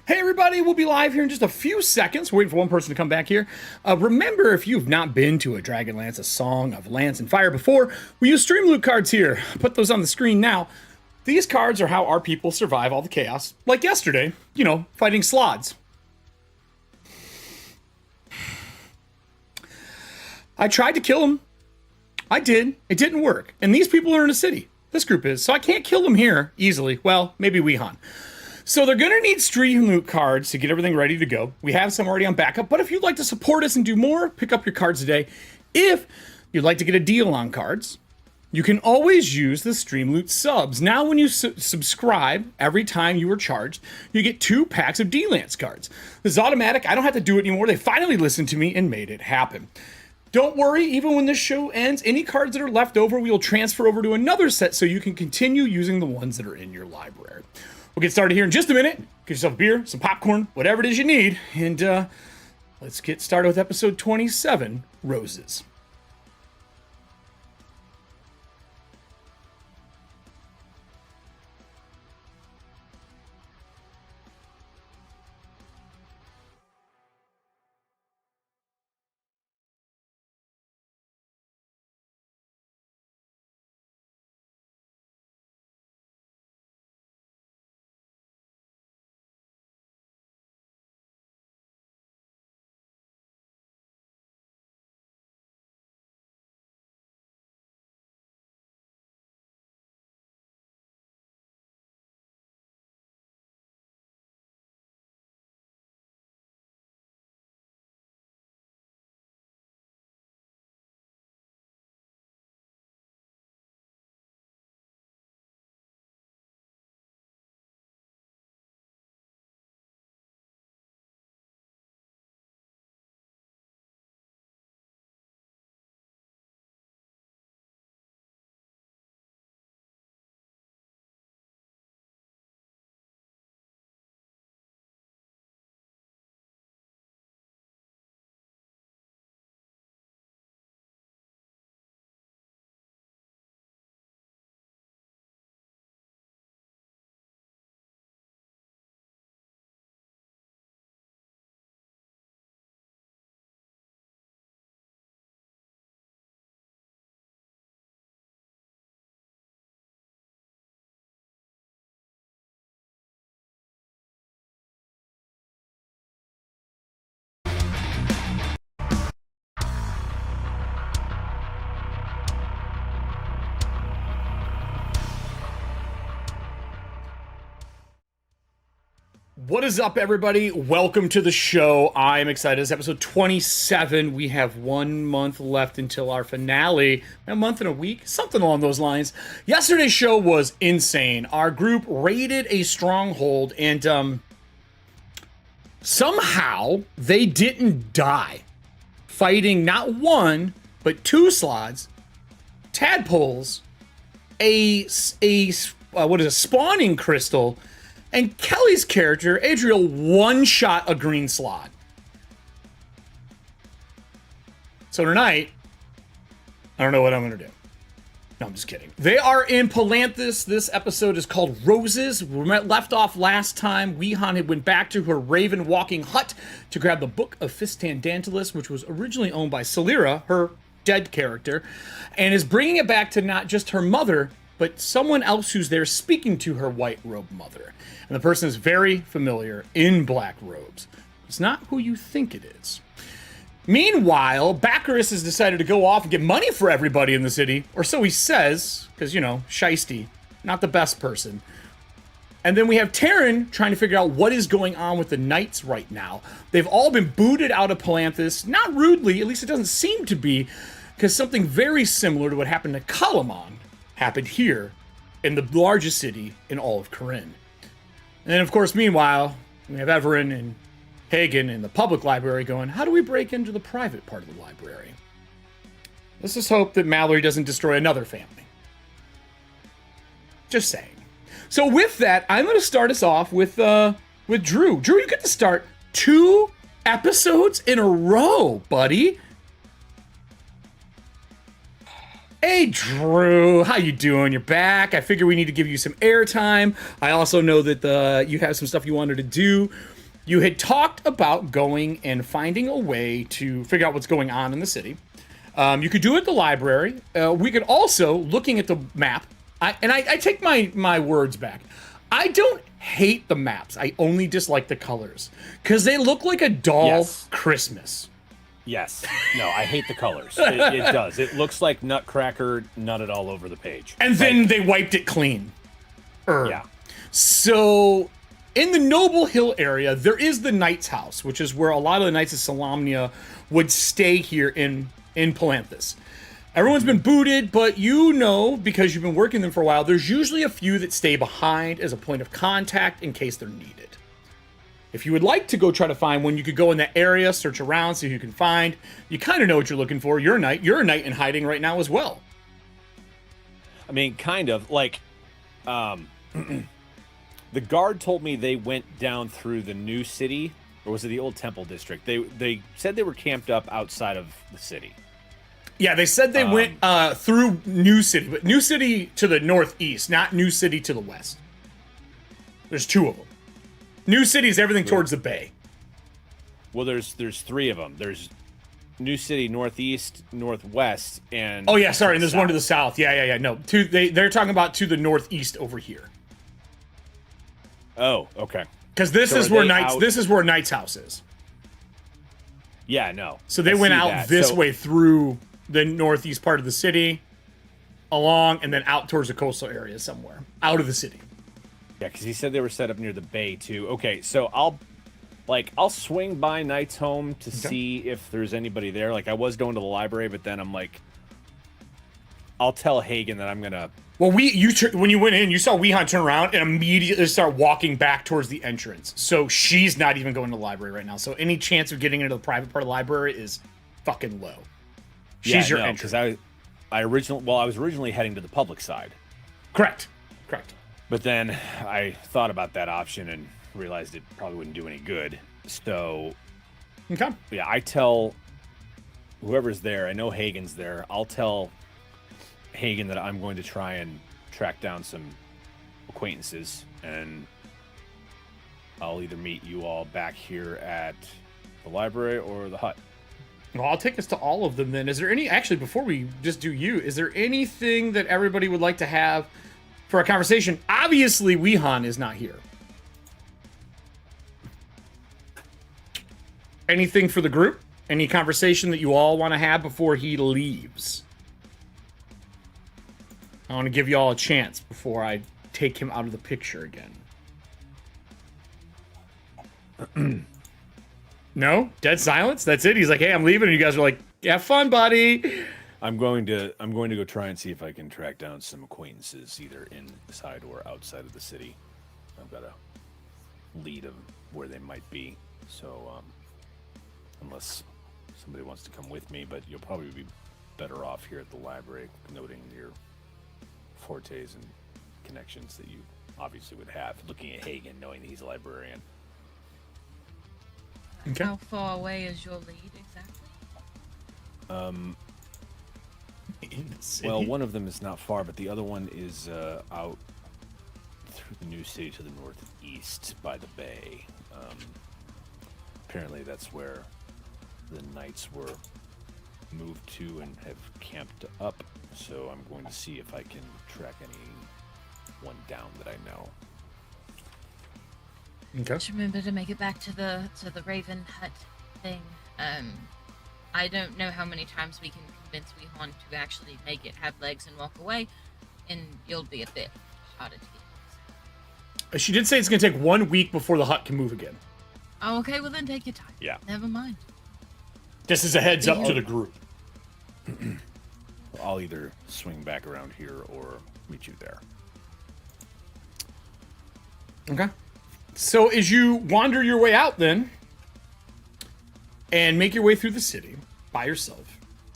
Hey everybody, we'll be live here in just a few seconds. We're waiting for one person to come back here. Remember, if you've not been to a Dragonlance, a Song of Lance and Fire before, we use StreamLoot cards here. Put those on the screen now. These cards are how our people survive all the chaos. Like yesterday, you know, fighting slods. I tried to kill them. I did. It didn't work. And these people are in a city. This group is. So I can't kill them here easily. Well, maybe Wehan. So they're going to need StreamLoot cards to get everything ready to go. We have some already on backup, but if you'd like to support us and do more, pick up your cards today. If you'd like to get a deal on cards, you can always use the StreamLoot subs. Now when you subscribe, every time you are charged, you get 2 packs of D-Lance cards. This is automatic. I don't have to do it anymore. They finally listened to me and made it happen. Don't worry, even when this show ends, any cards that are left over, we will transfer over to another set so you can continue using the ones that are in your library. We'll get started here in just a minute. Get yourself a beer, some popcorn, whatever it is you need. And let's get started with episode 27, Roses. What is up, everybody? Welcome to the show. I'm excited. It's episode 27. We have 1 month left until our finale. A month and a week, something along those lines. Yesterday's show was insane. Our group raided a stronghold, and somehow they didn't die. Fighting not 1, but 2 slots, tadpoles, a spawning crystal, and Kelly's character, Adriel, one-shot a green slot. So tonight, I don't know what I'm going to do. No, I'm just kidding. They are in Palanthas. This episode is called Roses. We left off last time. Wehan had went back to her raven walking hut to grab the Book of Fistandantalus, which was originally owned by Celira, her dead character, and is bringing it back to not just her mother, but someone else who's there speaking to her white robe mother. And the person is very familiar in black robes. It's not who you think it is. Meanwhile, Baccarus has decided to go off and get money for everybody in the city, or so he says, because, you know, shiesty, not the best person. And then we have Terran trying to figure out what is going on with the knights right now. They've all been booted out of Palanthas, not rudely, at least it doesn't seem to be, because something very similar to what happened to Calamon happened here in the largest city in all of Corinne. And then, of course, meanwhile, we have Everin and Hagen in the public library going, how do we break into the private part of the library? Let's just hope that Mallory doesn't destroy another family. Just saying. So with that, I'm going to start us off with Drew. Drew, you get to start 2 episodes in a row, buddy. Hey Drew, how you doing? You're back. I figure we need to give you some airtime. I also know that you have some stuff you wanted to do. You had talked about going and finding a way to figure out what's going on in the city. You could do it at the library. We could also, looking at the map, I take my words back. I don't hate the maps. I only dislike the colors because they look like a doll Christmas. Yes. No, I hate the colors. It does. It looks like Nutcracker nutted all over the page. And then they wiped it clean. Yeah. So in the Noble Hill area, there is the Knight's House, which is where a lot of the Knights of Solamnia would stay here in Palanthas. Everyone's been booted, but you know, because you've been working them for a while, there's usually a few that stay behind as a point of contact in case they're needed. If you would like to go try to find one, you could go in that area, search around, see who you can find. You kind of know what you're looking for. You're a knight. You're a knight in hiding right now as well. I mean, kind of. Like, the guard told me they went down through the new city, or was it the old temple district? They said they were camped up outside of the city. Yeah, they said they went through New City, but New City to the northeast, not New City to the west. There's two of them. New City is everything towards the bay. Well, there's three of them. There's New City, northeast, northwest, and... Oh, yeah, sorry, and there's one to the south. Yeah. No, they're talking about to the northeast over here. Oh, okay. Because this is where Knight's house is. Yeah, no. So they went out this way through the northeast part of the city, along, and then out towards the coastal area somewhere, out of the city. Yeah, because he said they were set up near the bay, too. Okay, so I'll swing by Knight's home to see if there's anybody there. Like, I was going to the library, but then I'm like, I'll tell Hagen that I'm going to... Well, when you went in, you saw Weehan turn around and immediately start walking back towards the entrance. So she's not even going to the library right now. So any chance of getting into the private part of the library is fucking low. She's your entrance. Because I was originally heading to the public side. Correct. But then I thought about that option and realized it probably wouldn't do any good. So, yeah, I tell whoever's there, I know Hagen's there, I'll tell Hagen that I'm going to try and track down some acquaintances, and I'll either meet you all back here at the library or the hut. Well, I'll take us to all of them then. Is there any, actually, before we just do you, is there anything that everybody would like to have for a conversation? Obviously, Weehan is not here. Anything for the group? Any conversation that you all want to have before he leaves? I want to give you all a chance before I take him out of the picture again. No? Dead silence? That's it? He's like, hey, I'm leaving. And you guys are like, have fun, buddy. I'm going to go try and see if I can track down some acquaintances either inside or outside of the city. I've got a lead of where they might be. So, unless somebody wants to come with me, but you'll probably be better off here at the library, noting your fortes and connections that you obviously would have, looking at Hagen, knowing that he's a librarian. Okay. How far away is your lead exactly? In the city? Well, one of them is not far, but the other one is out through the new city to the northeast by the bay. Apparently that's where the knights were moved to and have camped up, so I'm going to see if I can track anyone down that I know. Okay. Just remember to make it back to the Raven Hut thing. I don't know how many times we can convince Weehan to actually make it have legs and walk away, and you'll be a bit harder to get. She did say it's going to take 1 week before the hut can move again. Oh, okay, well then take your time. Yeah. Never mind. Just as a heads up to the group. I'll either swing back around here or meet you there. Okay. So as you wander your way out then, and make your way through the city by yourself,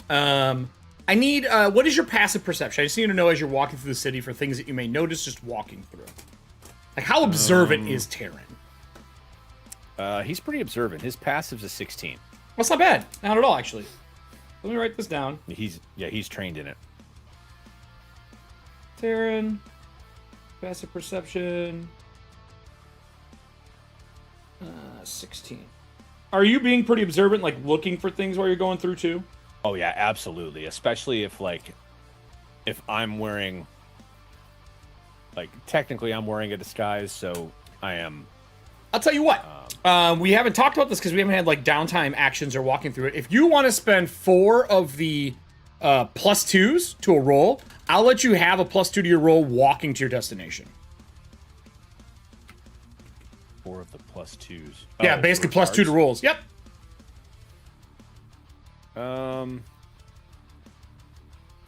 I need, what is your passive perception? I just need to know as you're walking through the city for things that you may notice just walking through. Like, how observant is Terran? He's pretty observant. His passive's a 16. That's not bad. Not at all, actually. Let me write this down. He's trained in it. Terran, passive perception. 16. Are you being pretty observant, like looking for things while you're going through too? Oh yeah, absolutely. Especially if I'm wearing, like, technically I'm wearing a disguise, so I am. I'll tell you what. We haven't talked about this because we haven't had like downtime actions or walking through it. If you want to spend 4 of the +2s to a roll, I'll let you have a +2 to your roll walking to your destination. 4 of the +2s. Yeah, basically +2 to rolls. Yep.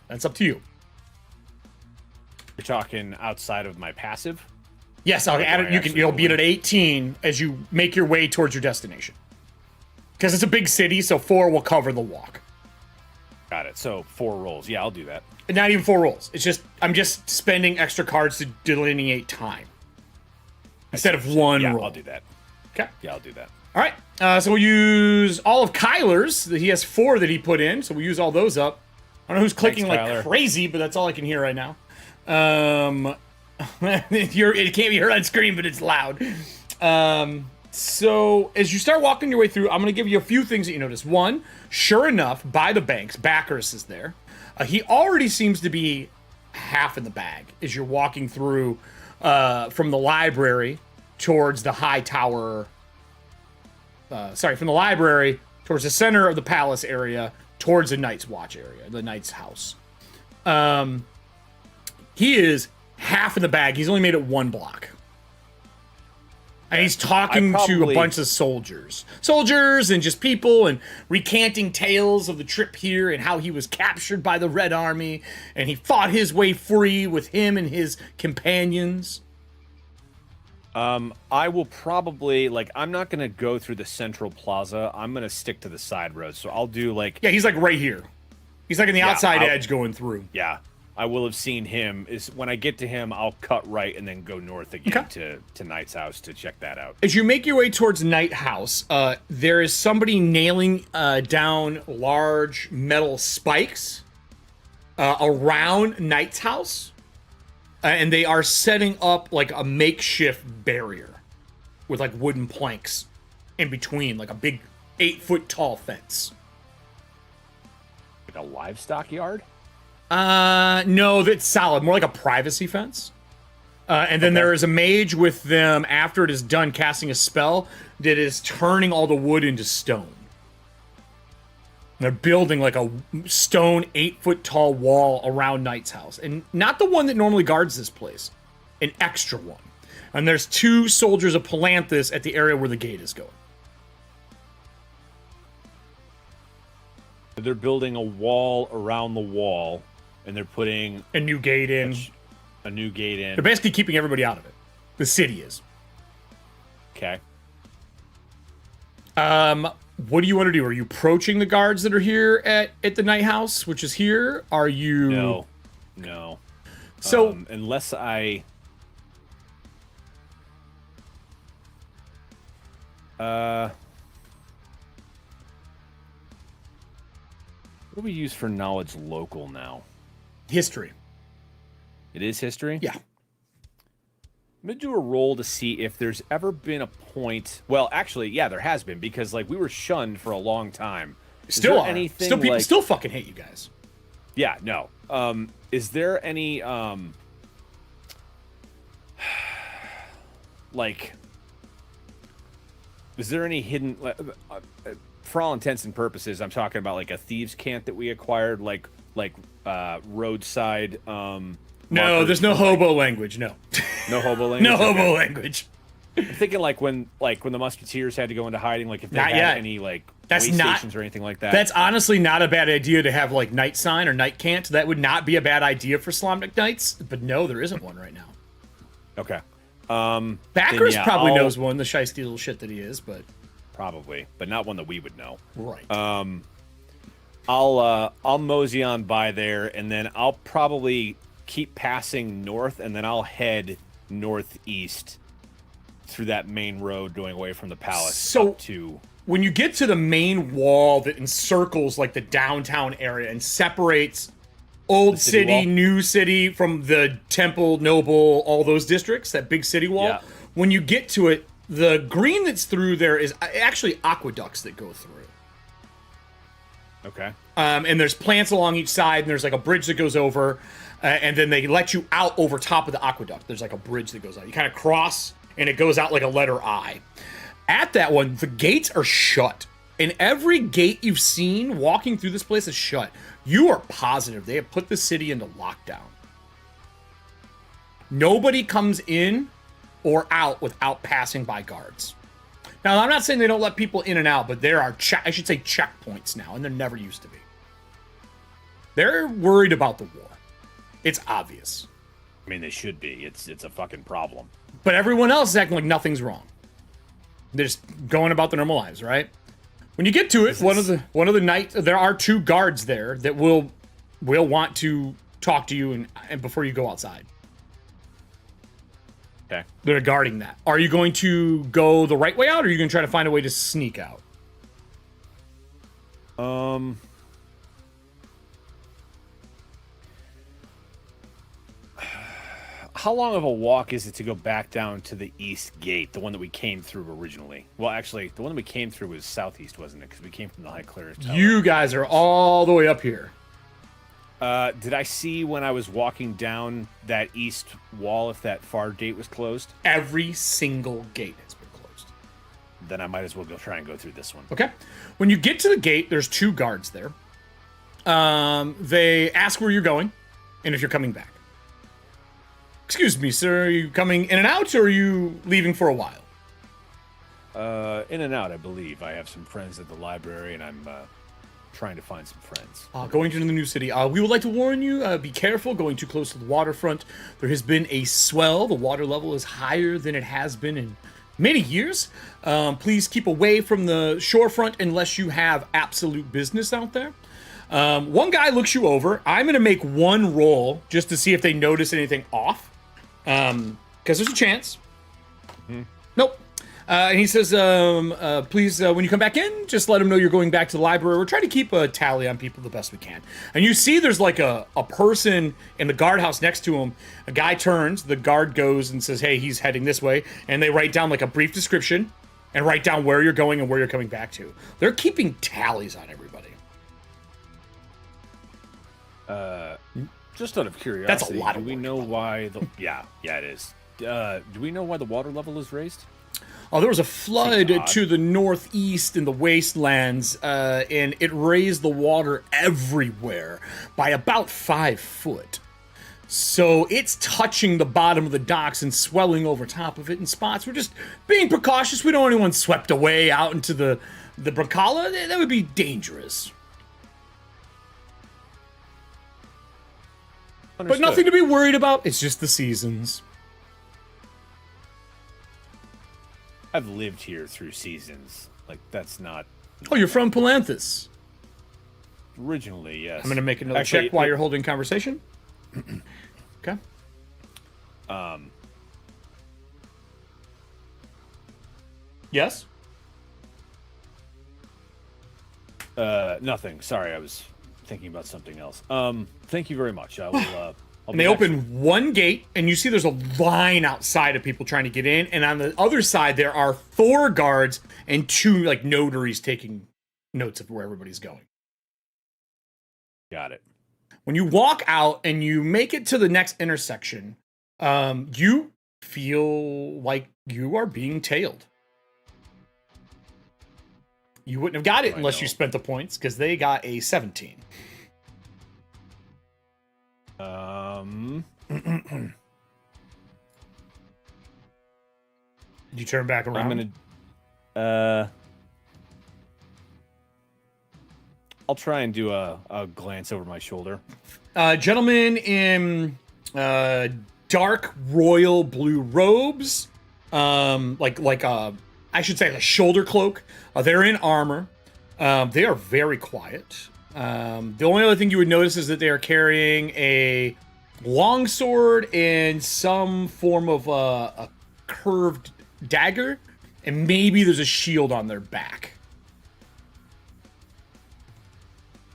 That's up to you. You're talking outside of my passive? Yes, I'll add it. You'll be at 18 as you make your way towards your destination. Because it's a big city, so 4 will cover the walk. Got it. So 4 rolls. Yeah, I'll do that. Not even 4 rolls. It's just I'm just spending extra cards to delineate time instead of 1 yeah, roll. I'll do that. Okay. Yeah, I'll do that. All right. So we'll use all of Kyler's. He has 4 that he put in, so we'll use all those up. I don't know who's clicking Thanks, like Tyler. crazy, but that's all I can hear right now. It can't be heard on screen, but it's loud. So as you start walking your way through, I'm going to give you a few things that you notice. One, sure enough, by the banks, Bacchus is there. He already seems to be half in the bag as you're walking through from the library towards the high tower. From the library towards the center of the palace area, towards the Knight's Watch area, the Knight's house. He is half in the bag. He's only made it 1 block. And he's talking to a bunch of soldiers. Soldiers and just people and recanting tales of the trip here and how he was captured by the Red Army and he fought his way free with him and his companions. I will probably, I'm not going to go through the central plaza. I'm going to stick to the side roads. So I'll do, Yeah, he's, right here. He's, in the outside edge going through. Yeah. I will have seen him. When I get to him, I'll cut right and then go north again to Knight's house to check that out. As you make your way towards Knight House, there is somebody nailing down large metal spikes around Knight's house. And they are setting up a makeshift barrier with wooden planks in between, a big 8-foot tall fence. Like a livestock yard? No, that's solid. More like a privacy fence. And then there is a mage with them after it is done casting a spell that is turning all the wood into stone. They're building a stone 8-foot tall wall around Knight's house. And not the one that normally guards this place. An extra one. And there's 2 soldiers of Palanthas at the area where the gate is going. They're building a wall around the wall, and they're putting a new gate in. A new gate in. They're basically keeping everybody out of it. The city is. Okay. What do you want to do? Are you approaching the guards that are here at the Knight House, which is here? Are you... No. So... unless I... What do we use for knowledge local now? History. It is history? Yeah. I'm going to do a roll to see if there's ever been a point... Well, actually, yeah, there has been, because, we were shunned for a long time. Still are. Still, people still fucking hate you guys. Yeah, no. Is there any, is there any hidden... for all intents and purposes, I'm talking about, a thieves' cant that we acquired, roadside... No, there's no hobo language, no. No hobo language? No hobo language. I'm thinking when the Musketeers had to go into hiding, if they not had yet. any that's way not, stations or anything like that. That's honestly not a bad idea to have night sign or night cant. That would not be a bad idea for Slomnik Knights, but no, there isn't one right now. Okay. Backers probably knows one, the shiesty little shit that he is, but probably, but not one that we would know. Right. I'll mosey on by there, and then I'll probably keep passing north, and then I'll head northeast through that main road going away from the palace. So when you get to the main wall that encircles the downtown area and separates old city, wall? new city from the temple, noble, all those districts, that big city wall, when you get to it, The green that's through there is actually aqueducts that go through. Okay. And there's plants along each side, and there's like a bridge that goes over, and then they let you out over top of the aqueduct. There's like a bridge that goes out. You kind of cross, and it goes out like a letter I. At that one, the gates are shut. And every gate you've seen walking through this place is shut. You are positive they have put the city into lockdown. Nobody comes in or out without passing by guards. Now, I'm not saying they don't let people in and out, but there are, I should say, checkpoints now, and there never used to be. They're worried about the war. It's obvious. I mean, they should be. It's a fucking problem. But everyone else is acting like nothing's wrong. They're just going about their normal lives, right? When you get to it, one of the night, there are 2 guards there that will want to talk to you and before you go outside. Okay. They're guarding that. Are you going to go the right way out, or are you going to try to find a way to sneak out? How long of a walk is it to go back down to the east gate, the one that we came through originally? Well, actually, the one that we came through was southeast, wasn't it? Because we came from the High Clearest Tower. You guys are all the way up here. Did I see when I was walking down that east wall if that far gate was closed? Every single gate has been closed. Then I might as well try and go through this one. Okay. When you get to the gate, there's 2 guards there. They ask where you're going and if you're coming back. Excuse me, sir, are you coming in and out, or are you leaving for a while? In and out, I believe. I have some friends at the library, and I'm trying to find some friends. Going to the new city. We would like to warn you, be careful going too close to the waterfront. There has been a swell. The water level is higher than it has been in many years. Please keep away from the shorefront unless you have absolute business out there. One guy looks you over. I'm going to make one roll just to see if they notice anything off. Because there's a chance. Nope. And he says, please, when you come back in, just let him know you're going back to the library. We're trying to keep a tally on people the best we can. And you see there's like a person in the guardhouse next to him. A guy turns, the guard goes and says, hey, he's heading this way. And they write down like a brief description and write down where you're going and where you're coming back to. They're keeping tallies on everybody. Just out of curiosity, That's a lot of do we work. know why the... Yeah, it is. Do we know why the water level is raised? Oh, there was a flood to the northeast in the wastelands, and it raised the water everywhere by about 5 foot. So it's touching the bottom of the docks and swelling over top of it in spots. We're just being precautious. We don't want anyone swept away out into the Bracala. That would be dangerous. Understood. But nothing to be worried about. It's just the seasons. I've lived here through seasons. Like, that's not... Oh, you're from Palanthus. Originally, yes. I'm going to make another check while you're holding conversation. Okay. Yes? Nothing. Sorry, I was thinking about something else. Thank you very much. I will, I'll And they open one gate, and you see there's a line outside of people trying to get in, and on the other side there are 4 guards and 2 like notaries taking notes of where everybody's going. Got it. When you walk out and you make it to the next intersection, you feel like you are being tailed. You wouldn't have got it unless you spent the points, because they got a 17. Did you turn back around? I'm gonna. I'll try and do a glance over my shoulder. Gentlemen in dark royal blue robes, I should say a shoulder cloak. They're in armor. They are very quiet. The only other thing you would notice is that they are carrying a longsword and some form of a curved dagger, and maybe there's a shield on their back.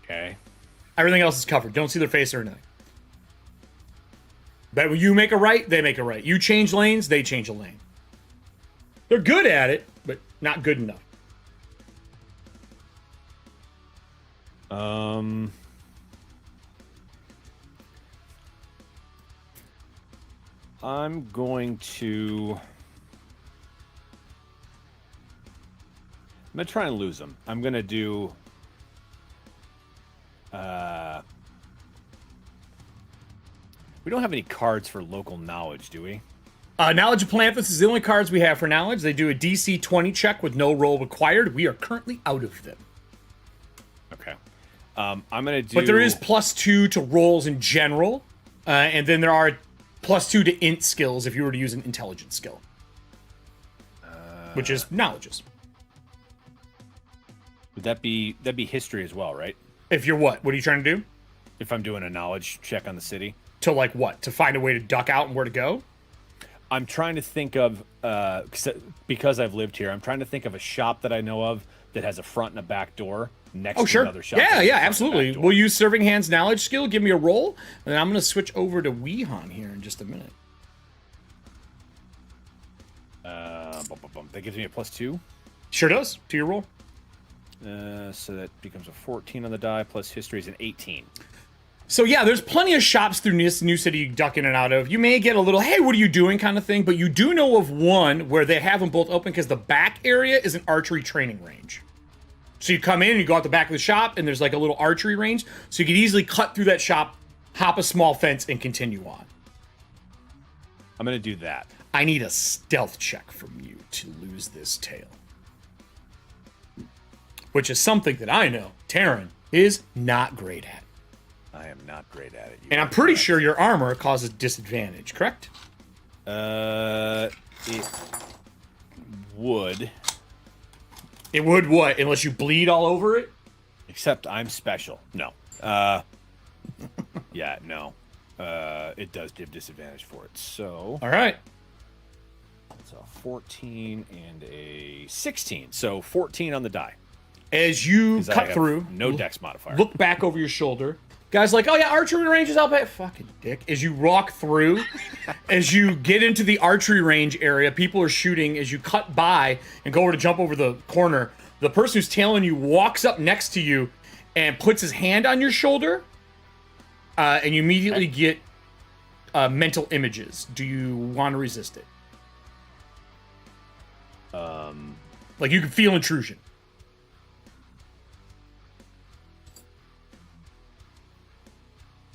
Okay. Everything else is covered. Don't see their face or anything. But when you make a right, they make a right. You change lanes, they change a lane. They're good at it, but not good enough. I'm going to try and lose them. I'm gonna do we don't have any cards for local knowledge, do we? Knowledge of Palanthus is the only cards we have for knowledge. They do a DC 20 check with no roll required. We are currently out of them. Okay. I'm gonna do. But there is +2 to rolls in general, and then there are +2 to int skills if you were to use an intelligence skill, which is knowledges. Would that'd be history as well, right? If you're what? What are you trying to do? If I'm doing a knowledge check on the city. To like what? To find a way to duck out and where to go? I'm trying to think of because I've lived here. I'm trying to think of a shop that I know of that has a front and a back door next to another shop. Yeah, absolutely. We'll use Serving Hands knowledge skill. Give me a roll, and then I'm going to switch over to Weehan here in just a minute. That gives me a +2. Sure does to your roll. So that becomes a 14 on the die, plus history is an 18. So yeah, there's plenty of shops through this new city you duck in and out of. You may get a little, hey, what are you doing kind of thing, but you do know of one where they have them both open because the back area is an archery training range. So you come in and you go out the back of the shop and there's like a little archery range. So you could easily cut through that shop, hop a small fence, and continue on. I'm going to do that. I need a stealth check from you to lose this tail. Which is something that I know Terran is not great at. I am not great at it. And I'm pretty sure your armor causes disadvantage, correct? It would. It would what? Unless you bleed all over it? Except I'm special. No. Yeah, no. It does give disadvantage for it. So. All right. It's a 14 and a 16. So 14 on the die. As you cut through, no dex modifier. Look back over your shoulder. Guys like, oh yeah, archery range is out back. Fucking dick. As you walk through, as you get into the archery range area, people are shooting. As you cut by and go over to jump over the corner, the person who's tailing you walks up next to you and puts his hand on your shoulder, and you immediately get mental images. Do you want to resist it? Like you can feel intrusion.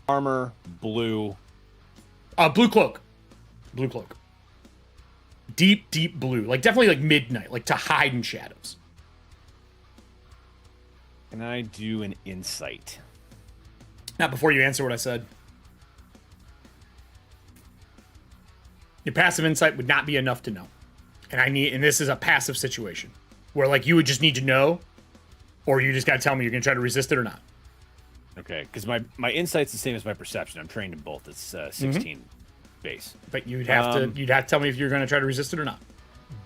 Armor, blue. Blue cloak. Blue cloak. Deep, deep blue. Like, definitely like midnight. Like, to hide in shadows. Can I do an insight? Not before you answer what I said. Your passive insight would not be enough to know. And this is a passive situation. Where, like, you would just need to know. Or you just gotta tell me you're gonna try to resist it or not. Okay, because my insight's the same as my perception. I'm trained in both. It's 16 base. But you'd have to tell me if you're going to try to resist it or not.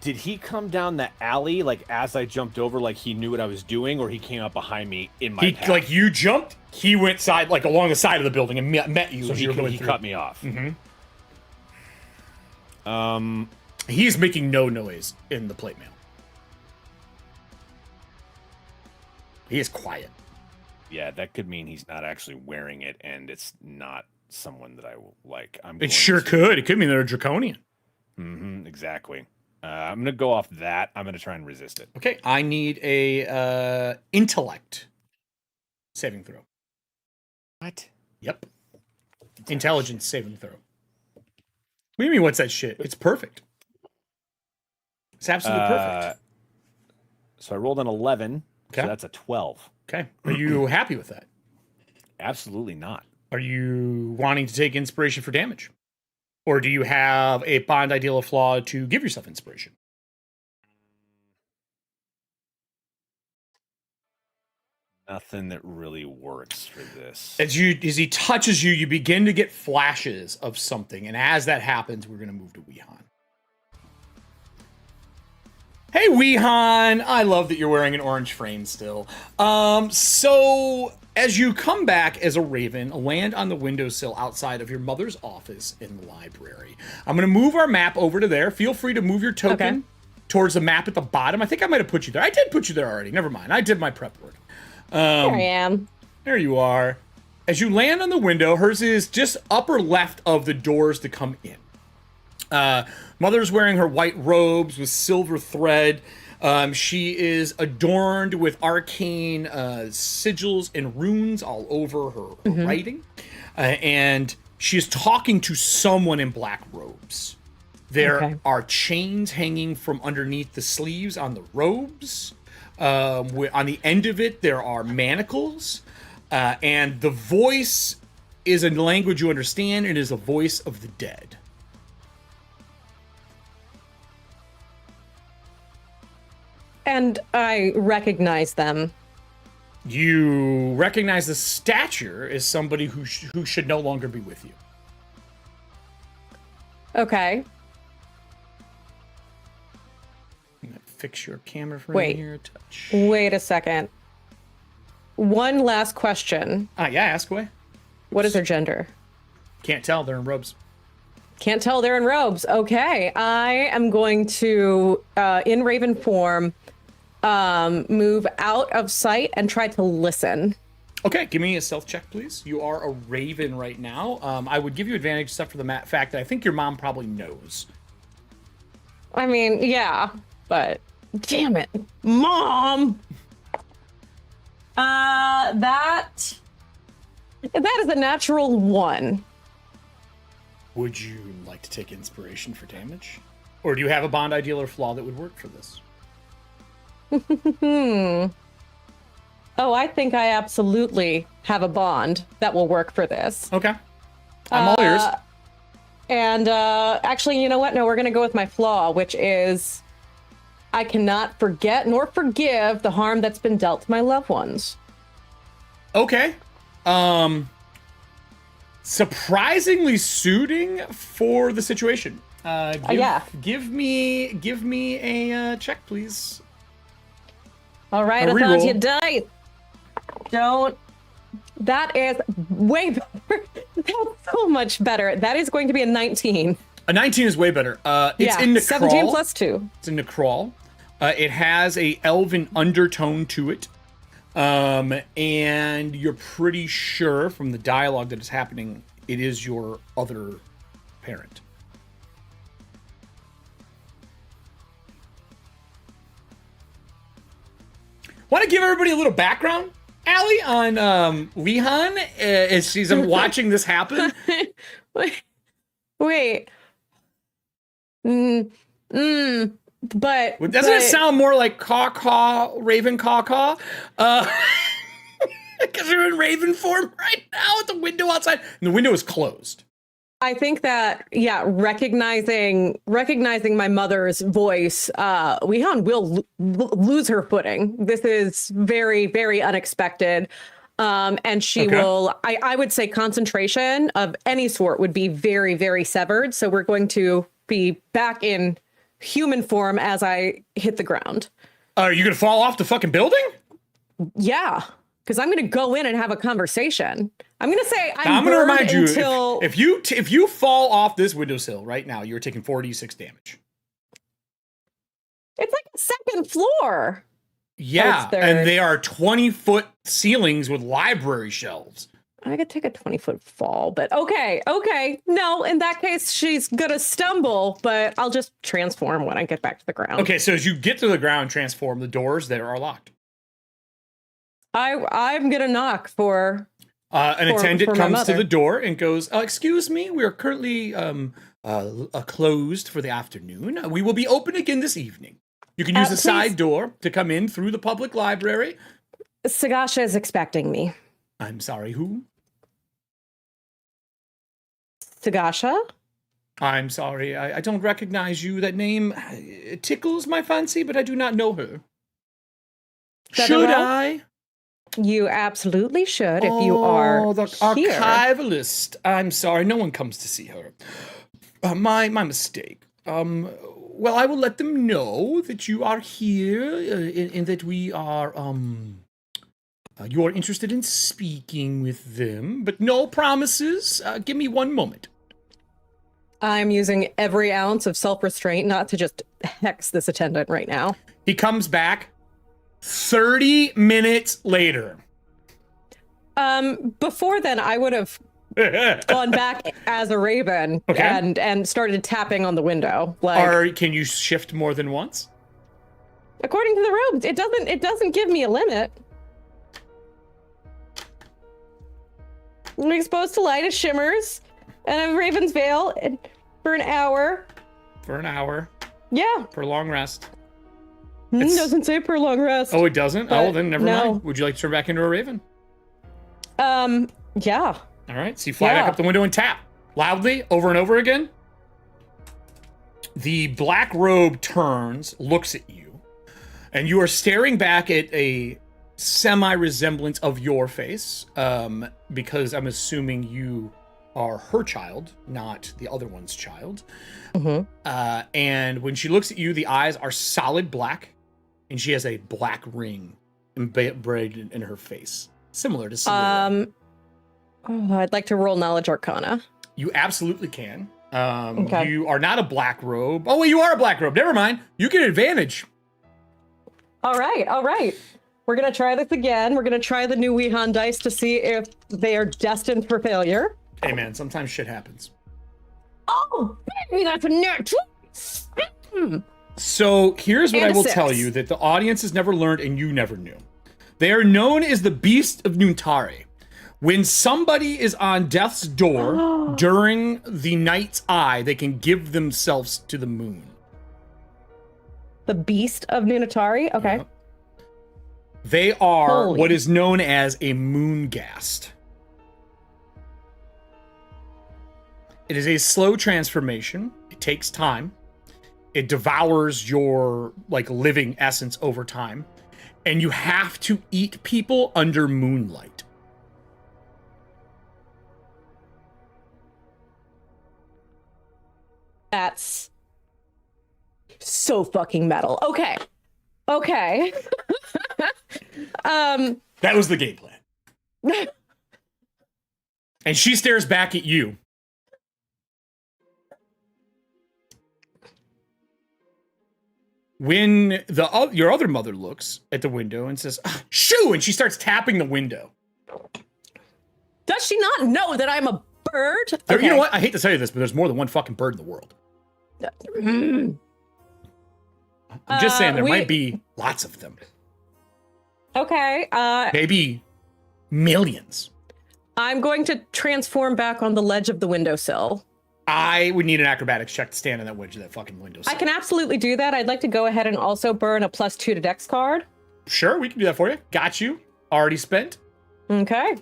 Did he come down the alley like as I jumped over, like he knew what I was doing, or he came up behind me in my path? Like you jumped, he went like along the side of the building and met you. So as you were going he through. cut me off. He's making no noise in the plate mail. He is quiet. Yeah, that could mean he's not actually wearing it, and it's not someone that I like. It sure could. It could mean they're a draconian. Exactly. I'm gonna go off that. I'm gonna try and resist it. Okay, I need a intellect saving throw. What? Yep. Intelligence saving throw. What do you mean? What's that shit? It's perfect. It's absolutely perfect. So I rolled an 11. Okay. So that's a 12. Okay. Are you happy with that? Absolutely not. Are you wanting to take inspiration for damage? Or do you have a bond ideal of flaw to give yourself inspiration? Nothing that really works for this. As he touches you, you begin to get flashes of something. And as that happens, we're going to move to Weehan. Hey, Weehan! I love that you're wearing an orange frame still. So, as you come back as a raven, land on the windowsill outside of your mother's office in the library. I'm going to move our map over to there. Feel free to move your token towards the map at the bottom. I think I might have put you there. I did put you there already. Never mind. I did my prep work. There I am. There you are. As you land on the window, hers is just upper left of the doors to come in. Mother's wearing her white robes with silver thread. She is adorned with arcane sigils and runes all over her writing. And she is talking to someone in black robes. There are chains hanging from underneath the sleeves on the robes. On the end of it, there are manacles. And the voice is a language you understand. It is a voice of the dead. And I recognize them. You recognize the stature as somebody who should no longer be with you. Okay. I'm gonna fix your camera from here. Touch. Wait a second. One last question. Yeah, ask away. What is their gender? Can't tell. They're in robes. Can't tell they're in robes. Okay. I am going to, in Raven form, move out of sight and try to listen. Okay, give me a stealth check, please. You are a raven right now. I would give you advantage except for the fact that I think your mom probably knows. I mean, yeah, but damn it, Mom! That is a natural 1. Would you like to take inspiration for damage? Or do you have a bond ideal or flaw that would work for this? Oh, I think I absolutely have a bond that will work for this. Okay. I'm all ears. And actually, you know what? No, we're going to go with my flaw, which is I cannot forget nor forgive the harm that's been dealt to my loved ones. Okay. Surprisingly suiting for the situation. Give me a check, please. All right, I thought you died. Don't. That is way better. That's so much better. That is going to be a 19. A 19 is way better. It's in Necrawl. 17 plus 2. It's in Necrawl. It has a elven undertone to it. And you're pretty sure from the dialogue that is happening, it is your other parent. Want to give everybody a little background, Allie, on Lehan as she's watching this happen? Wait. But doesn't it sound more like caw-caw, raven caw-caw? Because you're in raven form right now at the window outside, and the window is closed. I think that, yeah, recognizing my mother's voice, Lehan will lose her footing. This is very, very unexpected. And she will, I would say concentration of any sort would be very, very severed. So we're going to be back in human form as I hit the ground. Are you going to fall off the fucking building? Yeah, because I'm going to go in and have a conversation. I'm going to say I'm going to remind you, until... if you fall off this windowsill right now, you're taking 46 damage. It's like a second floor. Yeah, and they are 20-foot ceilings with library shelves. I could take a 20-foot fall, but okay. No, in that case, she's going to stumble, but I'll just transform when I get back to the ground. Okay, so as you get to the ground, transform, the doors there are locked. I'm going to knock for... An attendant comes to the door and goes, excuse me, we are currently closed for the afternoon. We will be open again this evening. You can use the side door to come in through the public library. Sagasha is expecting me. I'm sorry, who? Sagasha? I'm sorry, I don't recognize you. That name tickles my fancy, but I do not know her. Should I? You absolutely should if you are the here. Archivalist. I'm sorry, no one comes to see her. My mistake. Well, I will let them know that you are here and that we are, you are interested in speaking with them, but no promises. Give me one moment. I'm using every ounce of self-restraint not to just hex this attendant right now. He comes back 30 minutes later. Before then, I would have gone back as a raven and started tapping on the window. Like, Or can you shift more than once? according to the robes, it doesn't give me a limit. I'm exposed to light as shimmers and a raven's veil for an hour. For an hour. Yeah. For a long rest. Doesn't say per long rest. Oh, it doesn't? Oh, then never no. mind. Would you like to turn back into a raven? Yeah. All right, so you fly back up the window and tap loudly over and over again. The black robe turns, looks at you, and you are staring back at a semi-resemblance of your face, because I'm assuming you are her child, not the other one's child. And when she looks at you, the eyes are solid black, and she has a black ring embedded in her face, similar to Selena. I'd like to roll knowledge arcana. You absolutely can. You are not a black robe. Oh, wait, you are a black robe. Never mind. You get advantage. All right. We're going to try this again. We're going to try the new Wehan dice to see if they are destined for failure. Hey, man, sometimes shit happens. Oh, baby, that's a nat 20. So here's what And I a will 6. tell you that the audience has never learned and you never knew. They are known as the Beast of Nuntari. When somebody is on death's door during the night's eye, they can give themselves to the moon. The Beast of Nunatari? Okay. Yep. They are Holy. what is known as a moonghast. It is a slow transformation. It takes time. It devours your living essence over time. And you have to eat people under moonlight. That's so fucking metal. Okay. That was the game plan. And she stares back at you. When your other mother looks at the window and says, "Shoo!" and she starts tapping the window. Does she not know that I'm a bird? You know what? I hate to tell you this, but there's more than one fucking bird in the world. I'm just saying there might be lots of them. Okay. Maybe millions. I'm going to transform back on the ledge of the windowsill. I would need an acrobatics check to stand on that wedge of that fucking windowsill. I can absolutely do that. I'd like to go ahead and also burn a +2 to Dex card. Sure, we can do that for you. Got you. Already spent. Okay.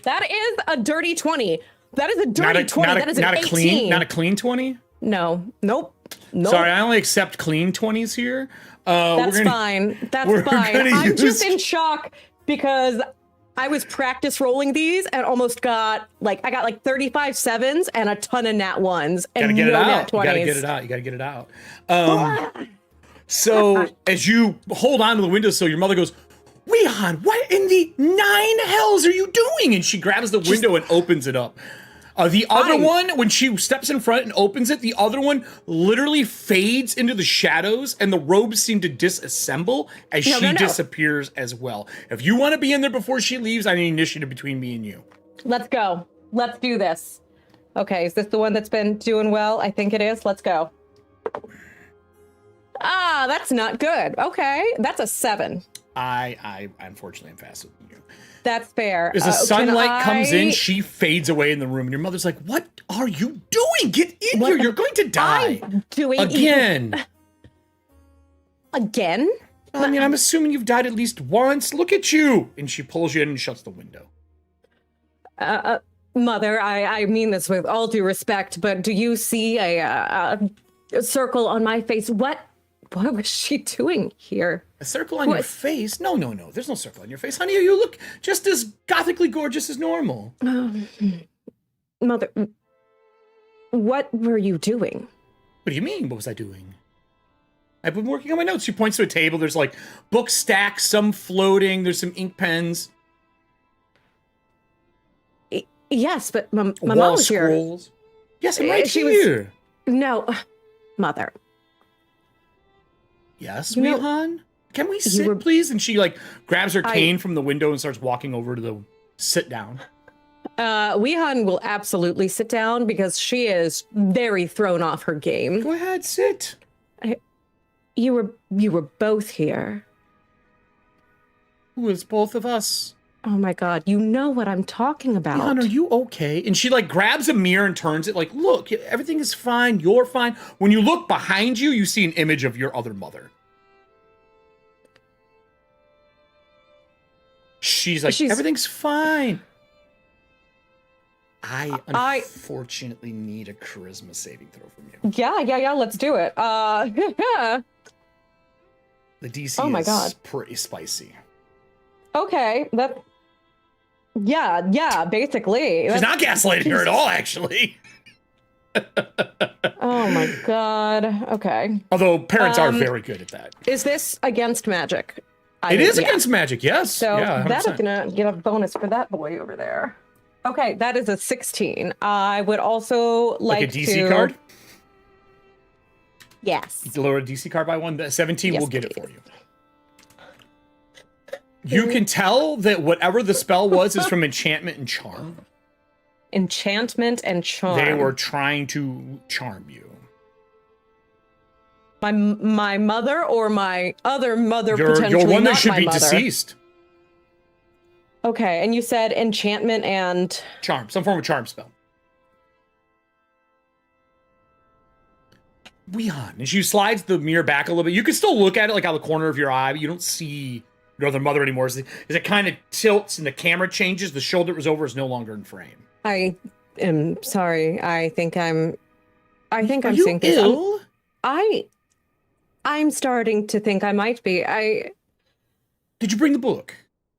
That is a dirty 20. That is a dirty 20. That is an 18. Not a clean 20? No. Nope. Sorry, I only accept clean 20s here. That's fine. That's fine. I'm just in shock because I was practice rolling these and almost got I got 35 sevens and a ton of nat ones and no nat 20s. You gotta get it out. So as you hold on to the windowsill, your mother goes, "Wehan, what in the 9 hells are you doing?" And she grabs the window and opens it up. The other one, when she steps in front and opens it, the other one literally fades into the shadows and the robes seem to disassemble as she disappears as well. If you want to be in there before she leaves, I need initiative between me and you. Let's go. Let's do this. Okay, is this the one that's been doing well? I think it is. Let's go. That's not good. Okay, that's a 7. I unfortunately am faster than you. That's fair. As the sunlight comes in, she fades away in the room, and your mother's like, "What are you doing? Get in here! You're going to die." I'm doing again. Again? I mean, I'm assuming you've died at least once. Look at you! And she pulls you in and shuts the window. Mother, I mean this with all due respect, but do you see a circle on my face? What was she doing here? A circle on your face? No. There's no circle on your face. Honey, you look just as gothically gorgeous as normal. Mother, what were you doing? What do you mean? What was I doing? I've been working on my notes. She points to a table. There's book stacks, some floating. There's some ink pens. Yes, but my mom Wall was here. scrolls. Yes, I'm right She here. No, Mother. Yes, You know, Weehan? Can we sit, please? And she, like, grabs her cane from the window and starts walking over to the sit down. Weehan will absolutely sit down because she is very thrown off her game. Go ahead, sit. You were both here. Who is both of us? Oh my God, you know what I'm talking about. Weehan, are you okay? And she, like, grabs a mirror and turns it, like, look, everything is fine. You're fine. When you look behind you, you see an image of your other mother. She's like, everything's fine. I unfortunately need a charisma saving throw from you. Yeah, let's do it. The DC oh my is God. pretty spicy. Okay, yeah, basically. She's not gaslighting her at all, actually. Oh my God. Okay. Although parents are very good at that. Is this against magic? It is against magic, yes. So yeah, that is gonna get a bonus for that boy over there. Okay, that is a 16. I would also like a DC card? Yes. Lower a DC card by one. The 17 Yes, will get it please. for you. You can tell that whatever the spell was is from enchantment and charm. Enchantment and charm. They were trying to charm you. My mother or my other mother potentially You're one that not should my be mother. deceased. Okay, and you said enchantment and... Charm, some form of charm spell. Weehan, and she slides the mirror back a little bit. You can still look at it like out of the corner of your eye, but you don't see your other mother anymore. As it kind of tilts and the camera changes, the shoulder it was over is no longer in frame. I am sorry. I think I'm Are seeing you things. ill? I'm starting to think I might be. Did you bring the book?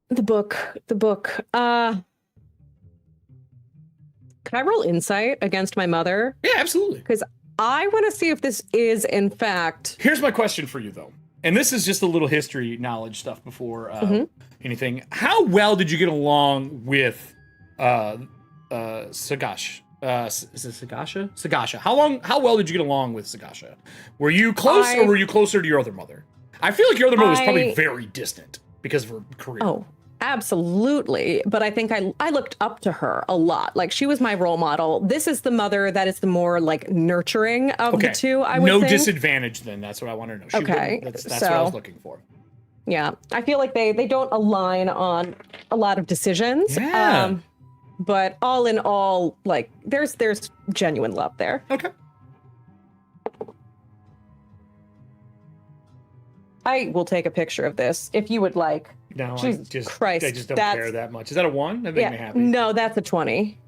The book. Can I roll insight against my mother? Yeah, absolutely. Because I want to see if this is in fact... Here's my question for you, though. And this is just a little history knowledge stuff before anything. How well did you get along with Sagash? Is it Sagasha? Sagasha. How well did you get along with Sagasha? Were you close or were you closer to your other mother? I feel like your other mother was probably very distant because of her career. Oh, absolutely. But I think I looked up to her a lot. Like, she was my role model. This is the mother that is the more, like, nurturing of the two, I would think. No disadvantage, then. That's what I want to know. That's what I was looking for. Yeah. I feel like they don't align on a lot of decisions. Yeah. But all in all, like, there's genuine love there. Okay. I will take a picture of this if you would like. No, Jesus I just don't care that much. Is that a 1? That makes me happy. No, that's a 20.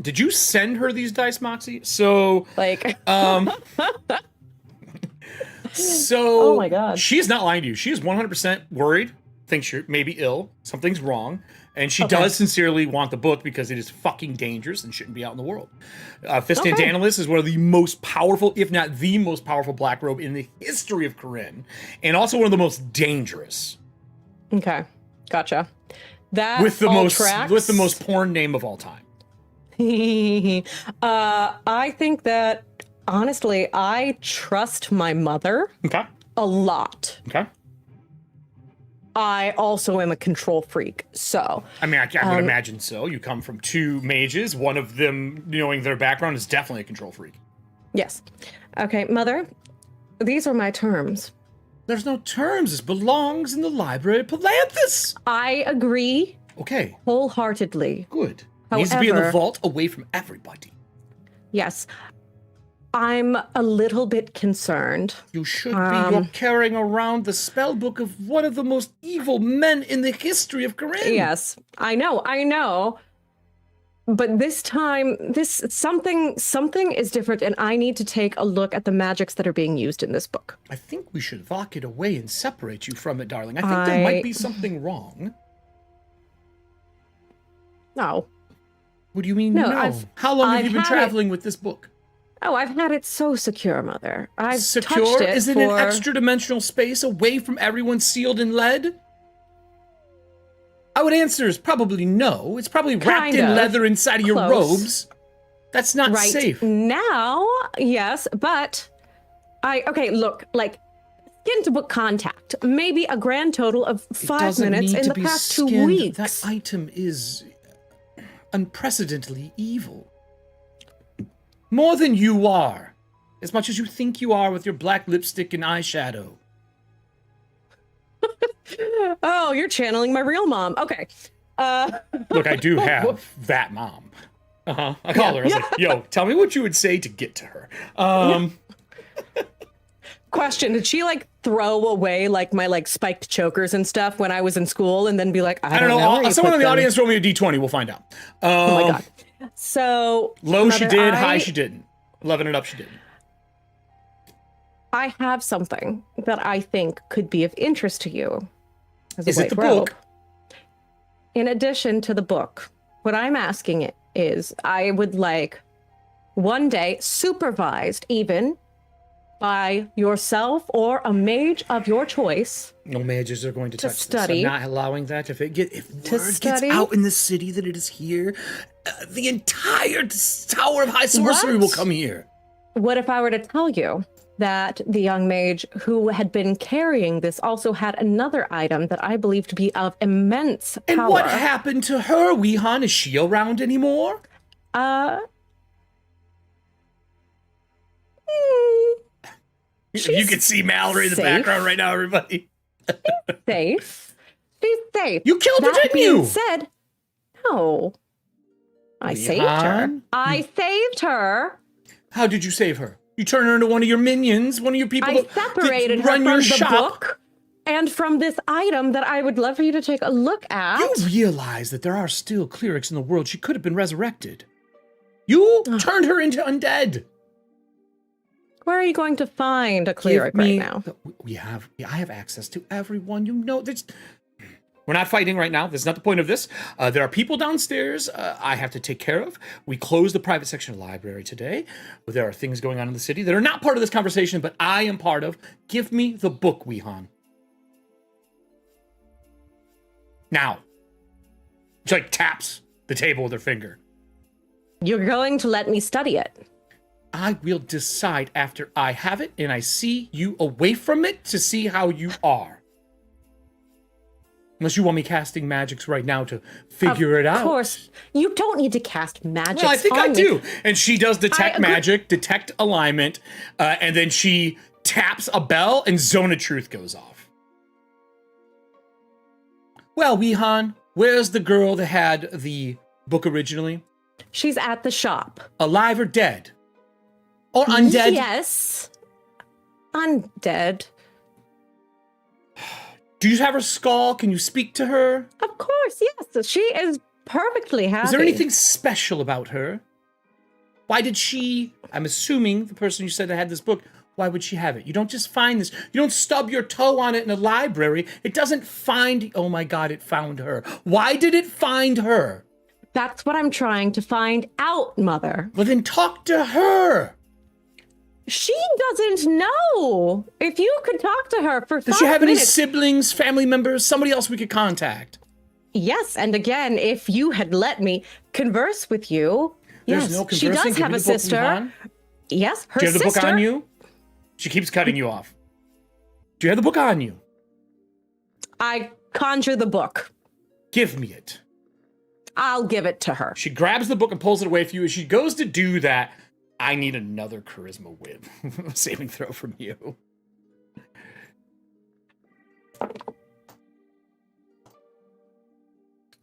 Did you send her these dice, Moxie? So, like, so, oh my God, she's not lying to you. She is 100% worried, thinks you're maybe ill, something's wrong, and she does sincerely want the book because it is fucking dangerous and shouldn't be out in the world. Fistan Danalis is one of the most powerful, if not the most powerful black robe in the history of Corinne, and also one of the most dangerous. Okay, gotcha. That with the tracks. With the most porn name of all time. I think that honestly, I trust my mother a lot. Okay. I also am a control freak, so... I mean, I would imagine so. You come from 2 mages. One of them, knowing their background, is definitely a control freak. Yes. Okay, Mother, these are my terms. There's no terms. This belongs in the library of Palanthus. I agree. Okay. Wholeheartedly. Good. It needs to be in the vault away from everybody. Yes. I'm a little bit concerned. You should be. You're carrying around the spell book of one of the most evil men in the history of Corinne. Yes, I know. But this time, something is different, and I need to take a look at the magics that are being used in this book. I think we should lock it away and separate you from it, darling. I think there might be something wrong. No. What do you mean, no? How long have you been traveling with this book? Oh, I've had it so secure, Mother. I've secure? Touched it Is it an extra-dimensional space away from everyone sealed in lead? I would answer is probably no. It's probably wrapped in leather inside of your robes. That's not right safe. now, yes, but okay, look, like skin to book contact, maybe a grand total of 5 minutes in the past 2 weeks. That item is unprecedentedly evil. More than you are. As much as you think you are with your black lipstick and eyeshadow. Oh, you're channeling my real mom. Okay. Look, I do have that mom. I called her. I was like, yo, tell me what you would say to get to her. Question, did she like throw away like my like spiked chokers and stuff when I was in school and then be like, I don't know where you Someone put in the them? audience roll me a d20. We'll find out. Oh my God. So Low she Mother, did, high she didn't. 11 and up she didn't. I have something that I think could be of interest to you. As a Is it white the robe. book? In addition to the book, what I'm asking it is I would like one day supervised even by yourself or a mage of your choice. No mages are going to touch study. this. I'm not allowing that. If word gets study. out in the city that it is here, the entire Tower of High Sorcery What? will come here. What if I were to tell you that the young mage who had been carrying this also had another item that I believe to be of immense power? And what happened to her, Weehan? Is she around anymore? You can see Mallory in the safe. background right now, everybody. Safe. She's safe. You killed her, That didn't being you? said, no. I saved her. Leon? I saved her. How did you save her? You turned her into one of your minions, one of your people I that separated her run from your the shop. book and from this item that I would love for you to take a look at. You realize that there are still clerics in the world. She could have been resurrected. You turned her into undead. Where are you going to find a cleric right now? I have access to everyone. You know, we're not fighting right now. That's not the point of this. There are people downstairs I have to take care of. We closed the private section of the library today. There are things going on in the city that are not part of this conversation, but I am part of. Give me the book, Weehan. Now. She like taps the table with her finger. You're going to let me study it. I will decide after I have it and I see you away from it to see how you are. Unless you want me casting magics right now to figure it out. Of course. You don't need to cast magic. Well, I think I me. do. And she does detect agree. magic, detect alignment, and then she taps a bell and Zone of Truth goes off. Well, Weehan, where's the girl that had the book originally? She's at the shop. Alive or dead? Or undead? Yes. Undead. Do you have her skull? Can you speak to her? Of course, yes. She is perfectly happy. Is there anything special about her? Why did she, I'm assuming the person you said that had this book, why would she have it? You don't just find this. You don't stub your toe on it in a library. It doesn't find, oh my God, it found her. Why did it find her? That's what I'm trying to find out, Mother. Well, then talk to her. She doesn't know. If you could talk to her for 5 minutes. Does she have any siblings, family members, somebody else we could contact? Yes, and again, if you had let me converse with you. There's yes, no she conversing. does Give have me a the book, sister. Weehan. Yes, her Do you have the sister. book on you? She keeps cutting you off. Do you have the book on you? I conjure the book. Give me it. I'll give it to her. She grabs the book and pulls it away from you. As she goes to do that, I need another charisma win. Saving throw from you.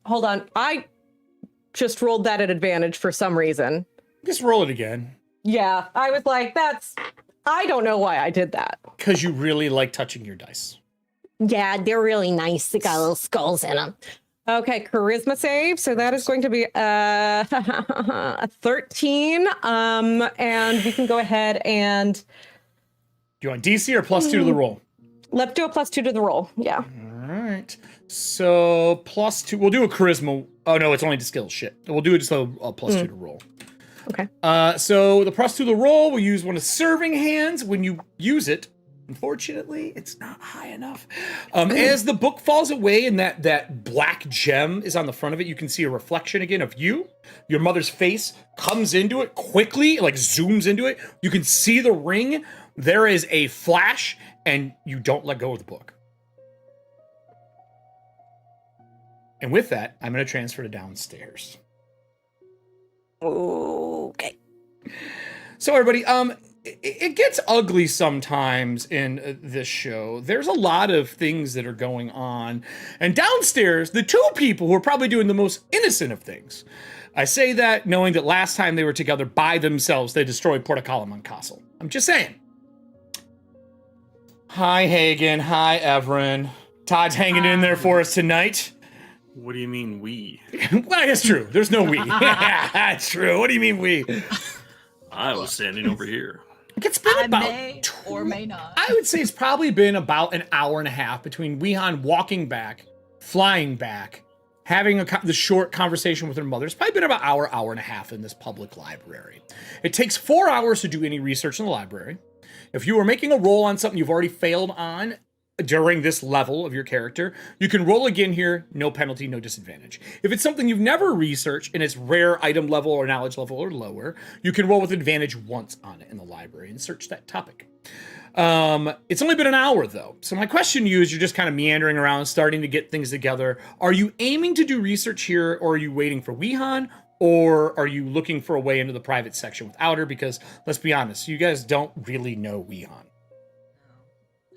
Hold on. I just rolled that at advantage for some reason. Just roll it again. Yeah, I was like, I don't know why I did that. Because you really like touching your dice. Yeah, they're really nice. They got little skulls in them. Okay, charisma save. So that is going to be a 13. And we can go ahead and Do you want DC or +2 to the roll? let's do a +2 to the roll. Yeah. All right. So +2. We'll do a charisma. Oh no, it's only to skill. Shit. We'll do it just a +2 to roll. Okay. So the +2 to the roll, we'll use one of serving hands. When you use it, Unfortunately, it's not high enough. As the book falls away and that black gem is on the front of it, you can see a reflection again of you. Your mother's face comes into it quickly, like zooms into it. You can see the ring. There is a flash, and you don't let go of the book. And with that, I'm going to transfer to downstairs. Okay. So everybody, it gets ugly sometimes in this show. There's a lot of things that are going on. And downstairs, the two people who are probably doing the most innocent of things. I say that knowing that last time they were together by themselves, they destroyed Portacalaman Castle. I'm just saying. Hi, Hagen. Hi, Everin. Todd's hanging in there for us tonight. What do you mean we? Well, that's true. There's no we. That's true. What do you mean we? I was standing over here. It's been I about may or may not. I would say it's probably been about an hour and a half between Weehan walking back, flying back, having the short conversation with her mother. It's probably been about hour and a half in this public library. It takes 4 hours to do any research in the library. If you are making a roll on something you've already failed on during this level of your character, you can roll again here, no penalty, no disadvantage. If it's something you've never researched and it's rare item level or knowledge level or lower, you can roll with advantage once on it in the library and search that topic. It's only been an hour though. So my question to you is, you're just kind of meandering around, starting to get things together. Are you aiming to do research here, or are you waiting for Weehan? Or are you looking for a way into the private section without her? Because let's be honest, you guys don't really know Weehan.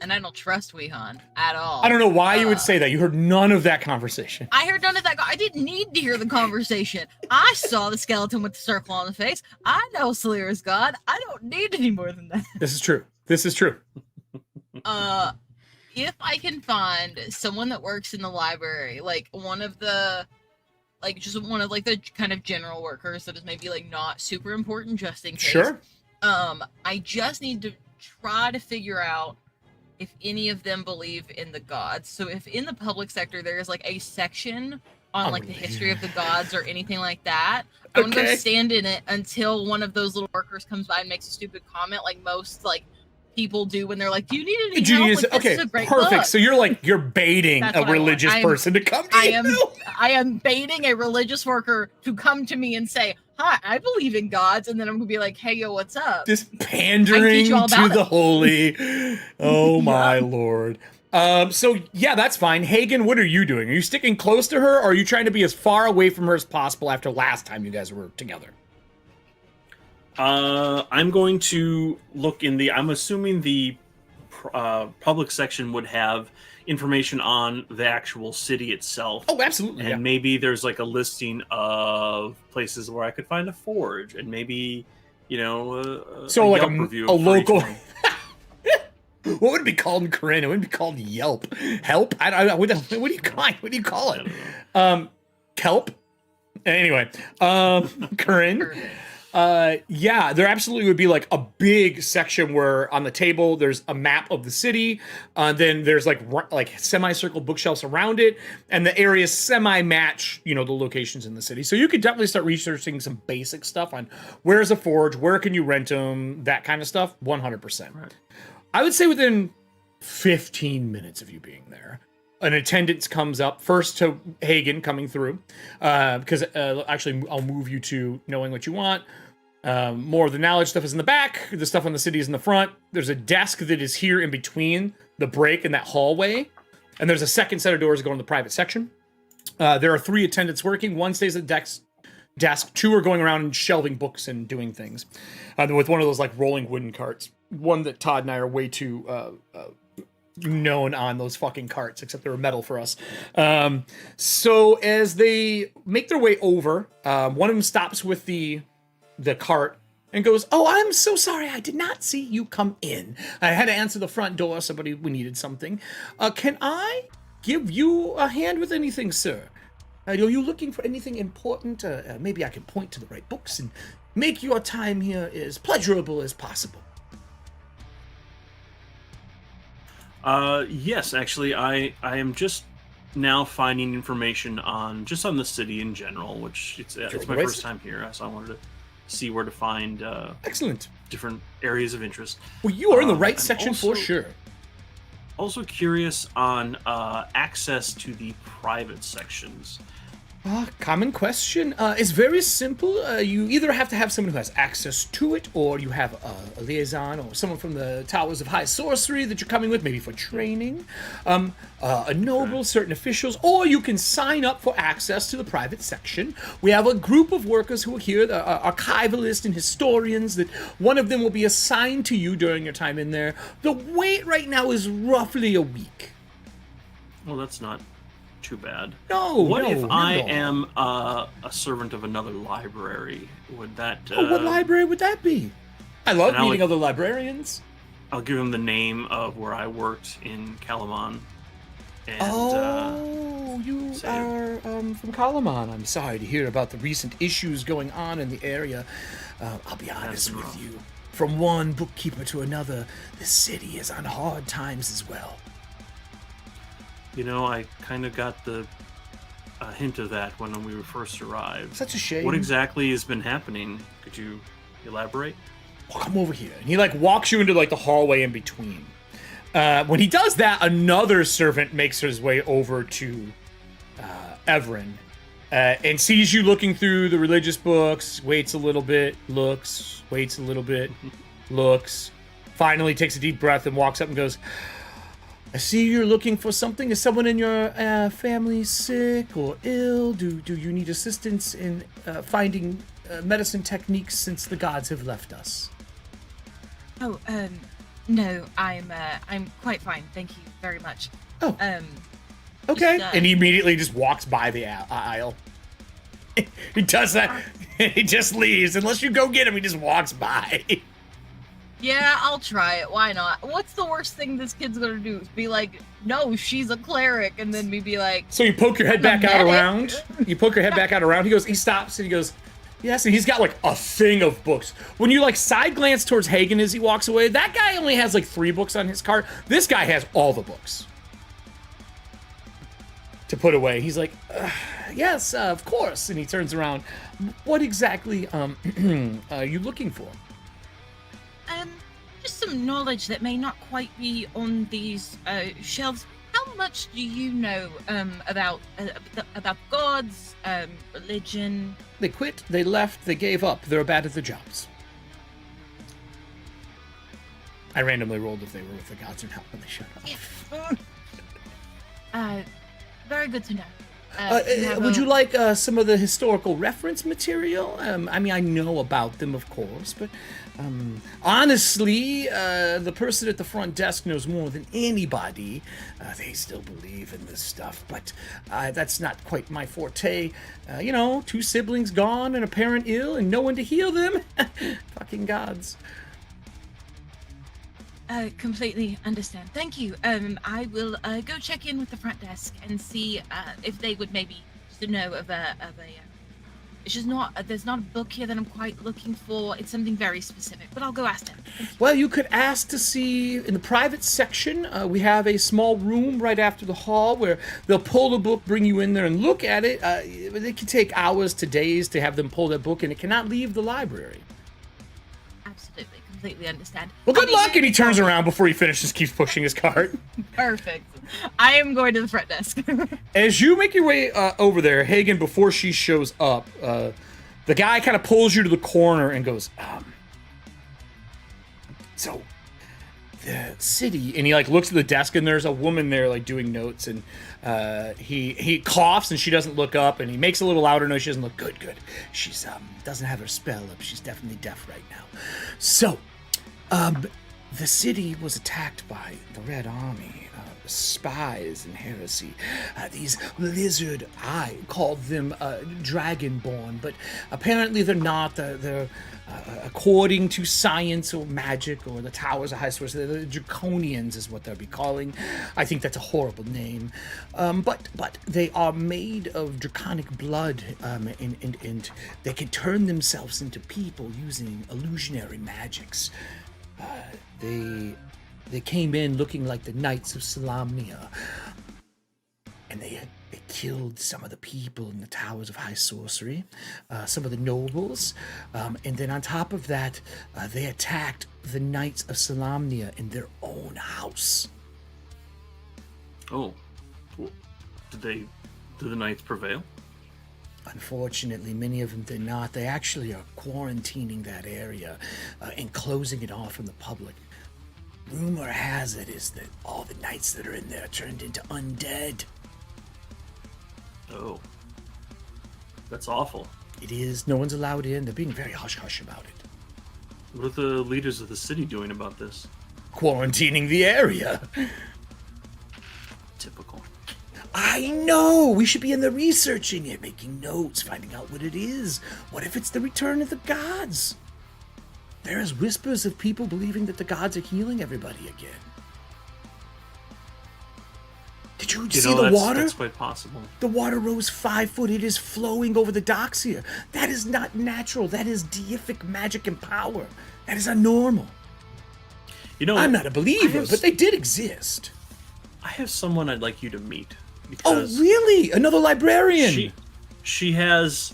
And I don't trust Weehan at all. I don't know why you would say that. You heard none of that conversation. I heard none of that. I didn't need to hear the conversation. I saw the skeleton with the circle on the face. I know Slayer is God. I don't need any more than that. This is true. This is true. If I can find someone that works in the library, like one of the, like just one of like the kind of general workers that is maybe like not super important, just in case. Sure. I just need to try to figure out if any of them believe in the gods. So if in the public sector there is like a section on like the history of the gods or anything like that, I want to go stand in it until one of those little workers comes by and makes a stupid comment, like most like people do when they're like, "Do you need any help?" Like, this is a great perfect. book. So you're baiting a religious person to come to you. I am baiting a religious worker to come to me and say, "Hi, I believe in gods," and then I'm gonna be like, "Hey, yo, what's up?" Just pandering to the holy. Oh my lord. So yeah, that's fine. Hagen, what are you doing? Are you sticking close to her, or are you trying to be as far away from her as possible after last time you guys were together? I'm going to look in the. I'm assuming the public section would have information on the actual city itself. Oh, absolutely. And maybe there's like a listing of places where I could find a forge, and maybe, you know, so like a local. What would it be called in Corinne? It wouldn't be called Yelp. Help? I don't know. What do you call it? Kelp? Anyway, Corinne. Yeah, there absolutely would be like a big section where on the table there's a map of the city. Then there's like semicircle bookshelves around it, and the areas semi-match, you know, the locations in the city. So you could definitely start researching some basic stuff on where's a forge, where can you rent them, that kind of stuff. 100%. Right. I would say within 15 minutes of you being there, an attendant comes up first to Hagen coming through, because actually I'll move you to knowing what you want. More of the knowledge stuff is in the back. The stuff on the city is in the front. There's a desk that is here in between the break and that hallway. And there's a second set of doors going to the private section. There are 3 attendants working. One stays at the desk. 2 are going around and shelving books and doing things. With one of those like rolling wooden carts. One that Todd and I are way too known on, those fucking carts, except they were metal for us. So as they make their way over, one of them stops with the cart and goes, "Oh, I'm so sorry. I did not see you come in. I had to answer the front door. We needed something. Can I give you a hand with anything, sir? Are you looking for anything important? Maybe I can point to the right books and make your time here as pleasurable as possible." Yes, actually, I am just now finding information on the city in general, which it's my first time here, so I wanted to see where to find excellent different areas of interest. Well, you are in the right section for sure. Also curious on access to the private sections. Common question. It's very simple. You either have to have someone who has access to it, or you have a liaison or someone from the Towers of High Sorcery that you're coming with, maybe for training, a noble, certain officials, or you can sign up for access to the private section. We have a group of workers who are here, the archivalists and historians, that one of them will be assigned to you during your time in there. The wait right now is roughly a week. Well, that's not too bad. No, What no, if not I at all. am a servant of another library? Would that? Oh, what library would that be? I love And I meeting would- other librarians. I'll give him the name of where I worked in Capwn. And You say- are from Kalamon. I'm sorry to hear about the recent issues going on in the area. I'll be honest That's with rough. you. From one bookkeeper to another, the city is on hard times as well. you know, I kind of got the hint of that when we first arrived. Such a shame. What exactly has been happening? Could you elaborate? Oh, come over here. And he like walks you into like the hallway in between. When he does that, another servant makes his way over to Everin and sees you looking through the religious books, waits a little bit, looks, waits a little bit, looks, finally takes a deep breath and walks up and goes, I see you're looking for something. Is someone in your family sick or ill? Do you need assistance in finding medicine techniques since the gods have left us? Oh, no, I'm quite fine. Thank you very much. Oh. Okay. Just, And he immediately just walks by the aisle. He does that. He just leaves. Unless you go get him, he just walks by. Yeah, I'll try it. Why not? What's the worst thing this kid's gonna do? Is be like, no, she's a cleric, and then me be like, So you poke your head I'm a back out medic. around. You poke your head back out around. He stops and he goes, yes. And he's got like a thing of books. When you like side glance towards Hagen as he walks away, that guy only has like 3 books on his cart. This guy has all the books to put away. He's like, yes, of course. And he turns around. What exactly are you looking for? just some knowledge that may not quite be on these shelves. How much do you know about gods, religion? They quit, they left, they gave up. They're bad at their jobs. I randomly rolled if they were with the gods or not when they shut up. Very good to know. Would you like some of the historical reference material? I mean, I know about them, of course, but honestly, the person at the front desk knows more than anybody. They still believe in this stuff, but that's not quite my forte. 2 siblings gone and a parent ill and no one to heal them. Fucking gods. Completely understand. Thank you. I will go check in with the front desk and see if they would maybe just know of a. It's just not. There's not a book here that I'm quite looking for. It's something very specific, but I'll go ask them. Well, you could ask to see in the private section. We have a small room right after the hall where they'll pull the book, bring you in there, and look at it. It can take hours to days to have them pull that book, and it cannot leave the library. Absolutely, completely understand. Well, I'll good be luck, very and he turns sorry. around before he finishes, keeps pushing his cart. Perfect. I am going to the front desk. As you make your way over there, Hagen, before she shows up, the guy kind of pulls you to the corner and goes, so the city, and he like looks at the desk, and there's a woman there like doing notes, and he coughs, and she doesn't look up, and he makes a little louder noise. She doesn't look good. She's doesn't have her spell up. She's definitely deaf right now. So the city was attacked by the Red Army, spies and heresy. These lizard, I called them Dragonborn, but apparently they're not. They're according to science or magic or the Towers of High Source, the Draconians is what they'll be calling. I think that's a horrible name. But they are made of draconic blood, and they can turn themselves into people using illusionary magics. They came in looking like the Knights of Salamnia, and they killed some of the people in the Towers of High Sorcery, some of the nobles, and then on top of that, they attacked the Knights of Salamnia in their own house. Oh, did the knights prevail? Unfortunately, many of them did not. They actually are quarantining that area and closing it off from the public. Rumor has it is that all the knights that are in there turned into undead. Oh, that's awful. It is. No one's allowed in. They're being very hush-hush about it. What are the leaders of the city doing about this? Quarantining the area. Typical. I know! We should be in there researching it, making notes, finding out what it is. What if it's the return of the gods? There is whispers of people believing that the gods are healing everybody again. Did you see the water? That's quite possible. The water rose 5 foot. It is flowing over the docks here. That is not natural. That is deific magic and power. That is abnormal. You know, I'm not a believer, but they did exist. I have someone I'd like you to meet. Oh, really? Another librarian? She has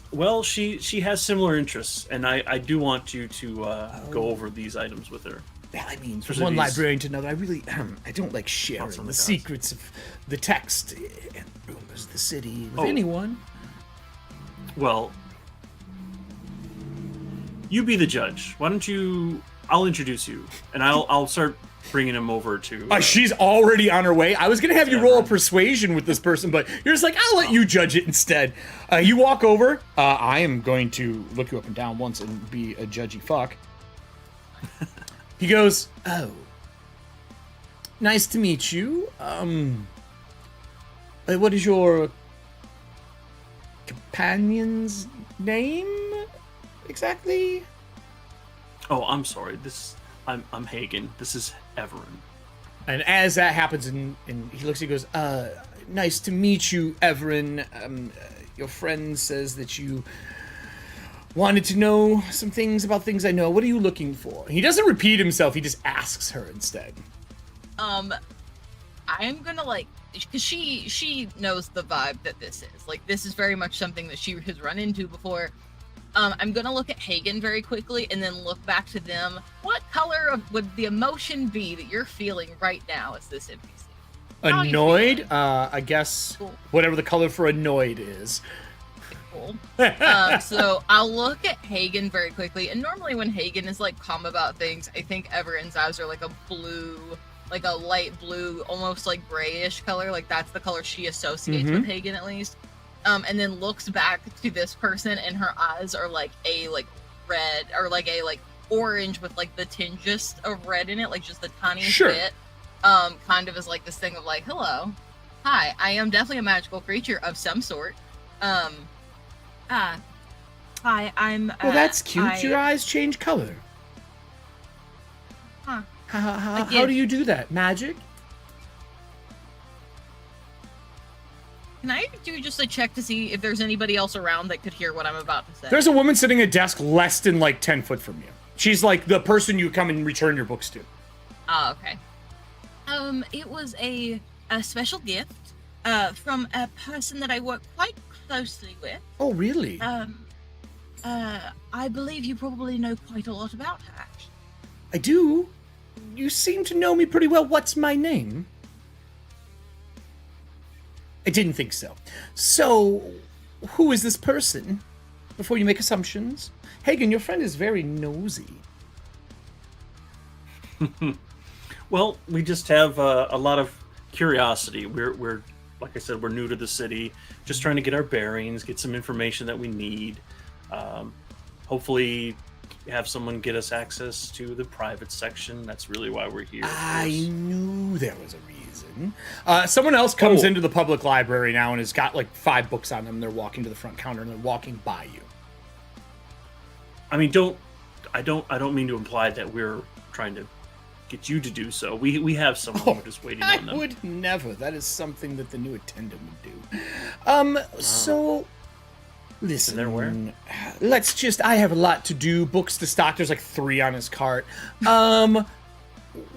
similar interests, and I do want you to go over these items with her. Yeah, I mean, from one librarian to another, I really, I don't like sharing the secrets of the text and rumors of the city with anyone. Well, you be the judge. Why don't you? I'll introduce you, and I'll start bringing him over to. She's already on her way. I was gonna have you roll a persuasion with this person, but you're just like, I'll let you judge it instead. You walk over. I am going to look you up and down once and be a judgy fuck. He goes, oh, nice to meet you. What is your companion's name exactly? Oh, I'm sorry. I'm Hagen. This is Everin. And as that happens, and he looks, he goes, nice to meet you, Everin. Your friend says that you wanted to know some things about things I know. What are you looking for? He doesn't repeat himself. He just asks her instead. I'm gonna because she knows the vibe that this is. Like, this is very much something that she has run into before. I'm gonna look at Hagen very quickly and then look back to them. What color would the emotion be that you're feeling right now as this NPC? Annoyed? I guess whatever the color for annoyed is. Cool. So I'll look at Hagen very quickly, and normally when Hagen is calm about things, I think Everin's eyes are like a blue, like a light blue, almost like grayish color. Like that's the color she associates with Hagen at least. And then looks back to this person, and her eyes are like a red or like a orange with the tinges of red in it, like just the tiniest bit. Kind of as this thing of hello, hi, I am definitely a magical creature of some sort. Hi, I'm. Well, that's cute. Your eyes change color. Huh. How do you do that? Magic? Can I do just a check to see if there's anybody else around that could hear what I'm about to say? There's a woman sitting at a desk less than 10 foot from you. She's the person you come and return your books to. Oh, okay. It was a special gift from a person that I work quite closely with. Oh, really? I believe you probably know quite a lot about her, actually. I do. You seem to know me pretty well. What's my name? I didn't think so. So, who is this person? Before you make assumptions. Hagen, your friend is very nosy. Well, we just have a lot of curiosity. We're like I said, we're new to the city, just trying to get our bearings, get some information that we need. Hopefully have someone get us access to the private section. That's really why we're here. I knew there was a reason. Someone else comes into the public library now and has got 5 books on them. They're walking to the front counter and they're walking by you. I mean, I don't mean to imply that we're trying to get you to do so. We have someone. We're just waiting on them. I would never. That is something that the new attendant would do. So listen, they're where? Let's just. I have a lot to do. Books to stock. There's 3 on his cart.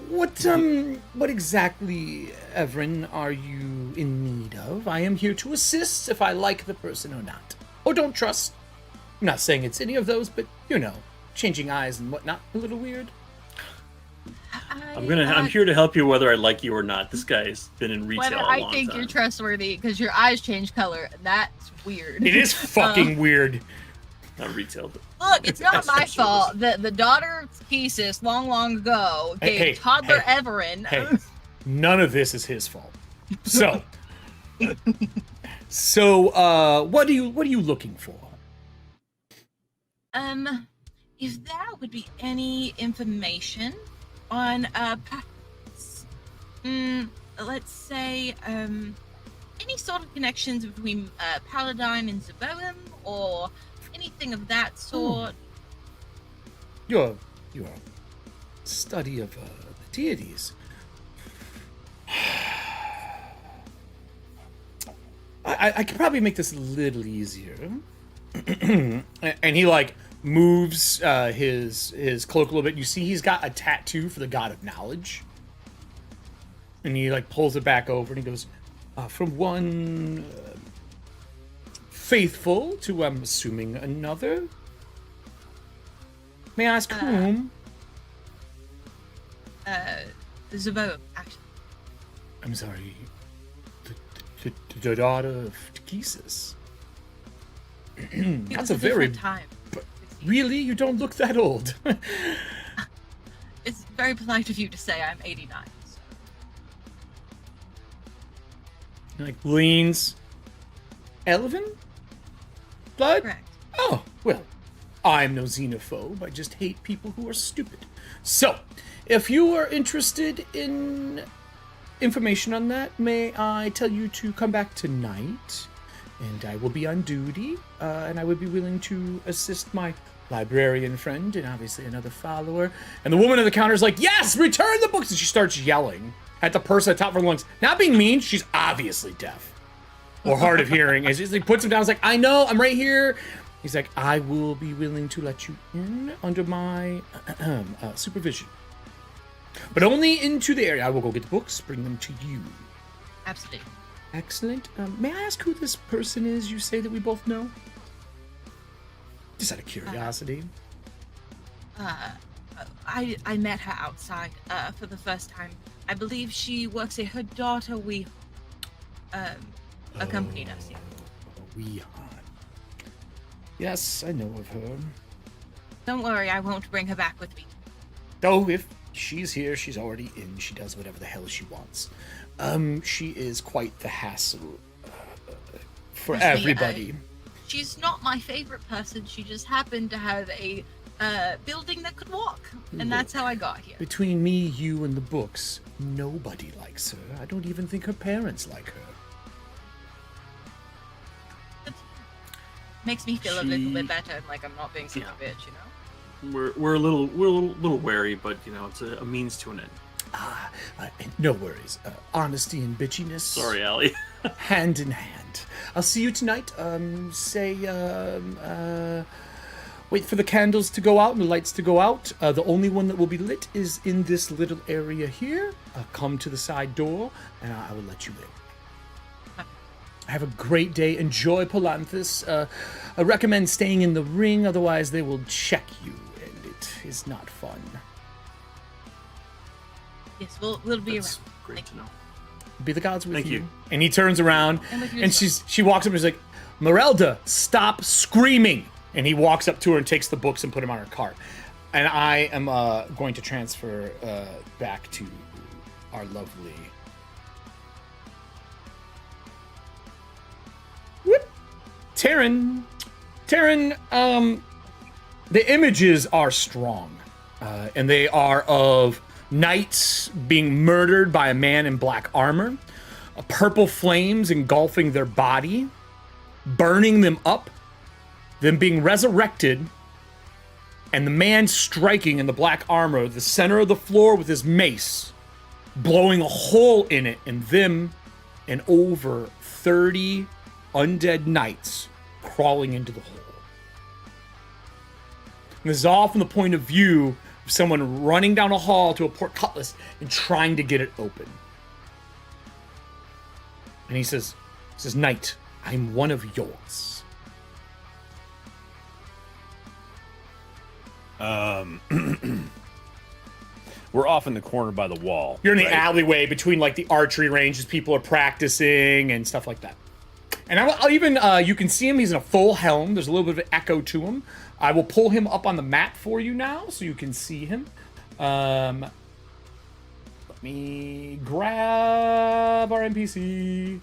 What exactly, Everin, are you in need of? I am here to assist if I like the person or not, or don't trust. I'm not saying it's any of those, but changing eyes and whatnot, a little weird. I'm here to help you whether I like you or not. This guy's been in retail Whether a I long think time. you're trustworthy because your eyes change color, and that's weird. It is fucking weird. Not retail, but Look, it's not That's my service. fault. The daughter of Thesis long ago Hey, gave hey, toddler hey, Everin. Hey, none of this is his fault. So, what are you looking for? If there would be any information on perhaps, let's say any sort of connections between Paladine and Zeboim or anything of that sort. Your study of the deities. I could probably make this a little easier. And he like moves his cloak a little bit. You see he's got a tattoo for the god of knowledge. And he like pulls it back over and he goes, from one faithful to, I'm assuming, another. May I ask whom? Zeboim, actually. I'm sorry. The daughter of Ttrpgfamily. It That's was a very... different time. Really? You don't look that old. It's very polite of you to say I'm 89. So. Like leans. Elven? Blood? Correct. Oh, well, I'm no xenophobe. I just hate people who are stupid. So, if you are interested in information on that, may I tell you to come back tonight? And I will be on duty, and I would be willing to assist my librarian friend and obviously another follower. And the woman at the counter is like, yes, return the books! And she starts yelling at the person at the top of her lungs. Not being mean, she's obviously deaf or hard of hearing. And she like, puts him down. He's like, I know, I'm right here. He's like, I will be willing to let you in under my supervision. But only into the area. I will go get the books, bring them to you. Absolutely. Excellent. May I ask who this person is you say that we both know? Just out of curiosity. I met her outside for the first time. I believe she works here. Her daughter, we accompanied us here. Weehan. Yes, I know of her. Don't worry, I won't bring her back with me. Oh, if she's here, she's already in. She does whatever the hell she wants. She is quite the hassle for Trust me, everybody. She's not my favorite person. She just happened to have a building that could walk, and that's how I got here. Between me, you, and the books, nobody likes her. I don't even think her parents like her. Makes me feel a little bit better, and like I'm not being such a bitch, you know. we're a little wary, but you know it's a means to an end. No worries. Honesty and bitchiness. Sorry, Allie. Hand in hand. I'll see you tonight. Wait for the candles to go out and the lights to go out. The only one that will be lit is in this little area here. Come to the side door, and I will let you in. Have a great day. Enjoy Palanthas. I recommend staying in the ring, otherwise they will check you, and it is not fun. Yes, we'll be That's around. great Thank to know. Be the gods with Thank you. you. And he turns around, And with you and as well. she walks up and she's like, Merelda, stop screaming. And he walks up to her and takes the books and put them on her cart. And I am going to transfer back to our lovely... Whoop. Taryn, the images are strong, and they are of knights being murdered by a man in black armor, purple flames engulfing their body, burning them up, them being resurrected, and the man striking in the black armor the center of the floor with his mace, blowing a hole in it, and them and over 30 undead knights crawling into the hole. And this is all from the point of view of someone running down a hall to a portcullis and trying to get it open. And he says, Knight, I'm one of yours. We're off in the corner by the wall. You're in the right? alleyway between like the archery ranges people are practicing and stuff like that. And I'll even, you can see him, he's in a full helm. There's a little bit of echo to him. I will pull him up on the map for you now so you can see him. Let me grab our NPC.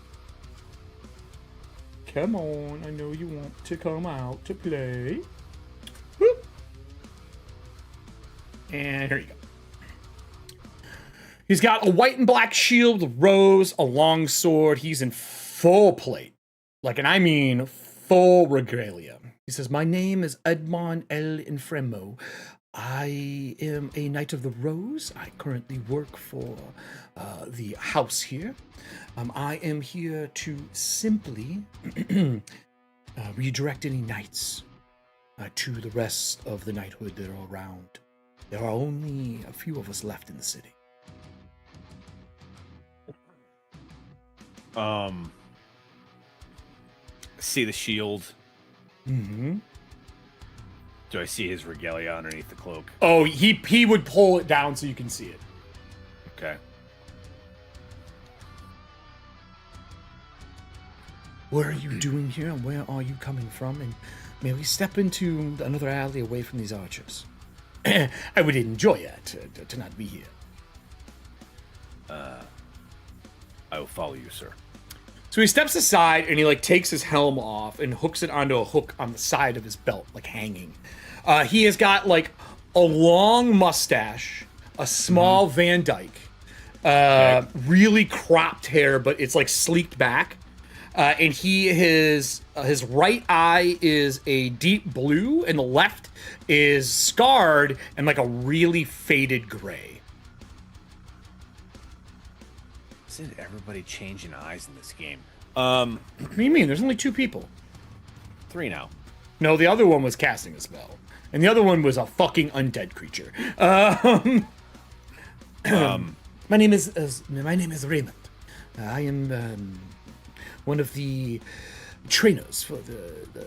Come on, I know you want to come out to play. Whoop. And here you go. He's got a white and black shield, a rose, a long sword. He's in full plate. Like, and I mean full regalia. He says, my name is Edmond L. Infremo. I am a Knight of the Rose. I currently work for the house here. I am here to simply redirect any knights to the rest of the knighthood that are around. There are only a few of us left in the city. See the shield. Mm-hmm. Do I see his regalia underneath the cloak? Oh, he would pull it down so you can see it. Okay. What are you doing here, and where are you coming from? And may we step into another alley away from these archers? I would enjoy it to not be here. I will follow you, sir. So he steps aside and he like takes his helm off and hooks it onto a hook on the side of his belt, like hanging. He has got like a long mustache, a small Van Dyke, really cropped hair, but it's like sleeked back. And his right eye is a deep blue, and the left is scarred and like a really faded gray. Isn't everybody changing eyes in this game? What do you mean? There's only 2 people. 3 now. No, the other one was casting a spell, and the other one was a fucking undead creature. My name is Raymond. I am one of the trainers for the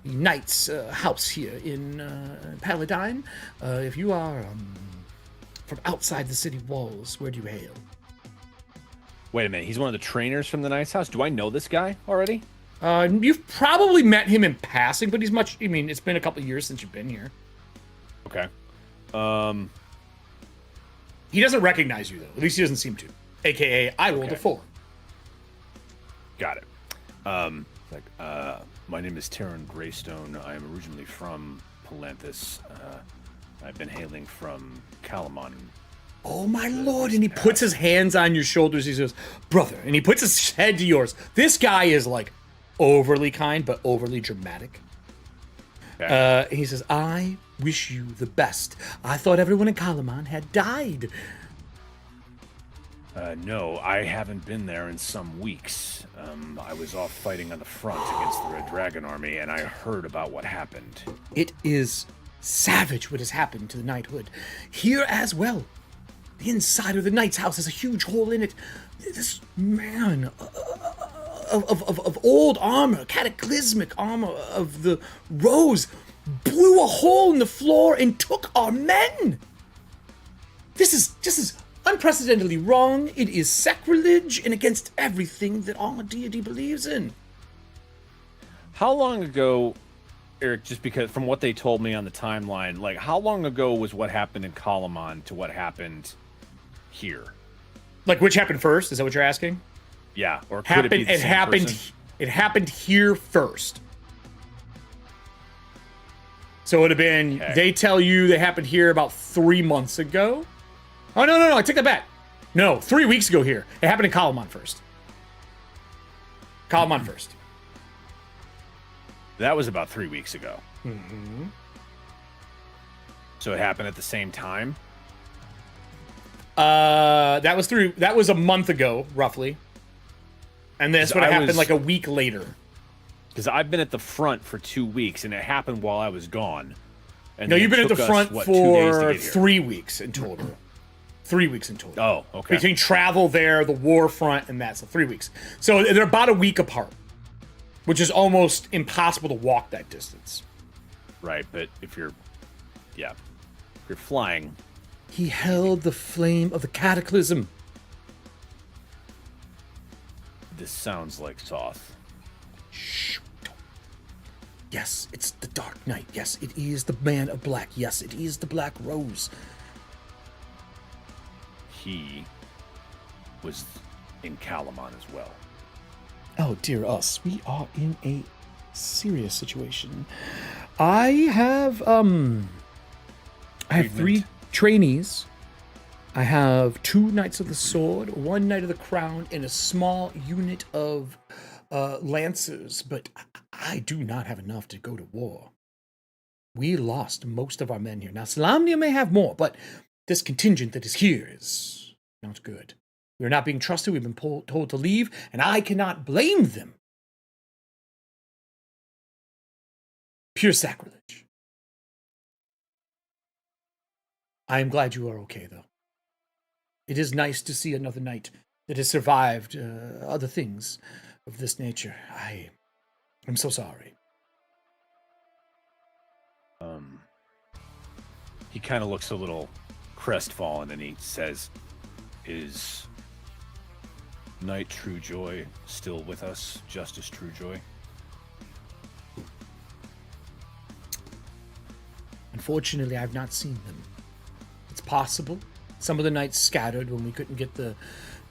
Knights house here in Paladine. If you are from outside the city walls, where do you hail? Wait a minute. He's one of the trainers from the Knight's house. Do I know this guy already? You've probably met him in passing, but he's much. I mean, it's been a couple of years since you've been here. Okay. He doesn't recognize you though. At least he doesn't seem to. AKA, I rolled a 4. Got it. My name is Terran Greystone. I am originally from Palanthas. I've been hailing from Capwn. Oh my lord! And he puts his hands on your shoulders. He says, "Brother," and he puts his head to yours. This guy is like overly kind, but overly dramatic. Okay. He says, "I wish you the best. I thought everyone in Capwn had died." No, I haven't been there in some weeks. I was off fighting on the front against the Red Dragon Army, and I heard about what happened. It is savage what has happened to the knighthood. Here as well. The inside of the knight's house has a huge hole in it. This man of old armor, cataclysmic armor of the Rose, blew a hole in the floor and took our men. This is unprecedentedly wrong. It is sacrilege and against everything that our deity believes in. How long ago, Eric, just because from what they told me on the timeline, like how long ago was what happened in Capwn to what happened here? Like which happened first? Is that what you're asking? Yeah, or could it be the same person? It happened here first. So it would have been, Okay. They tell you they happened here about 3 months ago. Oh, no, I take that back. No, 3 weeks ago here. It happened in Capwn first. Capwn first. That was about 3 weeks ago. Mm-hmm. So it happened at the same time? That was a month ago, roughly. And this would have happened like a week later. Because I've been at the front for 2 weeks, and it happened while I was gone. And No, then you've been it at the took us, front what, 2 days to for get here? 3 weeks in total. 3 weeks in total. Oh, okay. Between travel there, the war front, and that. So 3 weeks. So they're about a week apart, which is almost impossible to walk that distance. Right, but if you're flying, He held the flame of the cataclysm. This sounds like Soth. Shh. Yes, it's the Dark Knight. Yes, it is the Man of Black. Yes, it is the Black Rose. He was in Capwn as well. Oh, dear us. We are in a serious situation. I have 3 trainees. I have 2 Knights of the Sword, 1 Knight of the Crown, and a small unit of Lancers, but I do not have enough to go to war. We lost most of our men here. Now, Solamnia may have more, but this contingent that is here is not good. We are not being trusted. We've been told to leave, and I cannot blame them. Pure sacrilege. I am glad you are okay, though. It is nice to see another knight that has survived other things of this nature. I'm so sorry. He kind of looks a little crestfallen, and he says, "Is Knight Truejoy still with us, Justice Truejoy?" Unfortunately, I've not seen them. It's possible. Some of the knights scattered when we couldn't get the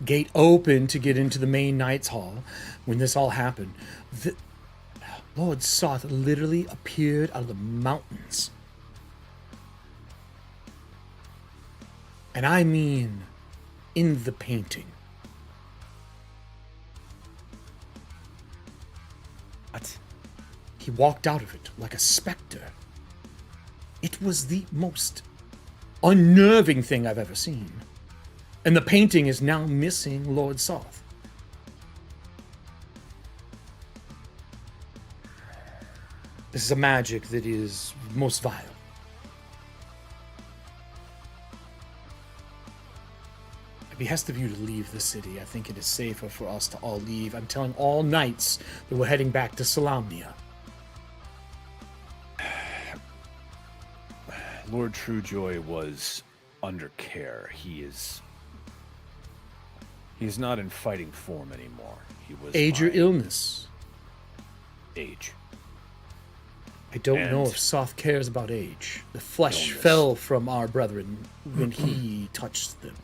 gate open to get into the main Knights Hall when this all happened. Lord Soth literally appeared out of the mountains. And I mean in the painting. What? He walked out of it like a specter. It was the most unnerving thing I've ever seen. And the painting is now missing Lord Soth. This is a magic that is most vile. I behest of you to leave the city. I think it is safer for us to all leave. I'm telling all knights that we're heading back to Solamnia. Lord Truejoy was under care. He is not in fighting form anymore. He was Age or illness? Age. I don't know if Soth cares about age. The flesh fell from our brethren when he touched them.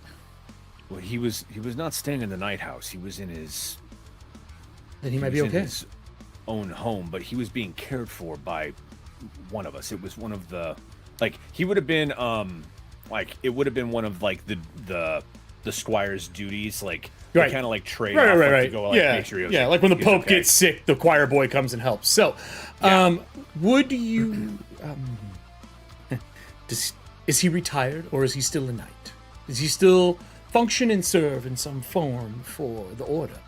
Well, he was not staying in the night house. He was in his. Then he might be okay. In his own home, but he was being cared for by one of us. It was one of the, like, he would have been it would have been one of like the squire's duties, like right. Kind of like trade right. To go, like, yeah, make sure he was, yeah. Like when the Pope okay. gets sick, the choir boy comes and helps. So, would you? Is he retired or is he still a knight? Is he still function and serve in some form for the order?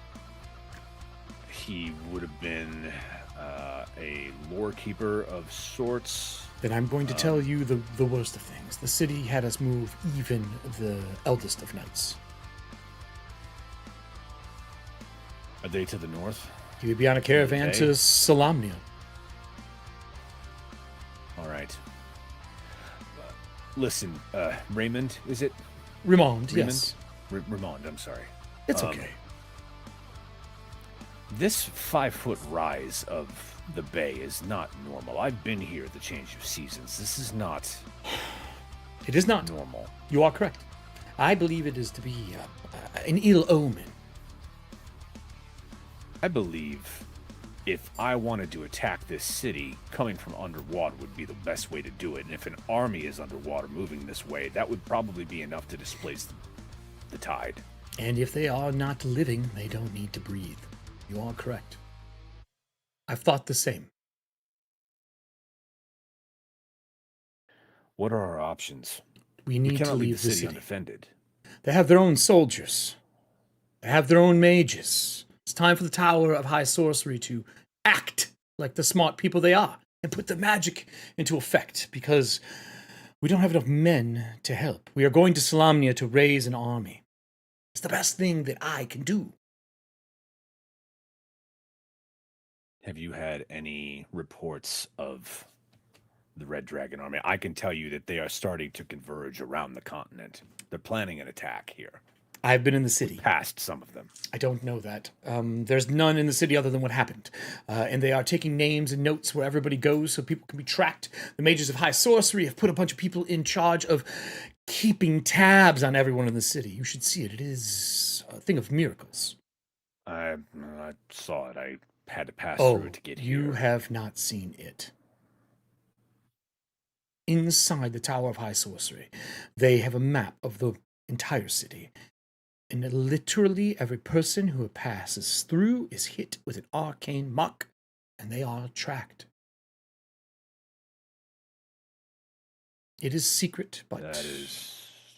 He would have been a lore keeper of sorts. Then I'm going to tell you the worst of things. The city had us move even the eldest of knights. Are they to the north? He would be on a caravan to Solamnia. All right. Listen, Raymond, is it? Raymond, yes. Raymond, I'm sorry. It's okay. This 5-foot rise of the bay is not normal. I've been here at the change of seasons. This is not. It is not normal. You are correct. I believe it is to be an ill omen. I believe if I wanted to attack this city, coming from underwater would be the best way to do it. And if an army is underwater moving this way, that would probably be enough to displace the tide. And if they are not living, they don't need to breathe. You are correct. I've thought the same. What are our options? We need to leave the city undefended. They have their own soldiers. They have their own mages. It's time for the Tower of High Sorcery to act like the smart people they are and put the magic into effect, because we don't have enough men to help. We are going to Solamnia to raise an army. It's the best thing that I can do. Have you had any reports of the Red Dragon Army. I can tell you that they are starting to converge around the continent. They're planning an attack here. I've been in the city. Past some of them. I don't know that. There's none in the city other than what happened. And they are taking names and notes where everybody goes so people can be tracked. The mages of high sorcery have put a bunch of people in charge of keeping tabs on everyone in the city. You should see it. It is a thing of miracles. I saw it. I had to pass Oh, through it to get you here. have not seen it. Inside the Tower of High Sorcery, they have a map of the entire city. And literally every person who passes through is hit with an arcane mark, and they are tracked. It is secret, but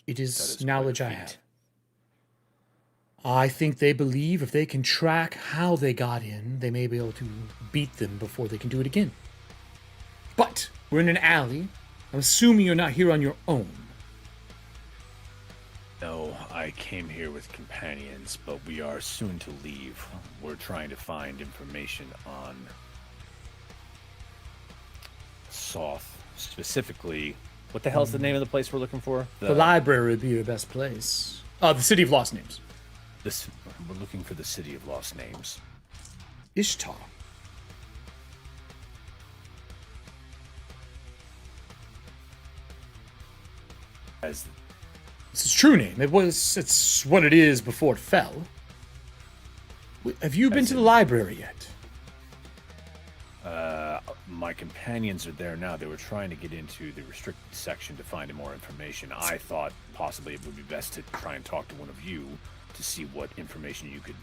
it is knowledge I have. I think they believe if they can track how they got in, they may be able to beat them before they can do it again. But we're in an alley. I'm assuming you're not here on your own. No, I came here with companions, but we are soon to leave. We're trying to find information on Soth. Specifically, what the hell's the name of the place we're looking for? The library would be your best place. The City of Lost Names. We're looking for the City of Lost Names. Ishtar. As It's its true name. It's what it is before it fell. Have you been to the library yet? my companions are there now. They were trying to get into the restricted section to find more information. I thought possibly it would be best to try and talk to one of you to see what information you could.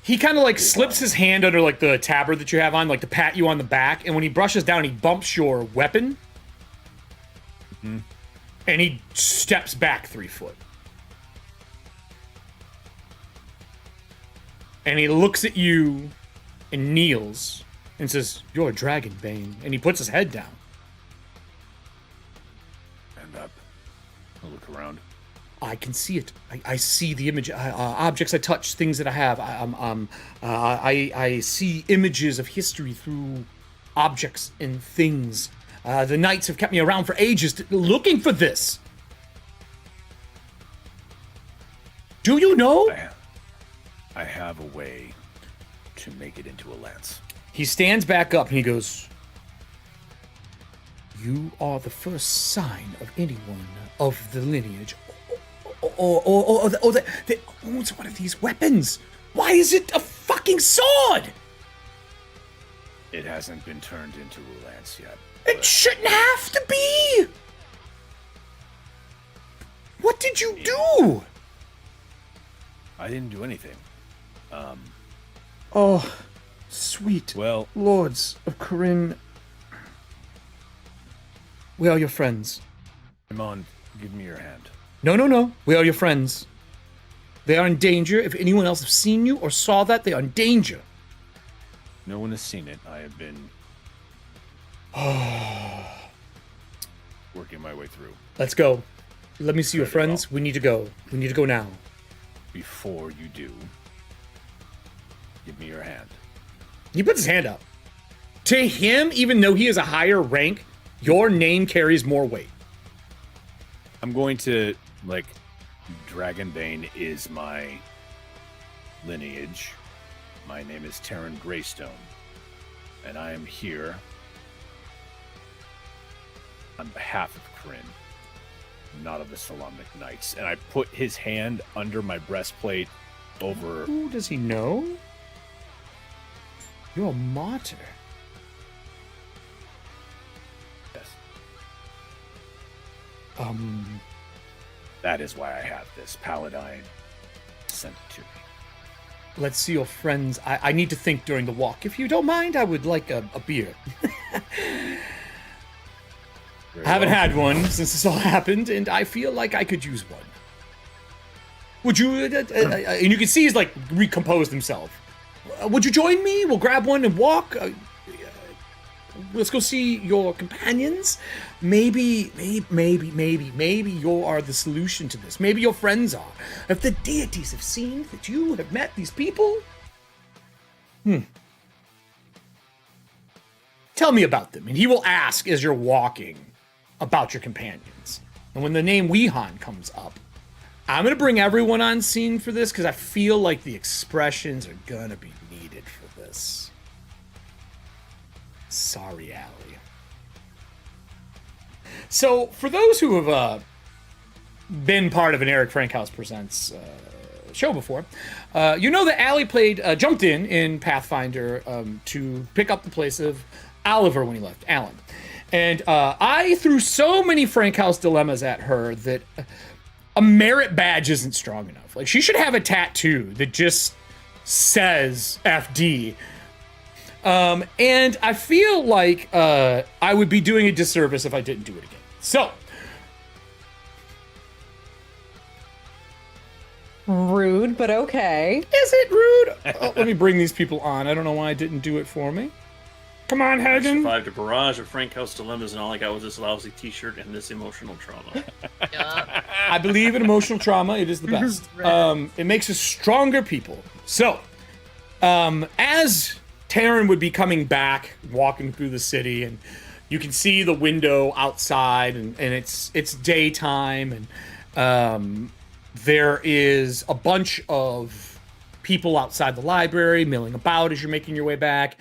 He kind of like slips his hand under like the tabard that you have on, like to pat you on the back, and when he brushes down, he bumps your weapon. Mm-hmm. And he steps back 3 foot. And he looks at you and kneels and says, "You're a Dragonbane." And he puts his head down. Stand up. I'll look around. I can see it. I see the image. Objects I touch, things that I have. I see images of history through objects and things. The knights have kept me around for ages looking for this. Do you know? I have a way to make it into a lance. He stands back up and he goes, "You are the first sign of anyone of the lineage that owns one of these weapons. Why is it a fucking sword? It hasn't been turned into a lance yet. It shouldn't have to be. What did you do?" I didn't do anything. Oh, sweet Well, lords of Corinne. We are your friends. Capwn, give me your hand. No. We are your friends. They are in danger. If anyone else has seen you or saw that, they are in danger. No one has seen it. I have been working my way through. Let's go. Let me see your Very friends. We need to go. We need to go now. Before you do, give me your hand. He puts his hand up. To him, even though he is a higher rank, your name carries more weight. I'm going to, like, Dragonbane is my lineage. My name is Terran Greystone. And I am here on behalf of Kryn, not of the Solamnic Knights. And I put his hand under my breastplate over... Who does he know? You're a martyr. Yes. That is why I have this. Paladine sent it to me. Let's see your friends. I need to think during the walk. If you don't mind, I would like a beer. I haven't had one since this all happened, and I feel like I could use one. Would you? And you can see he's like recomposed himself. Would you join me? We'll grab one and walk. Let's go see your companions. Maybe you are the solution to this. Maybe your friends are. If the deities have seen that you have met these people, Tell me about them. And he will ask as you're walking about your companions. And when the name Weehan comes up, I'm going to bring everyone on scene for this because I feel like the expressions are going to be needed for this. Sorry, Allie. So, for those who have been part of an Erik Frankhouse Presents show before, you know that Allie jumped in Pathfinder to pick up the place of Oliver when he left, Alan. And I threw so many Frankhouse dilemmas at her that a merit badge isn't strong enough. Like, she should have a tattoo that just says FD. And I feel like I would be doing a disservice if I didn't do it again. So. Rude, but okay. Is it rude? Oh, let me bring these people on. I don't know why I didn't do it for me. Come on, Hagen. Survived a barrage of Frankhouse dilemmas, and all I got was this lousy T-shirt and this emotional trauma. I believe in emotional trauma. It is the best. It makes us stronger people. So, as Taryn would be coming back, walking through the city, and you can see the window outside, and it's daytime, and there is a bunch of people outside the library milling about as you're making your way back.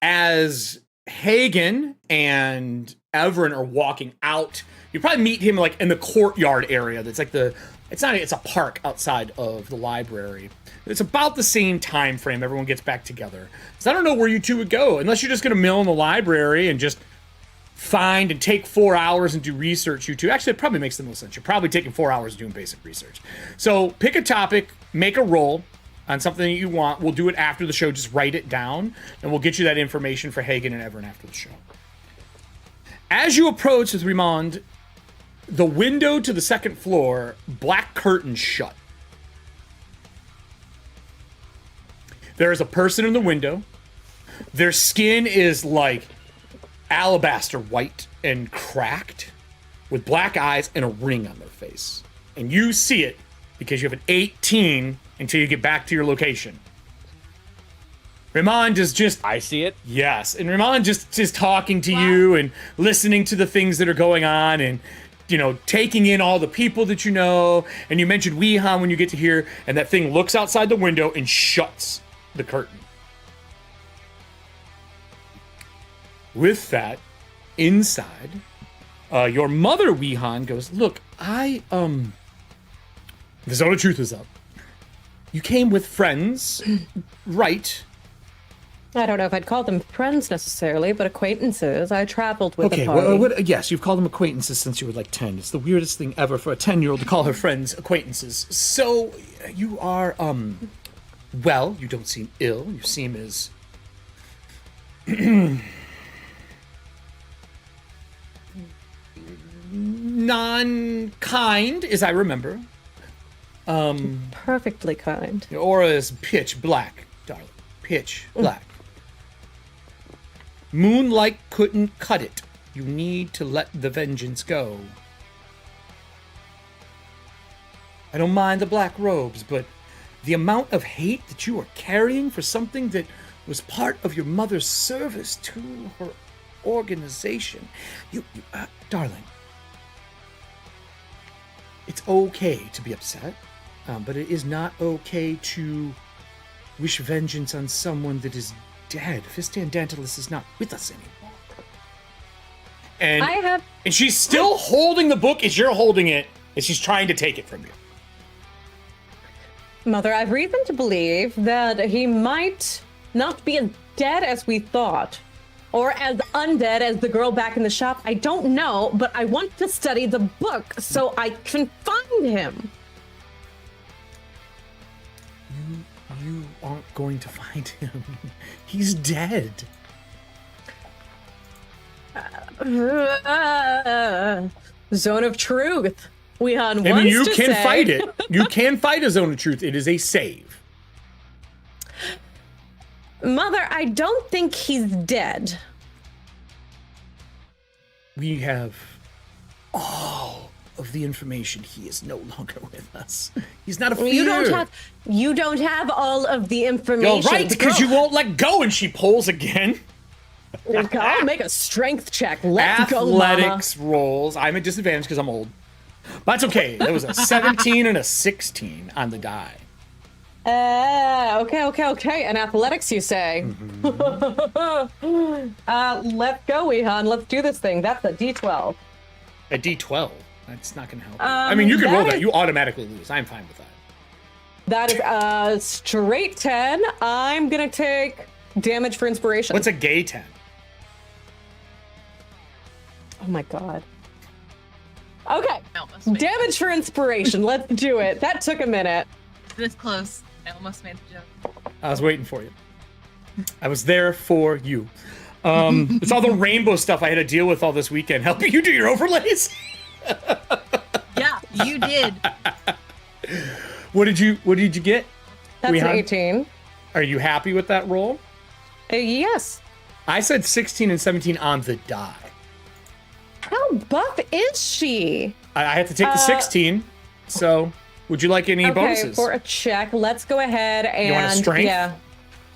As Hagen and Everin are walking out, you probably meet him like in the courtyard area. That's like it's a park outside of the library. It's about the same time frame everyone gets back together. So I don't know where you two would go, unless you're just going to mill in the library and just find and take 4 hours and do research. You two, actually, it probably makes the most sense. You're probably taking 4 hours doing basic research. So pick a topic, make a roll on something that you want. We'll do it after the show. Just write it down, and we'll get you that information for Hagen and Everin after the show. As you approach with Rimond, the window to the second floor, black curtains shut. There is a person in the window. Their skin is like alabaster white and cracked, with black eyes and a ring on their face. And you see it because you have an 18 until you get back to your location. Rimond is just... I see it. Yes, and Rimond just is talking to you and listening to the things that are going on and, you know, taking in all the people that you know. And you mentioned Weehan when you get to here, and that thing looks outside the window and shuts the curtain. With that, inside, your mother, Weehan, goes, look, the Zone of Truth is up. You came with friends, right? I don't know if I'd call them friends necessarily, but acquaintances. I traveled with Okay, a party. well, yes, you've called them acquaintances since you were like 10. It's the weirdest thing ever for a 10-year-old to call her friends acquaintances. So, you are, well, you don't seem ill. You seem as... non-kind, as I remember. Perfectly kind. Your aura is pitch black, darling. Pitch black. Moonlight couldn't cut it. You need to let the vengeance go. I don't mind the black robes, but the amount of hate that you are carrying for something that was part of your mother's service to her organization. Darling, it's okay to be upset, but it is not okay to wish vengeance on someone that is dead. Fistan Dantalus is not with us anymore. And she's still holding the book as you're holding it, and she's trying to take it from you. Mother, I've reason to believe that he might not be as dead as we thought, or as undead as the girl back in the shop. I don't know, but I want to study the book so I can find him. You aren't going to find him. He's dead. Zone of Truth. Weehan wants I mean, you to can say... fight it. You can fight a Zone of Truth. It is a save. Mother, I don't think he's dead. We have all of the information. He is no longer with us. He's not a fear. You don't have all of the information. You're right, because you won't let go, and she pulls again. I'll make a strength check. Let's go, mama. Athletics rolls. I'm at disadvantage because I'm old. But that's okay. That was a 17 and a 16 on the die. Okay. And athletics, you say? Mm-hmm. Let's go, Wehan. Let's do this thing. That's a D12. A D12. That's not going to help. I mean, you can roll that. You automatically lose. I'm fine with that. That is a straight 10. I'm going to take damage for inspiration. What's a gay 10? Oh my god. Okay. I almost made Damage for inspiration. Let's do it. That took a minute. it. This close. I almost made the joke. I was waiting for you. I was there for you. It's all the rainbow stuff I had to deal with all this weekend. Helping you do your overlays. Yeah, you did. What did you get? That's an Wehan? 18. Are you happy with that roll? Yes. I said 16 and 17 on the die. How buff is she? I had to take the 16. So, would you like any Okay, bonuses? for a check, let's go ahead and want a strength?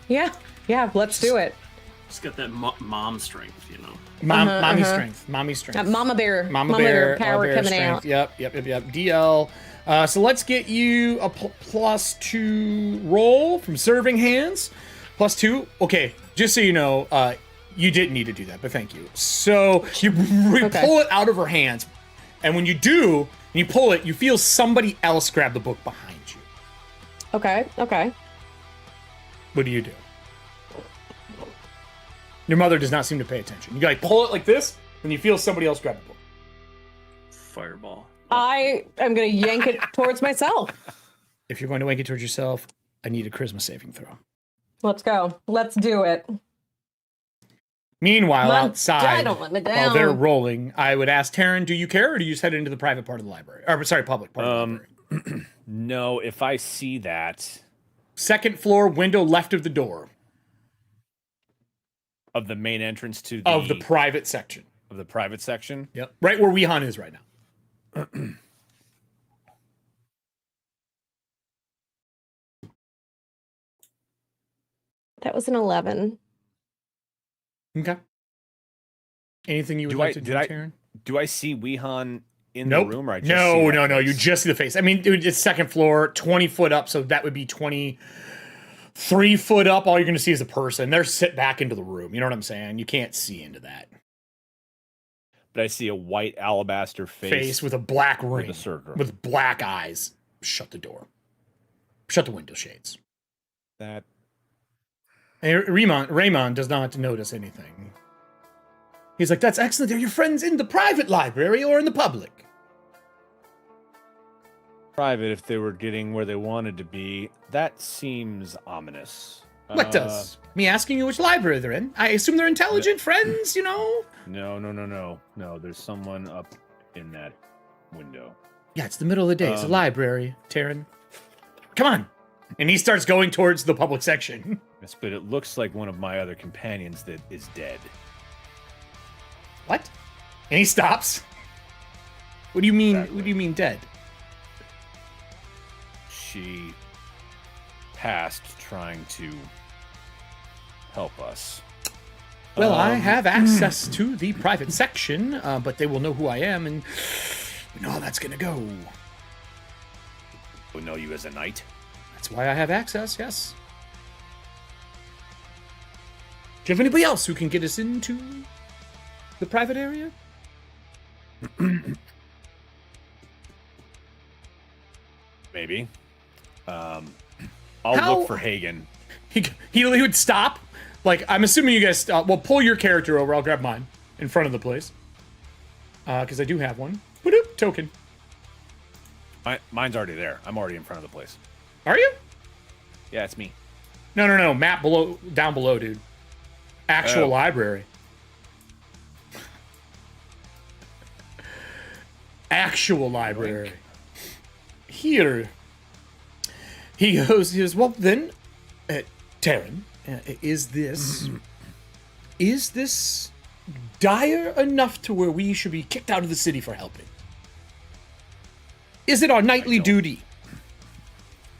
Yeah, let's do it. It's got that mom strength, you know. Mommy strength. Mommy strength. Mama bear. Mama bear power bear coming strength. out. Yep. DL. So let's get you a +2 roll from serving hands. +2. Okay, just so you know, you didn't need to do that, but thank you. So you pull it out of her hands, and when you do, and you pull it, you feel somebody else grab the book behind you. Okay. What do you do? Your mother does not seem to pay attention. You like pull it like this, and you feel somebody else grab the book. Fireball. I am going to yank it towards myself. If you're going to wank it towards yourself, I need a charisma saving throw. Let's go. Let's do it. Meanwhile, Come on, outside, don't let me while they're down. rolling, I would ask Taryn, do you care, or do you just head into the private part of the library? Or, sorry, public part of the library. No, if I see that Second floor, window left of the door of the main entrance to of the private section. section. Yep. Right where Wehan is right now. That was an 11. Okay. Anything you would like to do, Taryn? Do I see Wehan in Nope. the room? Or I just see No. that You face? just see the face. I mean, dude, it's second floor, 20 foot up, so that would be 23 foot up. All you're going to see is a person. They're sit back into the room. You know what I'm saying? You can't see into that. But I see a white alabaster Face with a black ring. with a circle. With black eyes. Shut the door. Shut the window shades. That And Raymond does not notice anything. He's like, that's excellent. Are your friends in the private library or in the public? private, if they were getting where they wanted to be, that seems ominous. What does? Me asking you which library they're in? I assume they're intelligent friends, you know? No. There's someone up in that window. Yeah, it's the middle of the day. It's a library, Taryn. Come on. And he starts going towards the public section. Yes, but it looks like one of my other companions that is dead. What? And he stops. What do you mean? Exactly. What do you mean dead? She passed trying to help us. Well, I have access to the private section, but they will know who I am, and we know how that's gonna go. We know you as a knight. That's why I have access, yes. Do you have anybody else who can get us into the private area? Maybe. I'll How- look for Hagen. He would stop. Like, I'm assuming you guys stop. Well, pull your character over. I'll grab mine in front of the place. Because I do have one. Boop, token. Mine's already there. I'm already in front of the place. Are you? Yeah, it's me. No. Map below, down below, dude. Actual Oh. library. Actual library. Here. He goes, well, then, Taryn, is this dire enough to where we should be kicked out of the city for helping? Is it our nightly duty?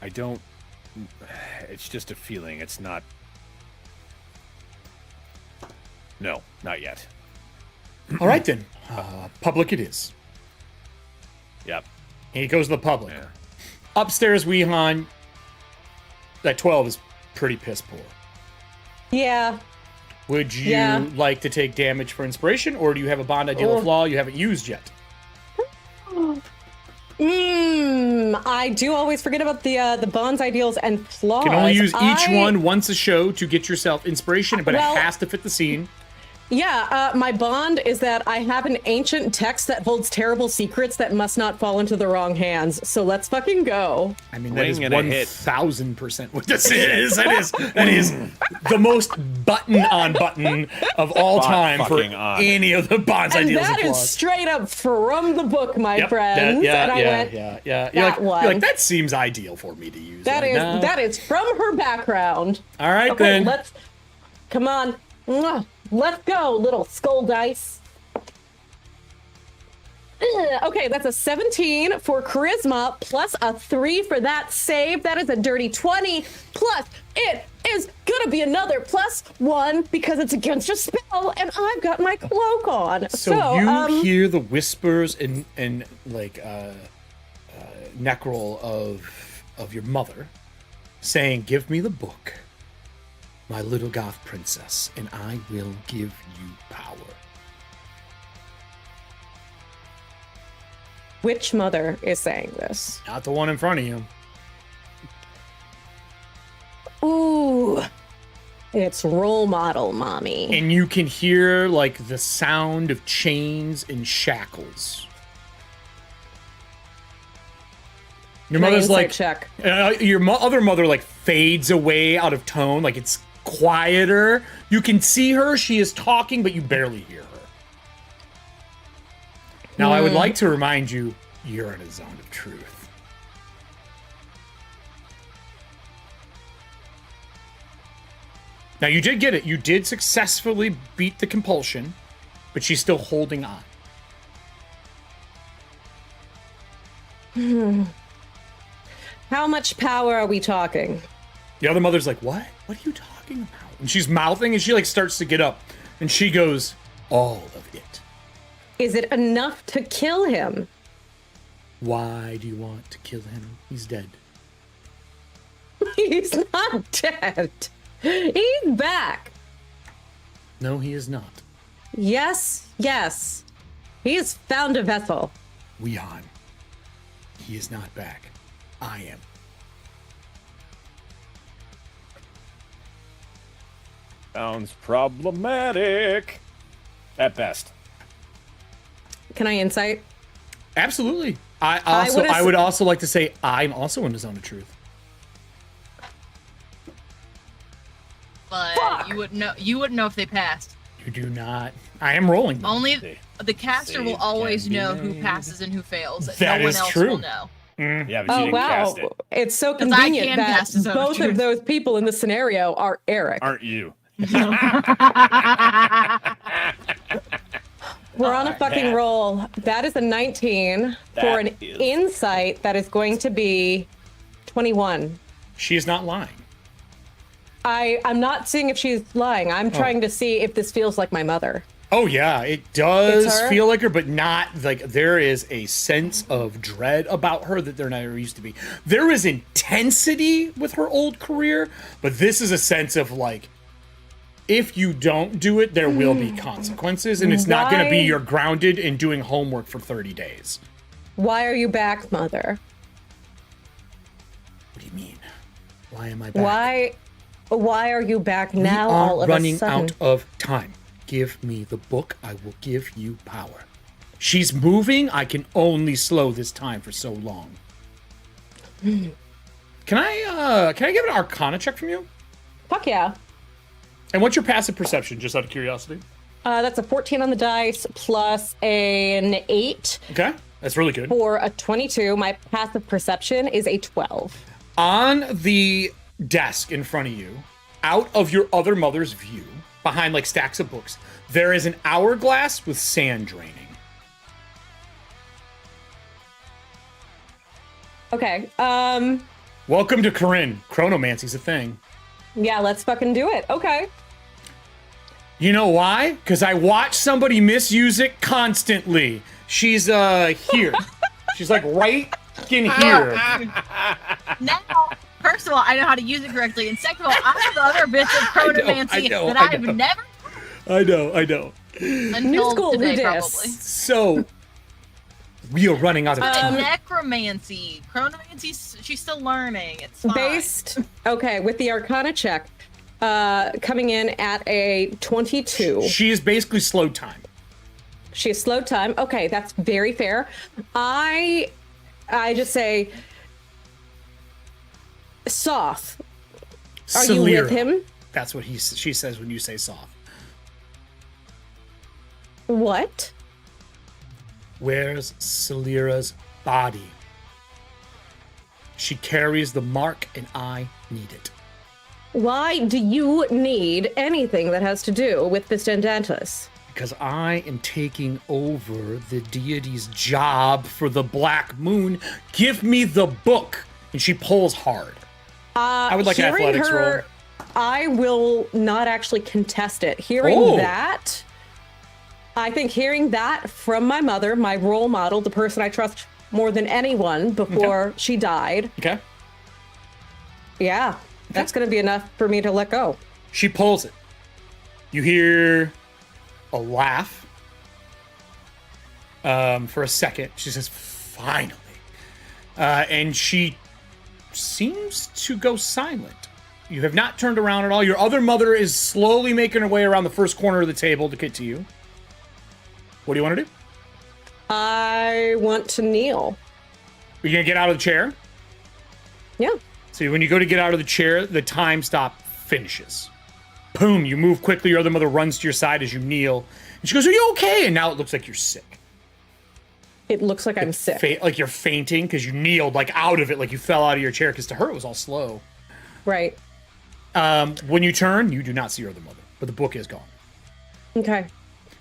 I don't. It's just a feeling. It's not. No, not yet. All right, then. Public it is. Yep. And he goes to the public. Yeah. Upstairs, Weehan, that 12 is pretty piss poor. Yeah. Would you like to take damage for inspiration, or do you have a bond ideal of law you haven't used yet? I do always forget about the bonds, ideals, and flaws. You can only use each one once a show to get yourself inspiration, but it has to fit the scene. Yeah, my bond is that I have an ancient text that holds terrible secrets that must not fall into the wrong hands. So let's fucking go. I mean, that is Wing and a hit. 1000% what this is. That is the most button-on button of all time for any of the bonds, And ideals, that and is flaws. straight up from the book, my Yep, friends. yeah. You're that one. like, that seems ideal for me to use. That is from her background. All right, Okay, then. come on. Mwah. Let's go, little skull dice. Okay, that's a 17 for charisma plus a 3 for that save. That is a dirty 20. Plus, it is gonna be another +1 because it's against a spell, and I've got my cloak on. So you hear the whispers and necrol of your mother saying, "Give me the book, my little goth princess, and I will give you power." Which mother is saying this? Not the one in front of you. Ooh, it's role model mommy. And you can hear like the sound of chains and shackles. Your My mother's insight like, check. Your other mother like fades away out of tone, like it's quieter. You can see her; she is talking, but you barely hear her. Now, I would like to remind you, you're in a zone of truth. Now, you did get it. You did successfully beat the compulsion, but she's still holding on. How much power are we talking? The other mother's like, what? What are you talking about? And she's mouthing, and she like starts to get up, and she goes, all of it. Is it enough to kill him? Why do you want to kill him? He's dead. He's not dead. He's back. No, he is not. Yes. He's found a vessel. Weehan. He is not back. I am. Sounds problematic. At best. Can I insight? Absolutely. I would also like to say I'm also in the zone of truth. But Fuck! you wouldn't know if they passed. You do not. I am rolling them. Only the caster will Save always can be know who made. passes and who fails. That no one is else true. will know. Yeah, but you Oh didn't wow, cast it. it's so 'Cause I convenient can that cast his own both truth. of those people in the scenario are Erik. Aren't you? We're on a fucking roll. That is a 19 for That an is- insight that is going to be 21. She is not lying. I'm not seeing if she's lying. I'm trying to see if this feels like my mother. Oh yeah, it does It's her? feel like her, but not like there is a sense of dread about her that there never used to be. There is intensity with her old career, but this is a sense of like, if you don't do it, there will be consequences, and it's not going to be Why- you're grounded and doing homework for 30 days. Why are you back, mother? What do you mean? Why am I back? Why are you back We now? are all of running a sudden? out of time. Give me the book. I will give you power. She's moving. I can only slow this time for so long. Can I get an Arcana check from you? Fuck yeah. And what's your passive perception, just out of curiosity? That's a 14 on the dice plus an 8 Okay, that's really good. for a 22. My passive perception is a 12. On the desk in front of you, out of your other mother's view, behind like stacks of books, there is an hourglass with sand draining. Okay. Welcome to Corinne. Chronomancy's a thing. Yeah, let's fucking do it. Okay. You know why? Because I watch somebody misuse it constantly. She's here. She's like right in here. Now, first of all, I know how to use it correctly, and second of all, I have other bits of chronomancy that I've never. I know. Until school today, who probably. dis? So we are running out of time. Necromancy, chronomancy. She's still learning. It's fine. Based, okay, with the Arcana check, coming in at a 22. She is basically slow time. She has slowed time. Okay, that's very fair. I just say, Soth, are you with him? That's what she says when you say Soth. What? Where's Salira's body? She carries the mark and I need it. Why do you need anything that has to do with Vistendantus? Because I am taking over the deity's job for the Black Moon. Give me the book. And she pulls hard. I would like an athletics roll. I will not actually contest it. Hearing that, I think hearing that from my mother, my role model, the person I trust more than anyone before she died. Okay. Yeah, that's going to be enough for me to let go. She pulls it. You hear a laugh. For a second, she says, "Finally," and she seems to go silent. You have not turned around at all. Your other mother is slowly making her way around the first corner of the table to get to you. What do you want to do? I want to kneel. Are you gonna get out of the chair? Yeah. So when you go to get out of the chair, the time stop finishes. Boom, you move quickly. Your other mother runs to your side as you kneel. And she goes, "Are you okay?" And now it looks like you're sick. It looks like I'm sick. Like you're fainting because you kneeled like out of it, like you fell out of your chair, because to her it was all slow. Right. When you turn, you do not see your other mother, but the book is gone. Okay.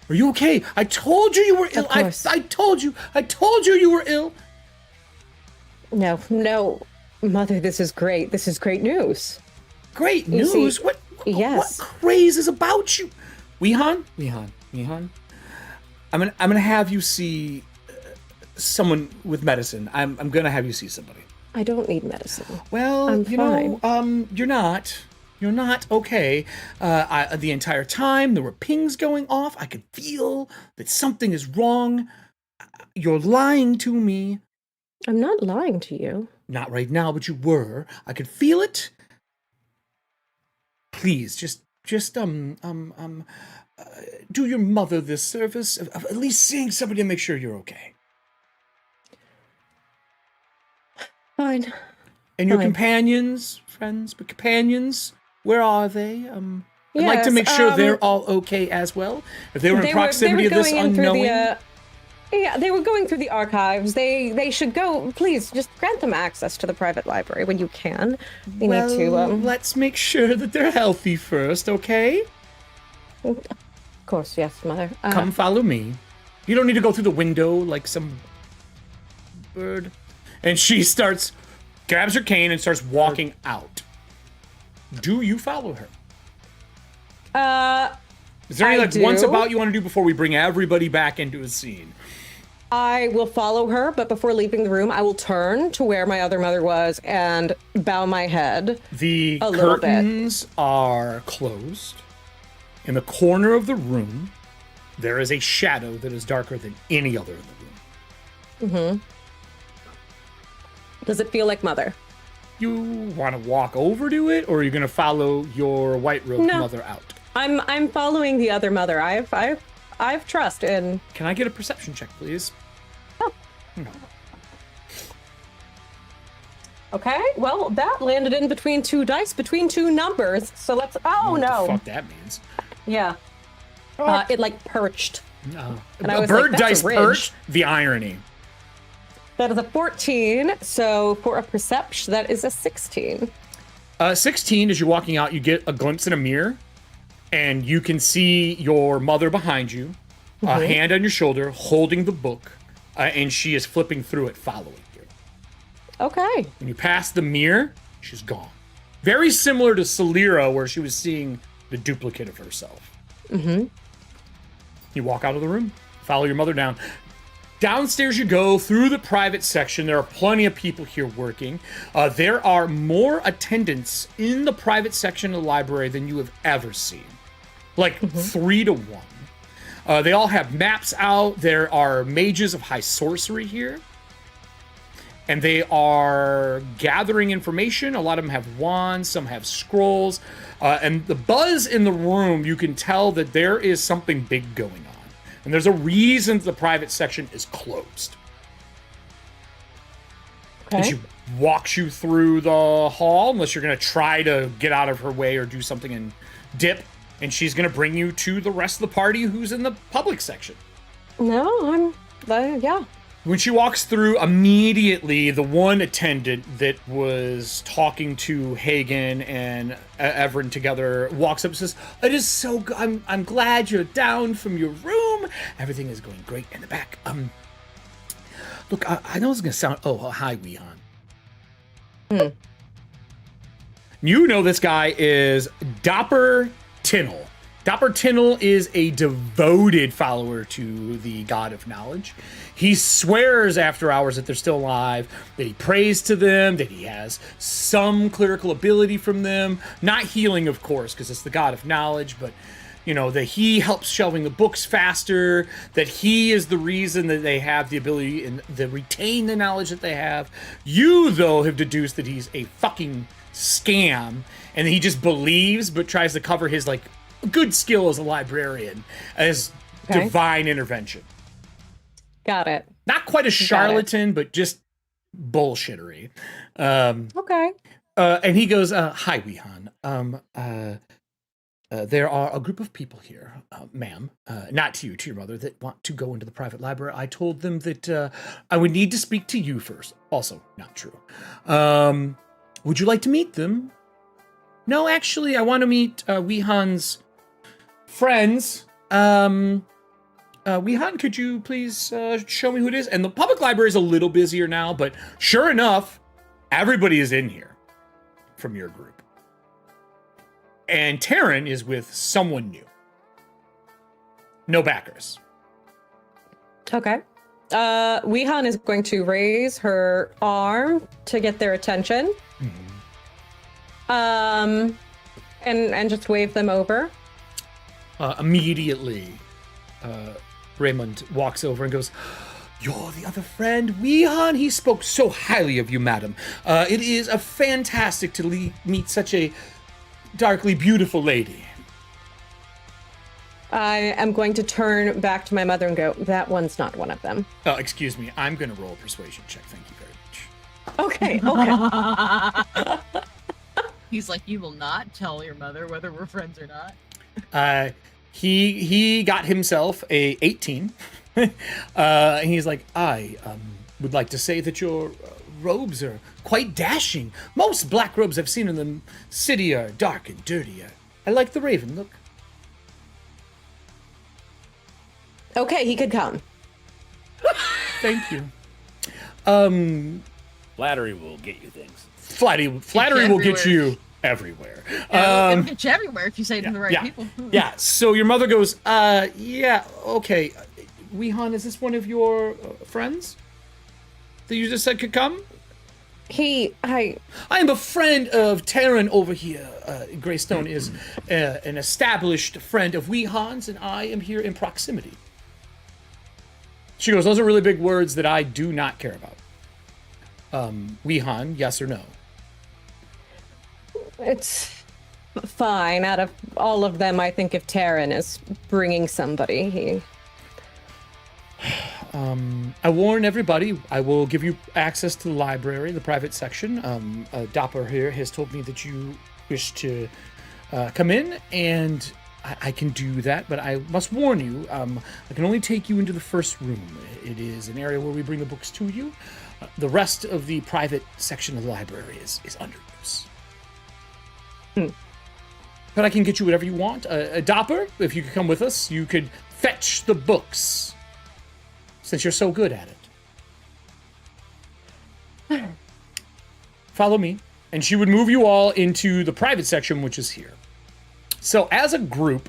Are you okay? I told you you were ill. I told you you were ill. No, Mother, this is great. This is great news. Great news? See, What yes. craze is about you? Weehan? I'm gonna have you see someone with medicine. I'm gonna have you see somebody. I don't need medicine. Well, I'm fine. You're not okay. The entire time there were pings going off. I could feel that something is wrong. You're lying to me. I'm not lying to you. Not right now, but you were. I could feel it. Please, just do your mother this service of at least seeing somebody to make sure you're okay. Fine. And your companions, friends, but companions, where are they? I'd like to make sure they're all okay as well. If they were in proximity of this unknowing. Yeah, they were going through the archives. They should go. Please, just grant them access to the private library when you can. They need to. Let's make sure that they're healthy first, okay? Of course, yes, Mother. Come follow me. You don't need to go through the window like some bird. And she grabs her cane and starts walking out. Do you follow her? Is there any once about you want to do before we bring everybody back into a scene? I will follow her, but before leaving the room, I will turn to where my other mother was and bow my head. The curtains are closed. In the corner of the room, there is a shadow that is darker than any other in the room. Mm-hmm. Does it feel like Mother? You want to walk over to it, or are you going to follow your white-robed mother out? I'm following the other mother. I've trust in. Can I get a perception check, please? Oh. No. Okay, well, that landed in between two dice, between two numbers. So let's. Oh no! What the fuck that means? Yeah. It perched. No. And A bird dice perched. The irony. That is a 14. So for a perception, that is a 16. 16. As you're walking out, you get a glimpse in a mirror. And you can see your mother behind you, a hand on your shoulder, holding the book, and she is flipping through it, following you. Okay. When you pass the mirror, she's gone. Very similar to Salira, where she was seeing the duplicate of herself. Mm-hmm. You walk out of the room, follow your mother down. Downstairs you go through the private section. There are plenty of people here working. There are more attendants in the private section of the library than you have ever seen. Like 3 to 1. They all have maps out. There are mages of high sorcery here. And they are gathering information. A lot of them have wands, some have scrolls. And the buzz in the room, you can tell that there is something big going on. And there's a reason the private section is closed. Okay. And she walks you through the hall, unless you're going to try to get out of her way or do something and dip. And she's going to bring you to the rest of the party who's in the public section. No, yeah. When she walks through, immediately the one attendant that was talking to Hagen and Everin together walks up and says, "It is so good. I'm glad you're down from your room. Everything is going great in the back. Look, I know it's gonna sound. Oh, hi, Weehan. You know this guy is Dopper Tinnel. Dopper Tinnel is a devoted follower to the God of Knowledge. He swears after hours that they're still alive, that he prays to them, that he has some clerical ability from them. Not healing, of course, because it's the God of Knowledge, but, you know, that he helps shelving the books faster, that he is the reason that they have the ability and to retain the knowledge that they have. You, though, have deduced that he's a fucking scam, and he just believes, but tries to cover his, like, good skill as a librarian as divine intervention. Got it. Not quite a charlatan, but just bullshittery. Okay. And he goes, "Hi, Weehan. There are a group of people here, ma'am, not to you, to your mother, that want to go into the private library. I told them that I would need to speak to you first. Also, not true. Would you like to meet them?" "No, actually, I want to meet Weehan's friends. Weehan, could you please show me who it is?" And the public library is a little busier now, but sure enough, everybody is in here from your group. And Taryn is with someone new. No backers. Okay. Weehan is going to raise her arm to get their attention. And just wave them over. Immediately, Raymond walks over and goes, "You're the other friend, Weehan. He spoke so highly of you, madam. It is a fantastic to meet such a darkly beautiful lady." I am going to turn back to my mother and go, "That one's not one of them." Oh, excuse me. I'm going to roll a persuasion check. Thank you very much. Okay. He's like, "You will not tell your mother whether we're friends or not." He got himself a 18. And he's like, "I would like to say that your robes are quite dashing. Most black robes I've seen in the city are dark and dirty. I like the raven look." Okay, he could come. Thank you. Flattery will get you things. Flattery will get you everywhere. It'll get you everywhere if you say it to the right people. Yeah, so your mother goes, yeah, okay. Weehan, is this one of your friends that you just said could come?" I am a friend of Taryn over here. Greystone is an established friend of Weehan's, and I am here in proximity. She goes, "Those are really big words that I do not care about. Weehan, yes or no?" It's fine. Out of all of them, I think if Taryn is bringing somebody, I warn everybody, I will give you access to the library, the private section. Dopper here has told me that you wish to come in, and I can do that, but I must warn you, I can only take you into the first room. It is an area where we bring the books to you. The rest of the private section of the library is under use. But I can get you whatever you want. Dopper, if you could come with us, you could fetch the books, since you're so good at it. Follow me. And she would move you all into the private section, which is here. So as a group,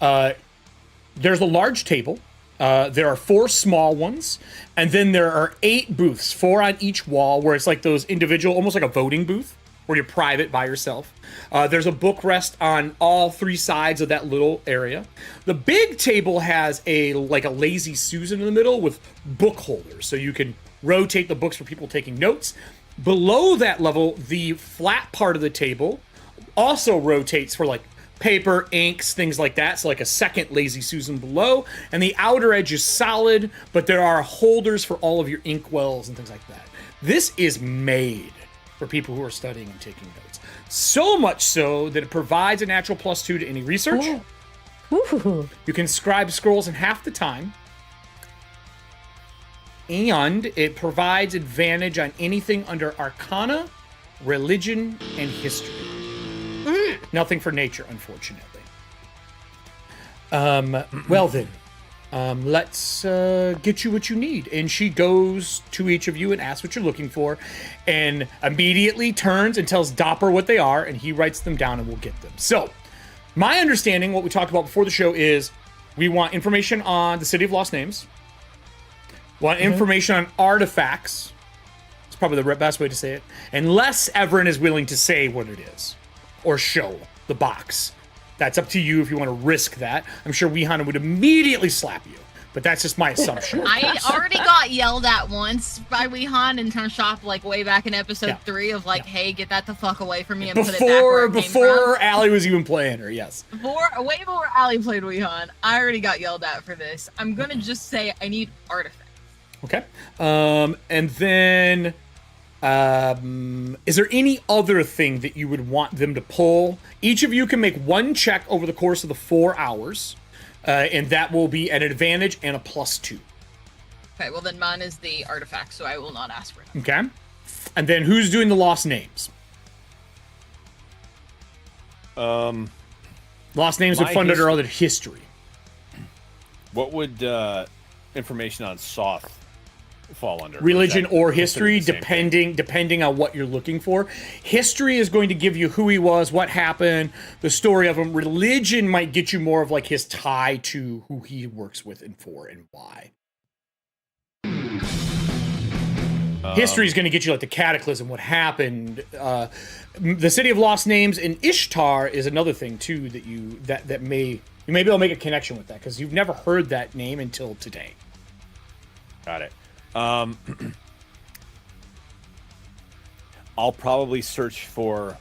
There's a large table. There are 4 small ones, and then there are 8 booths, 4 on each wall, where it's like those individual, almost like a voting booth, where you're private by yourself. There's a book rest on all 3 sides of that little area. The big table has a lazy Susan in the middle with book holders, so you can rotate the books for people taking notes. Below that level, the flat part of the table also rotates for like paper, inks, things like that. So like a second lazy Susan below, and the outer edge is solid, but there are holders for all of your ink wells and things like that. This is made for people who are studying and taking notes. So much so that it provides a natural +2 to any research. Ooh. You can scribe scrolls in half the time. And it provides advantage on anything under Arcana, Religion, and History. Nothing for nature, unfortunately. Well then, let's get you what you need. And she goes to each of you and asks what you're looking for, and immediately turns and tells Dopper what they are, and he writes them down, and we'll get them. So, my understanding, what we talked about before the show, is we want information on the City of Lost Names. Want information on artifacts. It's probably the best way to say it. Unless Everin is willing to say what it is. Or show the box. That's up to you if you want to risk that. I'm sure Weehan would immediately slap you. But that's just my assumption. I already got yelled at once by Weehan in Turn Shop, like way back in episode 3 of like, hey, get that the fuck away from me and put it back where it came Before from. Allie was even playing her, yes. Way before Allie played Weehan, I already got yelled at for this. I'm gonna just say I need artifacts. Okay. And then is there any other thing that you would want them to pull? Each of you can make 1 check over the course of the 4 hours, and that will be an advantage and a +2. Okay, well then mine is the artifact, so I will not ask for it. Okay. And then who's doing the lost names? Lost names would fund under other history. What would information on Soth fall under? Religion or history, considered the same thing? depending on what you're looking for. History is going to give you who he was, what happened, the story of him. Religion might get you more of like his tie to who he works with and for and why. History is going to get you like the cataclysm, what happened. The City of Lost Names and Ishtar is another thing too that you may be able to make a connection with that because you've never heard that name until today. Got it. I'll probably search for.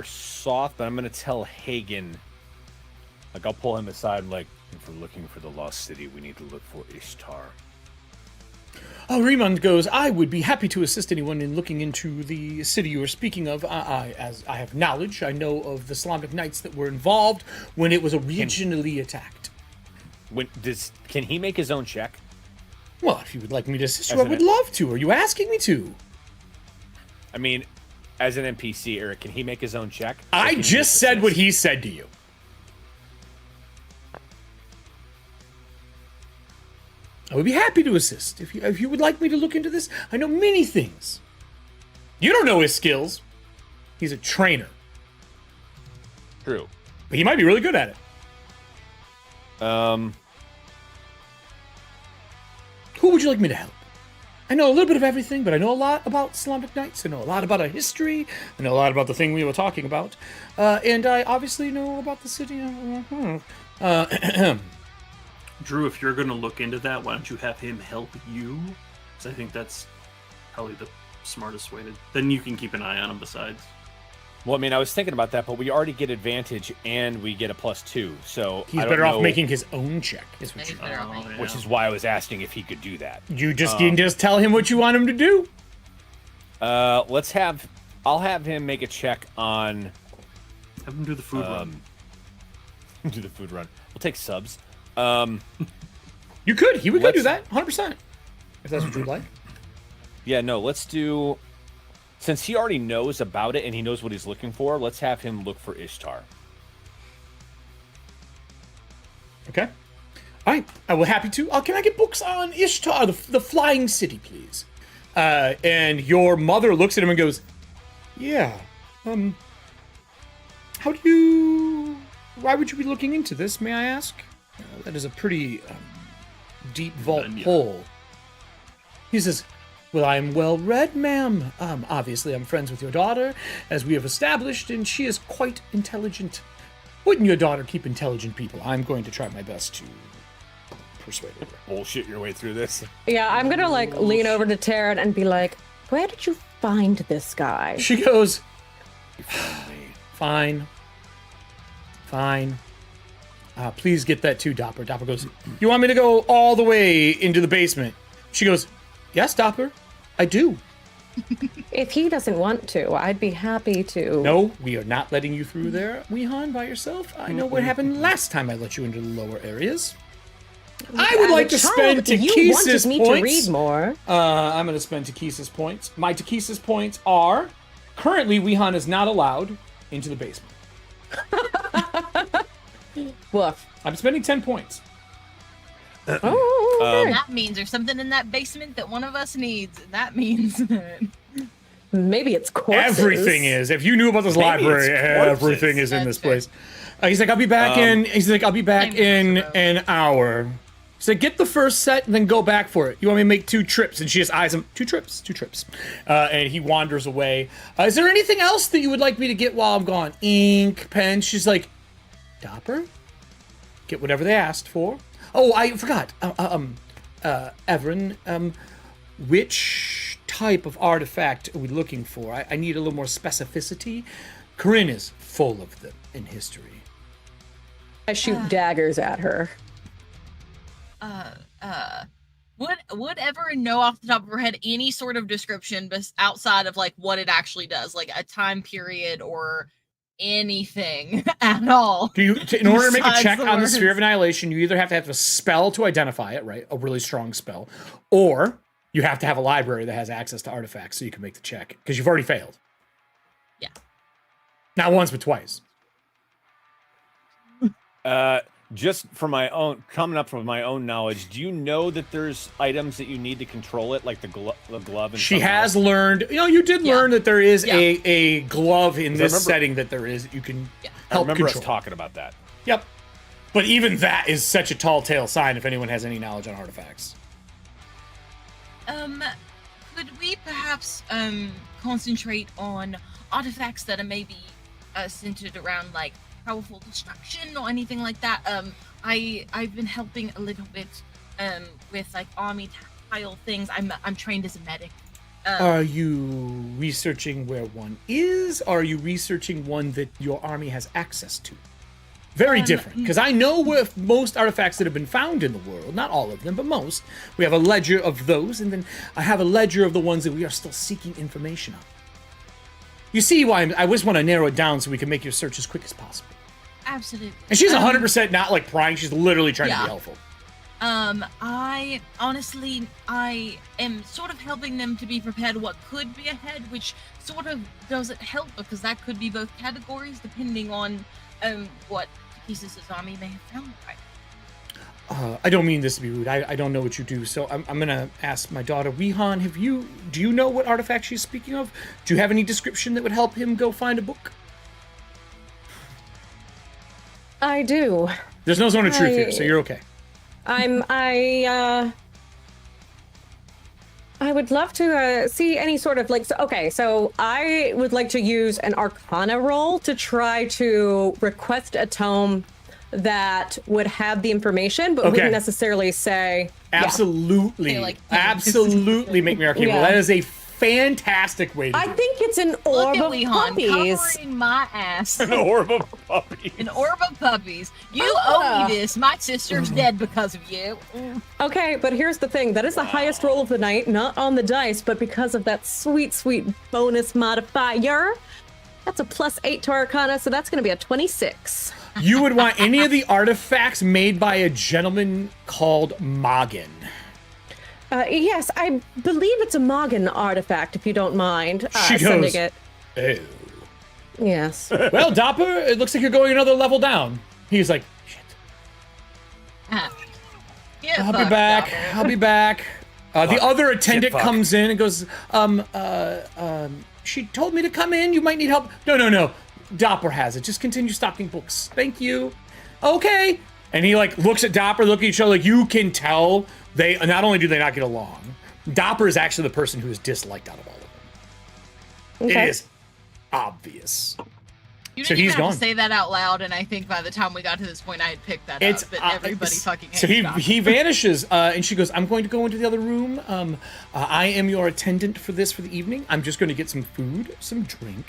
Soth, but I'm gonna tell Hagen. Like I'll pull him aside, like if we're looking for the lost city, we need to look for Ishtar. Riemann goes, I would be happy to assist anyone in looking into the city you are speaking of. As I have knowledge, I know of the Islamic Knights that were involved when it was originally attacked. Can he make his own check? Well, if you would like me to assist you, I would love to. Are you asking me to? I mean, as an NPC, Eric, can he make his own check? I just said what he said to you. I would be happy to assist. If you would like me to look into this, I know many things. You don't know his skills. He's a trainer. True. But he might be really good at it. Who would you like me to help? I know a little bit of everything, but I know a lot about Islamic Knights. I know a lot about our history. I know a lot about the thing we were talking about. And I obviously know about the city. Drew, if you're going to look into that, why don't you have him help you? Because I think that's probably the smartest way to... Then you can keep an eye on him besides. Well, I mean, I was thinking about that, but we already get advantage and we get a +2, so he's better off making his own check. Is what Which is why I was asking if he could do that. You can just tell him what you want him to do. I'll have him make a check on. Have him do the food run. Do the food run. We'll take subs. You could. He would go do that 100%. If that's what you'd like. Yeah, no. Let's do. Since he already knows about it and he knows what he's looking for, let's have him look for Ishtar. Okay. All right. I will happy to. Can I get books on Ishtar, the flying city, please? And your mother looks at him and goes, yeah, Why would you be looking into this, may I ask? That is a pretty deep vault hole. He says, well, I'm well read, ma'am. Obviously, I'm friends with your daughter, as we have established, and she is quite intelligent. Wouldn't your daughter keep intelligent people? I'm going to try my best to persuade her. Bullshit your way through this. Yeah, I'm gonna like lean over to Taryn and be like, where did you find this guy? She goes, You found me. fine. Please get that too, Dopper. Dopper goes, you want me to go all the way into the basement? She goes, yes, Dopper, I do. If he doesn't want to, I'd be happy to. No, we are not letting you through there, Weehan, by yourself. I know what happened last time I let you into the lower areas. I would like to spend you wanted Takesis me points. to read more. I'm going to spend Takesis points. My Takesis points are, currently, Weehan is not allowed into the basement. Woof. I'm spending 10 points. Oh, okay. That means there's something in that basement that one of us needs. And that means that Maybe it's corpses. Everything is. If you knew about this Maybe library, it's corpses. everything is in this That's place. He's like, I'll be back in. He's like, I'll be back Maybe in it's an hour. He's like, get the first set and then go back for it. You want me to make 2 trips? And she just eyes him. 2 trips. And he wanders away. Is there anything else that you would like me to get while I'm gone? Ink, pen. She's like, Dopper, get whatever they asked for. Oh, I forgot. Everin, which type of artifact are we looking for? I need a little more specificity. Corinne is full of them in history. I shoot daggers at her. would ever know off the top of her head any sort of description outside of like what it actually does, like a time period or anything at all? In order to make a Besides check the on the words. Sphere of Annihilation, you either have to have a spell to identify it, right? A really strong spell. Or you have to have a library that has access to artifacts so you can make the check. Because you've already failed. Yeah. Not once, but twice. Just for my own, coming up from my own knowledge, do you know that there's items that you need to control it, like the glove? And She something has else? learned, you did Yeah. learn that there is Yeah. a glove in this remember- setting that there is that you can I help remember control. us talking about that. Yep. But even that is such a tall tale sign if anyone has any knowledge on artifacts. Could we perhaps concentrate on artifacts that are maybe centered around like powerful destruction or anything like that? I've been helping a little bit with like army tactile things. I'm trained as a medic. Are you researching where one is? Or are you researching one that your army has access to? Very different, because I know with most artifacts that have been found in the world, not all of them, but most, we have a ledger of those, and then I have a ledger of the ones that we are still seeking information on. You see why I just want to narrow it down so we can make your search as quick as possible. Absolutely. And she's 100% not like prying, she's literally trying to Yeah. be helpful. I honestly, I am sort of helping them to be prepared what could be ahead, which sort of doesn't help because that could be both categories depending on what pieces his army may have found. Right. I don't mean this to be rude. I don't know what you do, so I'm gonna ask my daughter, Weehan, do you know what artifact she's speaking of? Do you have any description that would help him go find a book? I do. There's no zone of truth here, so you're okay. I would love to see any sort of like, so I would like to use an Arcana roll to try to request a tome that would have the information, but Okay. wouldn't necessarily say. Absolutely. Say, like, Absolutely make me arcane. Yeah. That is a fantastic way to I do it. think it's an Look orb at of Weehan puppies. covering my ass. An orb of a puppy. An orb of puppies. You owe me this. My sister's dead because of you. Okay, but here's the thing. That is the highest roll of the night, not on the dice, but because of that sweet, sweet bonus modifier. That's a +8 to Arcana, so that's going to be a 26. You would want any of the artifacts made by a gentleman called Moggin. Yes, I believe it's a Moggin artifact, if you don't mind She sending goes, it. Oh. Yes. Well, Dopper, it looks like you're going another level down. He's like, shit. Yeah, I'll be back. I'll be back. The other attendant fuck. comes in and goes, she told me to come in. You might need help. No. Dopper has it. Just continue stocking books. Thank you. Okay. And he like looks at Dopper, look at each other. Like you can tell they not only do they not get along. Dopper is actually the person who is disliked out of all of them. Okay. It is obvious. You So didn't he's even have gone. to say that out loud, and I think by the time we got to this point, I had picked that It's up. But everybody fucking hates so Dopper. he vanishes, and she goes, "I'm going to go into the other room. I am your attendant for the evening. I'm just going to get some food, some drink,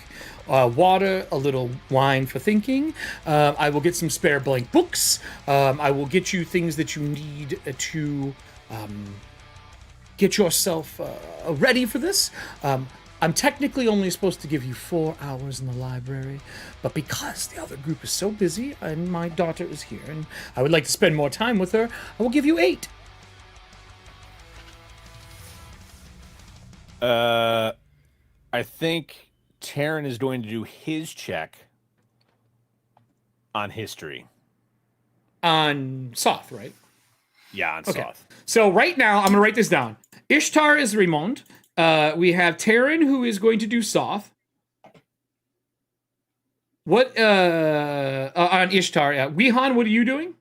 water, a little wine for thinking. I will get some spare blank books. I will get you things that you need to get yourself ready for this." I'm technically only supposed to give you 4 hours in the library, but because the other group is so busy and my daughter is here and I would like to spend more time with her, I will give you 8. I think Taryn is going to do his check on history. On Soth, right? Yeah, on Soth. So right now, I'm going to write this down. Ishtar is Raymond. We have Taryn, who is going to do Soth. What, on Ishtar, Wehan, what are you doing?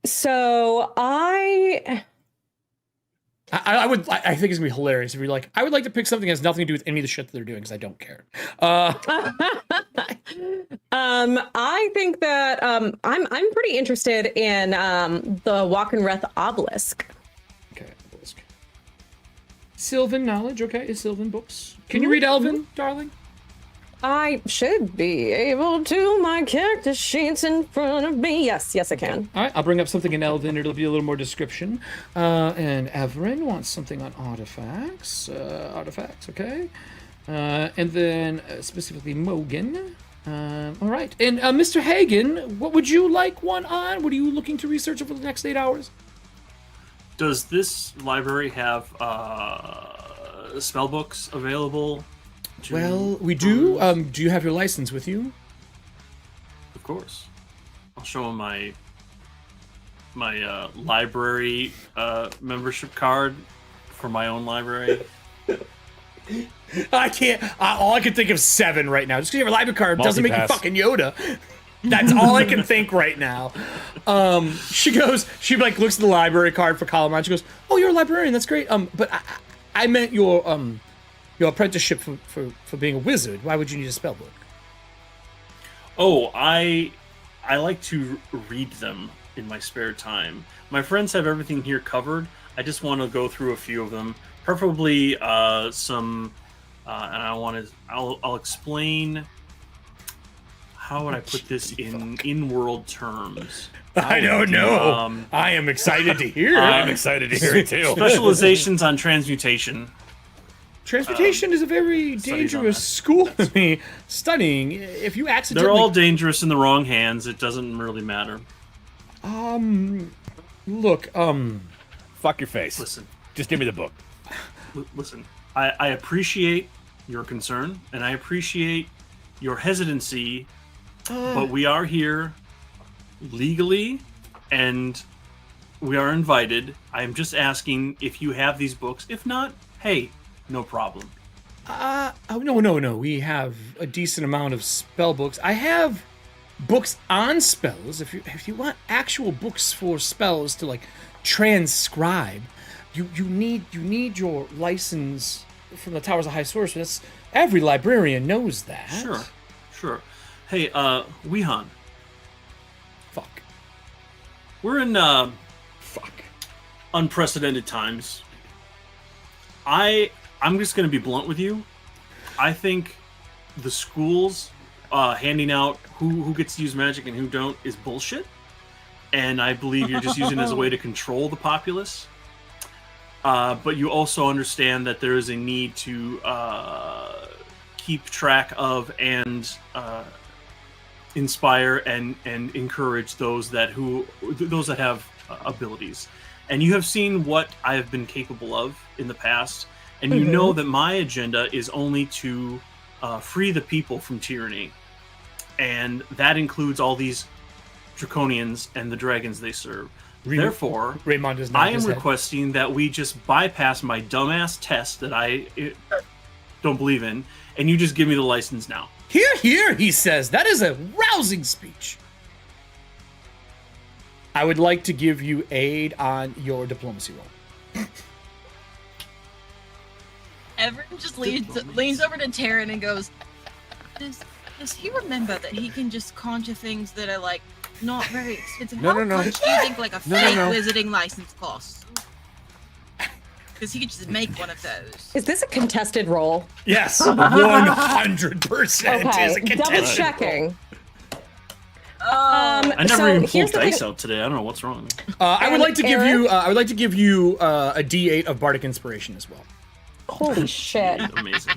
So I I think it's gonna be hilarious if you're like, I would like to pick something that has nothing to do with any of the shit that they're doing because I don't care. I think that I'm pretty interested in the Walkenreth obelisk. Okay, obelisk. Sylvan knowledge, okay, Sylvan books. Can you read Elven, darling? I should be able to. My character sheets in front of me. Yes, I can. All right, I'll bring up something in Elven. It'll be a little more description. And Everin wants something on artifacts. Okay. And then specifically Mogan. All right. And Mr. Hagen, what would you like one on? What are you looking to research over the next 8 hours? Does this library have spell books available? Well, we do. Do you have your license with you? Of course. I'll show him my library membership card for my own library. I can't. All I can think of 7 right now. Just because you have a library card doesn't make you fucking Yoda. That's all I can think right now. She like looks at the library card for Calamine. She goes, "Oh, you're a librarian. That's great. But I meant your apprenticeship for being a wizard. Why would you need a spell book?" Oh, I like to read them in my spare time. My friends have everything here covered. I just want to go through a few of them, preferably some. And I'll explain. How would I put this in world terms? I don't know. I am excited to hear. I'm excited to hear it too. Specializations on transmutation. Transmutation is a very dangerous school to me. Studying. If you accidentally... They're all dangerous in the wrong hands. It doesn't really matter. Look, Fuck your face. Listen. Just give me the book. Listen. I appreciate your concern, and I appreciate your hesitancy, but we are here legally, and we are invited. I'm just asking if you have these books. If not, hey, no problem. no. We have a decent amount of spell books. I have books on spells. If you want actual books for spells to like transcribe, you need your license from the Towers of High Sorcery. That's every librarian knows that. Sure. Hey, Wehan. Fuck. We're in unprecedented times. I'm just going to be blunt with you. I think the schools handing out who gets to use magic and who don't is bullshit. And I believe you're just using it as a way to control the populace. But you also understand that there is a need to keep track of and inspire and encourage those that have abilities. And you have seen what I have been capable of in the past, and you know that my agenda is only to free the people from tyranny, and that includes all these draconians and the dragons they serve. Therefore, Raymond does not. I am requesting that we just bypass my dumbass test that I don't believe in, and you just give me the license now. Hear, hear, he says. That is a rousing speech. I would like to give you aid on your diplomacy roll. Everyone just leans over to Taryn and goes, does he remember that he can just conjure things that are, like, not very expensive? How much do you think, like, a fake wizarding license costs? Because he could just make one of those. Is this a contested roll? Yes, 100% Okay, is a contested double checking. I never so even pulled here's the dice thing- out today. I don't know what's wrong. I would And like to give Eric? you. I would like to give you a D8 of bardic inspiration as well. Holy shit. Amazing.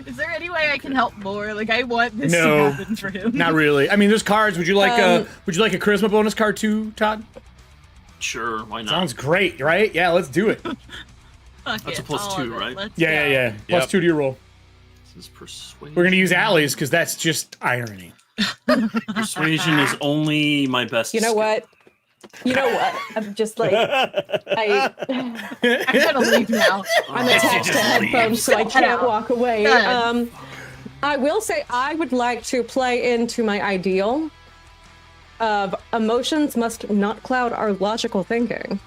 Is there any way I can help more? Like, I want this No. to happen for him. Not really. I mean, there's cards. Would you like a charisma bonus card too, Todd? Sure, why not? Sounds great, right? Yeah, let's do it. Fuck That's it, a plus all 2, of it. right? Let's Yeah, go. yeah. Plus 2 to your roll. This is persuasion. We're gonna use allies because that's just irony. Persuasion is only my best. You know what? I'm just like, I gotta leave now. I'm attached to headphones, so I can't walk away. Good. I will say I would like to play into my ideal of emotions must not cloud our logical thinking.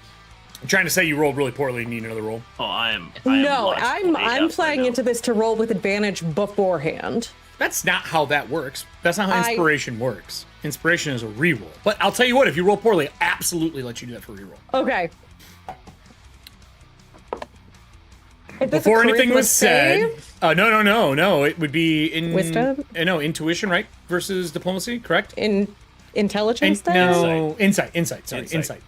I'm trying to say you rolled really poorly and need another roll. Oh, I am No, logically I'm AF playing right now. into this to roll with advantage beforehand. That's not how that works. That's not how I- inspiration works. Inspiration is a reroll. But I'll tell you what, if you roll poorly, absolutely let you do that for a reroll. Okay. If this Before a anything charisma was said, save, no. It would be Wisdom? No, intuition, right? Versus diplomacy, correct? in intelligence, then? No, insight. Sorry, insight.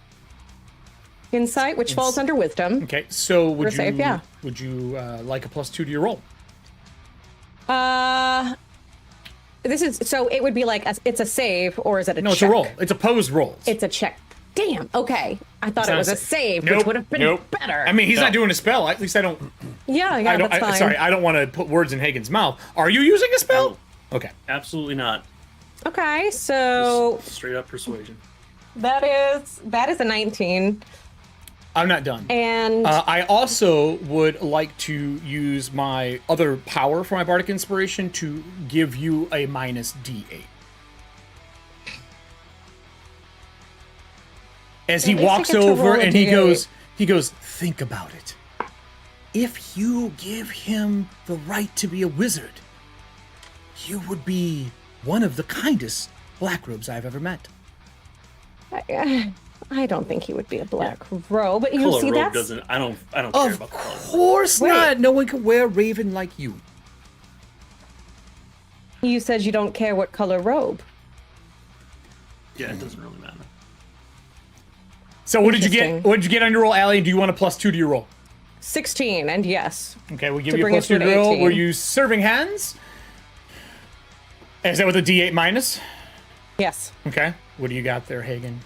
Insight, which falls under wisdom. Okay, so would For you save, yeah. would you like a plus 2 to your roll? This is so it would be like it's a save or is it a No, check? it's a roll. It's opposed rolls. It's a check. Damn. Okay, I thought It's it not was a save, Nope, which would have been nope. better. I mean, he's not doing a spell. At least I don't. yeah, that's fine. Sorry, I don't want to put words in Hagen's mouth. Are you using a spell? Okay. Absolutely not. Okay, so Straight up persuasion. that is a 19, I'm not done. and I also would like to use my other power for my bardic inspiration to give you a minus D8. As he At least I walks get to over roll a and D8. he goes, think about it. If you give him the right to be a wizard, you would be one of the kindest Blackrobes I've ever met. I don't think he would be a black robe, but you Color see robe that's doesn't. I don't care about Of the color. course Wait. not. No one can wear raven like you. you said you don't care what color robe. Yeah, it doesn't really matter. So what did you get? Interesting. What did you get on your roll, Allie? And do you want a plus 2 to your roll? 16, and yes. Okay, we'll give To you a bring plus it to 2 to an your roll. 18. Were you serving hands? Is that with a D8 minus? Yes. Okay. What do you got there, Hagen?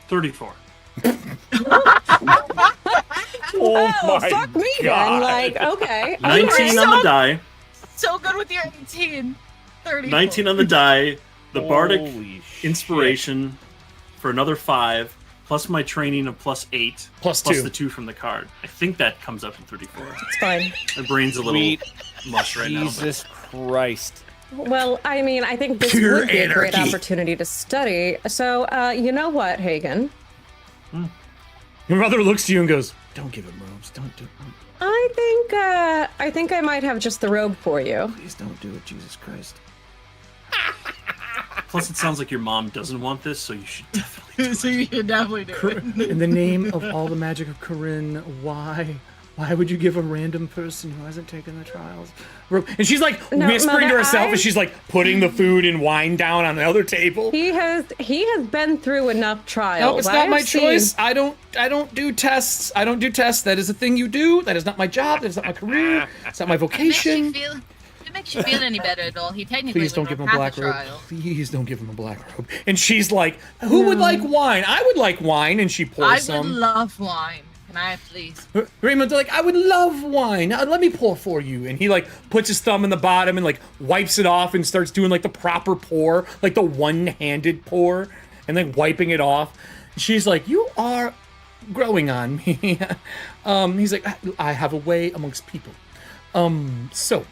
34. Oh, fuck me then. Like, okay. 19 on the die. So good with your 18. 30. 19 on the die. The bardic Holy shit. inspiration for another 5, plus my training of plus 8, Plus 2. the 2 from the card. I think that comes up to 34. It's fine. My brain's a little Sweet mush right now. Jesus Christ. Well, I mean, I think this Pure would be a great anarchy. opportunity to study. So, you know what, Hagen? Your mother looks to you and goes, "Don't give him robes. Don't do. I think I might have just the robe for you. Please don't do it, Jesus Christ." Plus, it sounds like your mom doesn't want this, so you should definitely. So you should definitely do it. In the name of all the magic of Corinne, why would you give a random person who hasn't taken the trials? And she's like No, whispering to Mother, herself I- as she's like putting the food and wine down on the other table. He has been through enough trials. No, it's I not have my seen- choice. I don't do tests. I don't do tests. That is a thing you do. That is not my job. That is not my career. It's not my vocation. If it makes you feel any better at all, he technically Please don't give him a wouldn't black have robe. had the trial. Please don't give him a black robe. And she's like, "Who would like wine? I would like wine." And she pours I some. would love wine. Can I please? Raymond's like, "I would love wine. Let me pour for you." And he like puts his thumb in the bottom and like wipes it off and starts doing like the proper pour, like the one-handed pour, and like wiping it off. She's like, you are growing on me. He's like, I have a way amongst people. So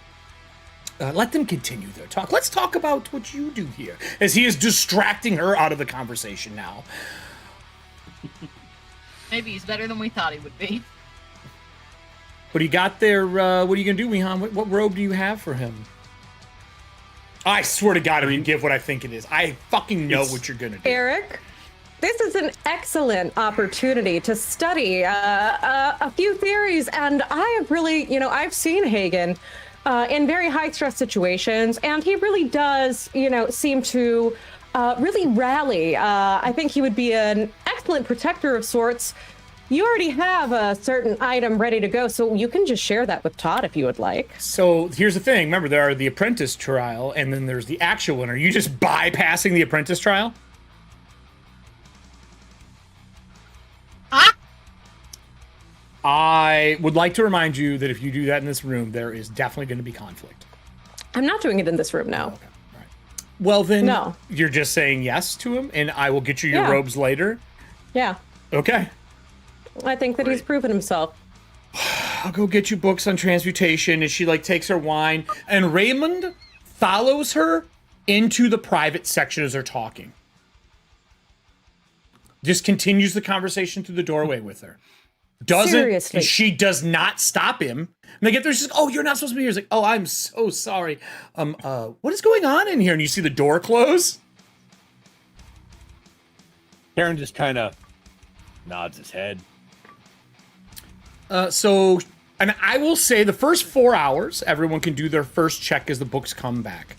let them continue their talk. Let's talk about what you do here. As he is distracting her out of the conversation now. Maybe he's better than we thought he would be. What do you got there? What are you going to do, Weehan? What robe do you have for him? I swear to God, I mean, give what I think it is. I fucking know what you're going to do. Erik, this is an excellent opportunity to study a few theories, and I have really, I've seen Hagen in very high stress situations, and he really does, seem to really rally. I think he would be an excellent protector of sorts. You already have a certain item ready to go, so you can just share that with Todd if you would like. So here's the thing. Remember, there are the apprentice trial, and then there's the actual one. Are you just bypassing the apprentice trial? Huh? I would like to remind you that if you do that in this room, there is definitely going to be conflict. I'm not doing it in this room, no. Okay. All right. Well, then No. You're just saying yes to him, and I will get you your Yeah. robes later. Yeah, Okay. I think that he's proven himself. I'll go get you books on transmutation. And she takes her wine, and Raymond follows her into the private section as they're talking. Just continues the conversation through the doorway with her. Seriously. She does not stop him. And they get there, she's like, oh, you're not supposed to be here. He's like, oh, I'm so sorry. What is going on in here? And you see the door close. Karen just kind of nods his head. And I will say the first 4 hours, everyone can do their first check as the books come back.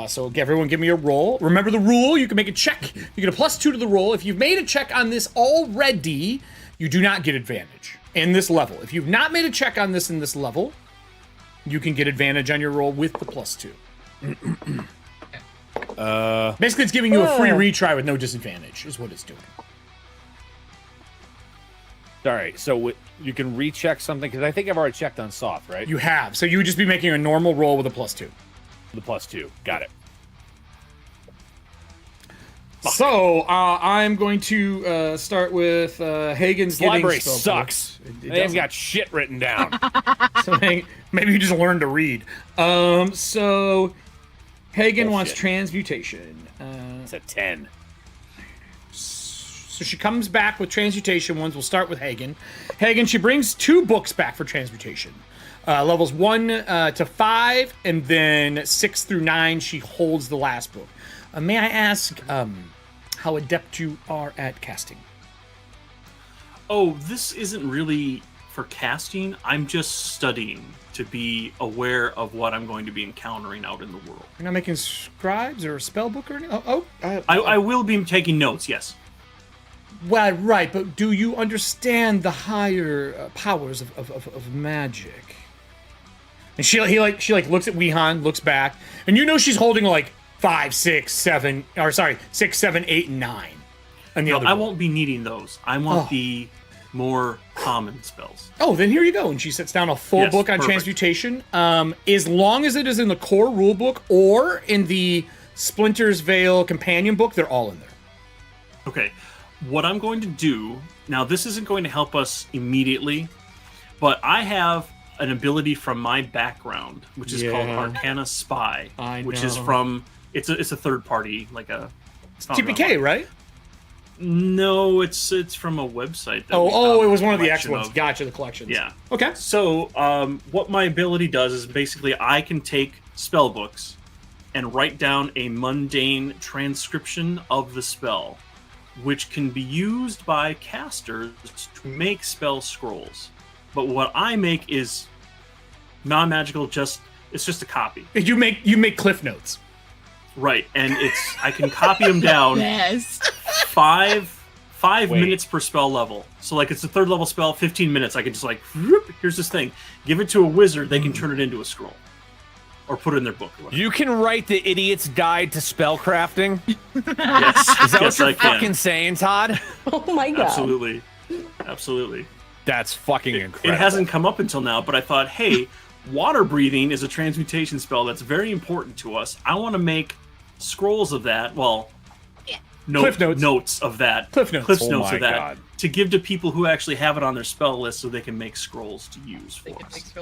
So everyone give me a roll. Remember the rule, you can make a check. You get a +2 to the roll. If you've made a check on this already, you do not get advantage in this level. If you've not made a check on this in this level, you can get advantage on your roll with the +2. Basically, it's giving you a free retry with no disadvantage, is what it's doing. All right, so you can recheck something, because I think I've already checked on soft, right? You have. So you would just be making a normal roll with a +2. The +2. Got it. So I'm going to start with Hagen's getting Library spell sucks. books. They haven't got shit written down. So maybe you just learn to read. So Hagen wants Bullshit. transmutation. It's a 10. So she comes back with transmutation ones. We'll start with Hagen. Hagen, she brings 2 books back for transmutation. Levels 1 to 5, and then 6 through 9, she holds the last book. May I ask how adept you are at casting? Oh, this isn't really for casting. I'm just studying to be aware of what I'm going to be encountering out in the world. You're not making scribes or a spell book or anything? I will be taking notes, yes. Well, right, but do you understand the higher powers of magic? And she looks at Weehan, looks back, and you know she's holding 5, 6, 7, 8, and 9. And the No, other I book. won't be needing those. I want the more common spells. Oh, then here you go. And she sets down a full Yes, book on perfect. transmutation. As long as it is in the core rule book or in the Splinter's Veil companion book, they're all in there. Okay, what I'm going to do, now this isn't going to help us immediately, but I have an ability from my background, which is called Yeah. Arcana Spy, I which is know. from, it's a third party, it's not TPK, right? No, it's from a website. That we Oh, found it was one of the collection X ones. of. Gotcha, the collections. Yeah. Okay. So, what my ability does is basically I can take spell books and write down a mundane transcription of the spell, which can be used by casters to make spell scrolls. But what I make is non-magical. It's just a copy, You make cliff notes. right? And I can copy them down. Yes. five Wait. minutes per spell level. So it's a 3rd level spell, 15 minutes. I can just whoop, here's this thing. Give it to a wizard, they can turn it into a scroll. Or put it in their book or whatever. You can write the idiot's guide to spellcrafting? Yes, Is that yes, what you're I can. fucking saying, Todd? Oh my god. Absolutely. That's fucking incredible. It hasn't come up until now, but I thought, hey, water breathing is a transmutation spell that's very important to us. I want to make scrolls of that. Well, Cliff notes. notes of that. Cliff notes. Cliff Oh notes my of that God. to give to people who actually have it on their spell list, so they can make scrolls to use for us.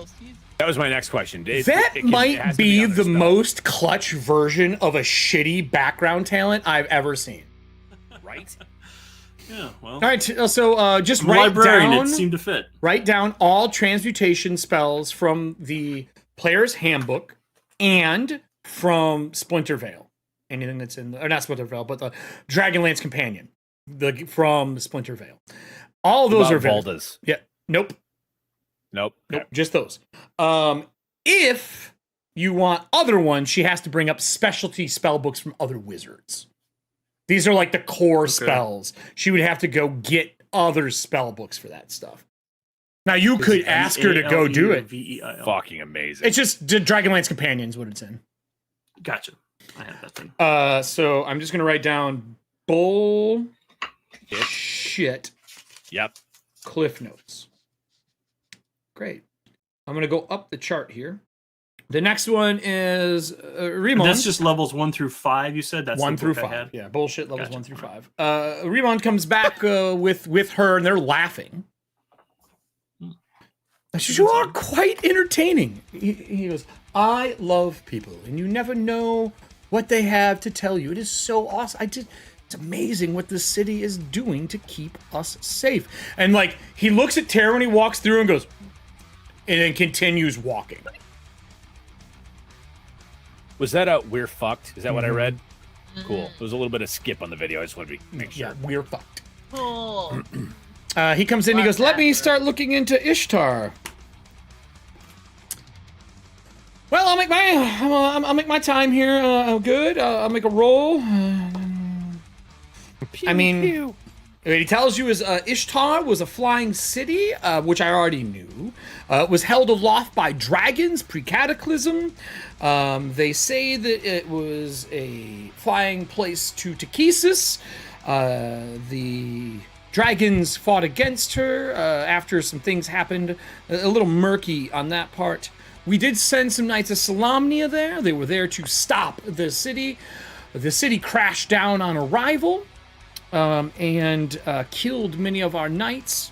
That was my next question. It That has might to be on their the spell, most clutch version of a shitty background talent I've ever seen. right? Yeah, well, All right, so just I'm a write librarian. down. It seemed to fit. Write down all transmutation spells from the player's handbook and from Splinter Veil. Anything that's in, or not Splinter Veil, but the Dragonlance Companion, from Splinter Veil. All of those are valid. Valdas. Yeah. Nope. Nope. Nope. Just those. If you want other ones, she has to bring up specialty spell books from other wizards. These are like the core spells. She would have to go get other spell books for that stuff. Now you could ask her to go do it. V-E-I-L. Fucking amazing. It's just the Dragonlance Companions what it's in. Gotcha. I have that thing. So I'm just gonna write down shit Yep. Cliff Notes. Great. I'm gonna go up the chart here. The next one is Remond. That's just levels 1 through 5. You said that's 1 the through book I 5. had? Yeah, bullshit levels Gotcha. 1 through 5. Remond comes back with her, and they're laughing. She says, "You are quite entertaining." He goes, "I love people, and you never know what they have to tell you. It is so awesome. It's amazing what this city is doing to keep us safe." And like he looks at Tara when he walks through and goes, and then continues walking. Was that a "we're fucked"? Is that what I read? Cool. There was a little bit of skip on the video. I just wanted to make sure. Yeah, we're fucked. Cool. He comes in. He goes, "Let me start looking into Ishtar." Well, I'll make my time here good. I'll make a roll. I mean, what he tells you is Ishtar was a flying city, which I already knew. It was held aloft by dragons pre-cataclysm. They say that it was a flying place to Ttrpgfamily. The dragons fought against her after some things happened. A little murky on that part. We did send some Knights of Solamnia there. They were there to stop the city. The city crashed down on arrival and killed many of our knights.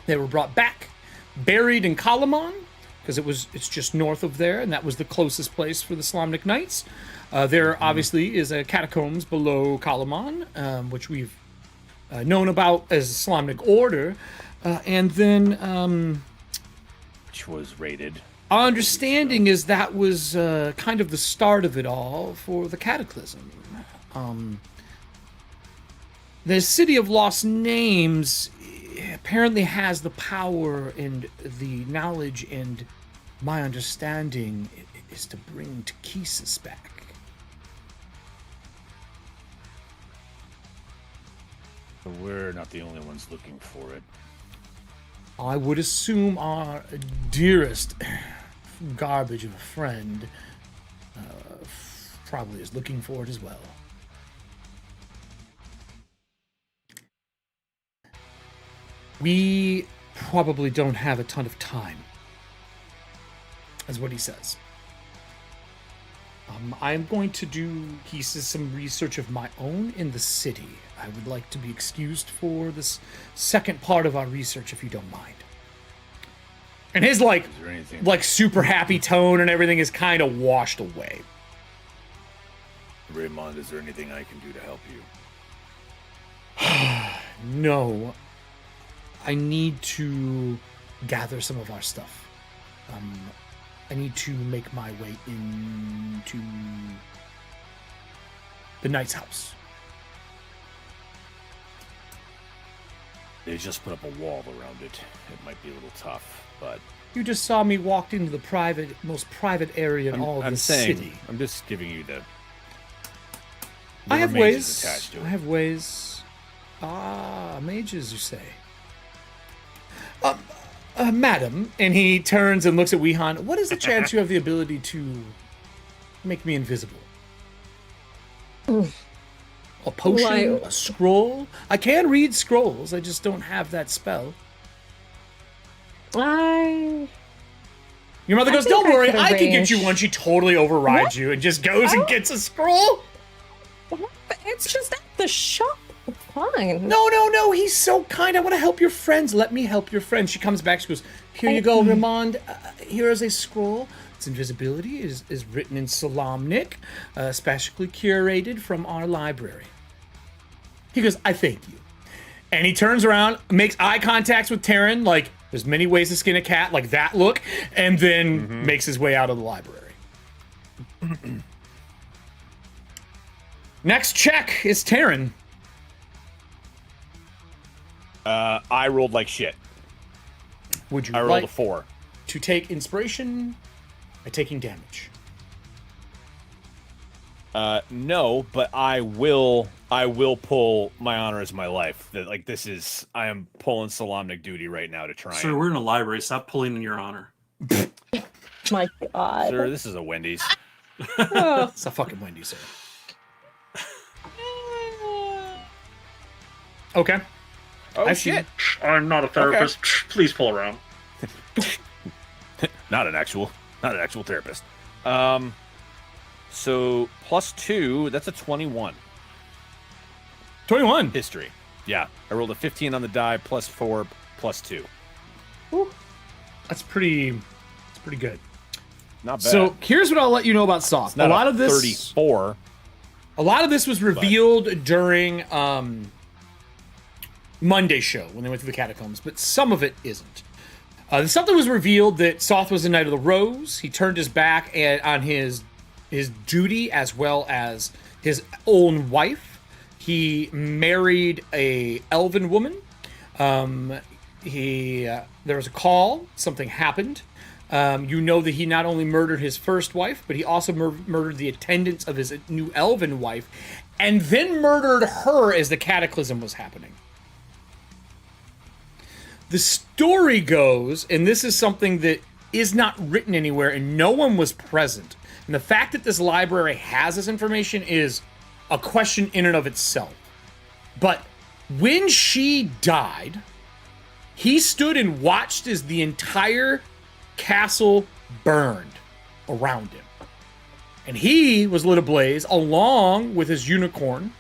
They were brought back, buried in Capwn, because it's just north of there, and that was the closest place for the Solamnic Knights. There obviously is a catacombs below Capwn, which we've known about as the Solamnic Order, and then Which was raided. our understanding is that was kind of the start of it all for the Cataclysm. The City of Lost Names apparently has the power and the knowledge, and my understanding is to bring Ttrpgfamily back. But we're not the only ones looking for it. I would assume our dearest garbage of a friend probably is looking for it as well. We probably don't have a ton of time, is what he says. I'm going to do, he says, some research of my own in the city. I would like to be excused for this second part of our research, if you don't mind. And his, like super happy tone and everything is kind of washed away. Raymond, is there anything I can do to help you? No. I need to gather some of our stuff. I need to make my way into the Knight's house. They just put up a wall around it. It might be a little tough, but You just saw me walked into the most private area in all of the city. I'm just giving you the I have mages ways. attached to it. I have ways. Ah, mages, you say? Madam, and he turns and looks at Weehan. What is the chance you have the ability to make me invisible? A potion? Why- A scroll? I can read scrolls. I just don't have that spell. I Your mother I goes, think "Don't I worry, could I can get arrange- you one." She totally overrides you and just goes and gets a scroll. It's just that the shop. Fine. No, he's so kind. I want to help your friends. Let me help your friends. She comes back. She goes, here you go, Ramond. Here is a scroll. Its invisibility is written in Solamnic, specially curated from our library. He goes, I thank you. And he turns around, makes eye contacts with Taryn, like, there's many ways to skin a cat, like that look, and then makes his way out of the library. Next check is Taryn. I rolled like shit. Would you I rolled like a 4. to take inspiration by taking damage? No, but I will pull my honor as my life. That like this is I am pulling Solamnic duty right now to try. Sir, we're in a library. Stop pulling in your honor. My God. Sir, this is a Wendy's. It's a fucking Wendy's, sir. Okay. Oh I see. shit! I'm not a therapist. Please pull around. Not an actual therapist. So +2, that's a 21. 21. History. Yeah, I rolled a 15 on the die, +4, +2. That's pretty good. Not bad. So here's what I'll let you know about Soth. Not A lot of this 34. A lot of this was revealed during Monday's show when they went through the catacombs, but some of it isn't. The stuff that was revealed that Soth was the Knight of the Rose. He turned his back on his duty as well as his own wife. He married a elven woman. There was a call. Something happened. You know that he not only murdered his first wife, but he also murdered the attendants of his new elven wife, and then murdered her as the cataclysm was happening. The story goes, and this is something that is not written anywhere, and no one was present. And the fact that this library has this information is a question in and of itself. But when she died, he stood and watched as the entire castle burned around him. And he was lit ablaze along with his unicorn.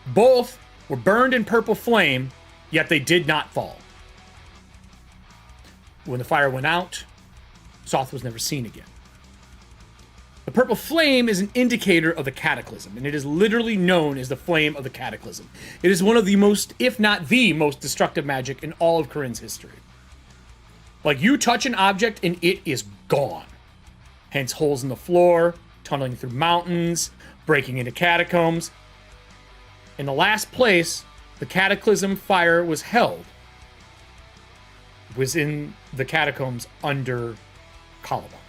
Both were burned in purple flame, yet they did not fall. When the fire went out, Soth was never seen again. The purple flame is an indicator of the cataclysm, and it is literally known as the flame of the cataclysm. It is one of the most, if not the most, destructive magic in all of Corinne's history. Like, you touch an object and it is gone. Hence holes in the floor, tunneling through mountains, breaking into catacombs. In the last place the cataclysm fire was held was in the catacombs under Caliban.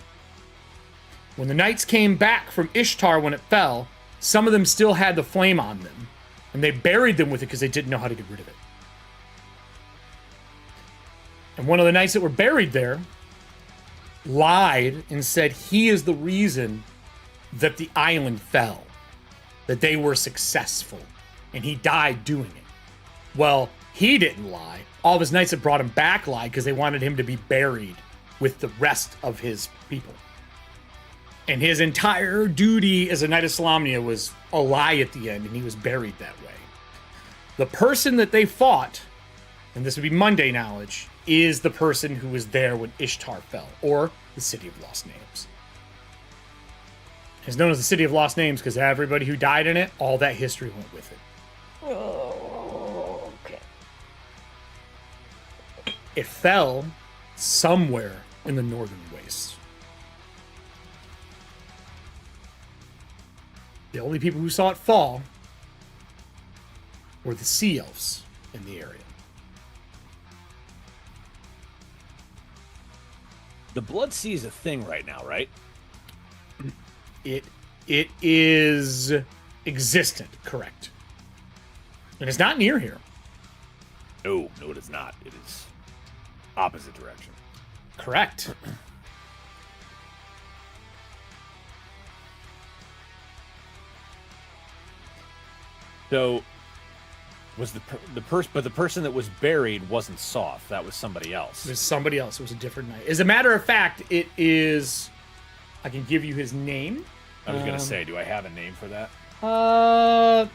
When the knights came back from Ishtar when it fell, some of them still had the flame on them, and they buried them with it because they didn't know how to get rid of it. And one of the knights that were buried there lied and said he is the reason that the island fell, that they were successful, and he died doing it. Well, he didn't lie. All of his knights that brought him back lied because they wanted him to be buried with the rest of his people. And his entire duty as a Knight of Solamnia was a lie at the end, and he was buried that way. The person that they fought, and this would be Monday knowledge, is the person who was there when Ishtar fell, or the City of Lost Names. It's known as the City of Lost Names because everybody who died in it, all that history went with it. Oh, okay. It fell somewhere in the northern wastes. The only people who saw it fall were the sea elves in the area. The Blood Sea is a thing right now, right? It is existent, correct. And it's not near here. No, it is not. It is opposite direction. Correct. So, was the person that was buried wasn't Soth. That was somebody else. It was somebody else. It was a different knight. As a matter of fact, it is... I can give you his name. I was going to say, do I have a name for that? You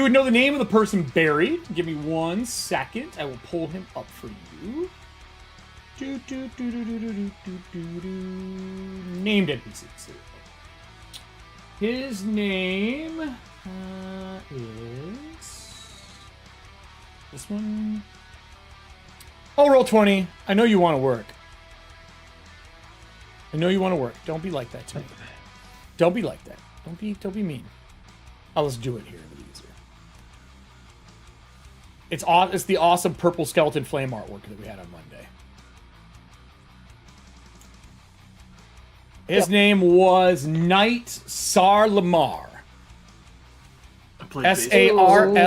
would know the name of the person buried. Give me 1 second. I will pull him up for you. Named NPCs. His name is this one. Oh, roll 20. I know you want to work. Don't be like that to me. Don't be like that. Don't be mean. I'll just do it here. It'll be easier. It's the awesome purple skeleton flame artwork that we had on Monday. His name was Knight Sarlamar. Sarlamir.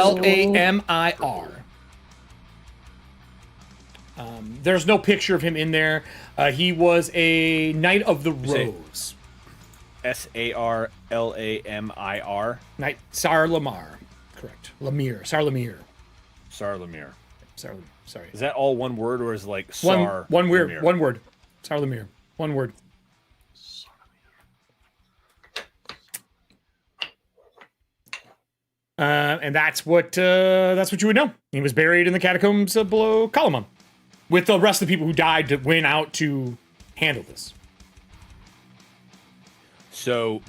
There's no picture of him in there. He was a Knight of the Rose. Sarlamir. Knight Sarlamar. Correct. Sarlamir. Sarlamir. Sorry. Is that all one word or is it like one word? One word. Sarlamir. One word. And that's what you would know. He was buried in the catacombs below Capwn, with the rest of the people who died that went out to handle this. So,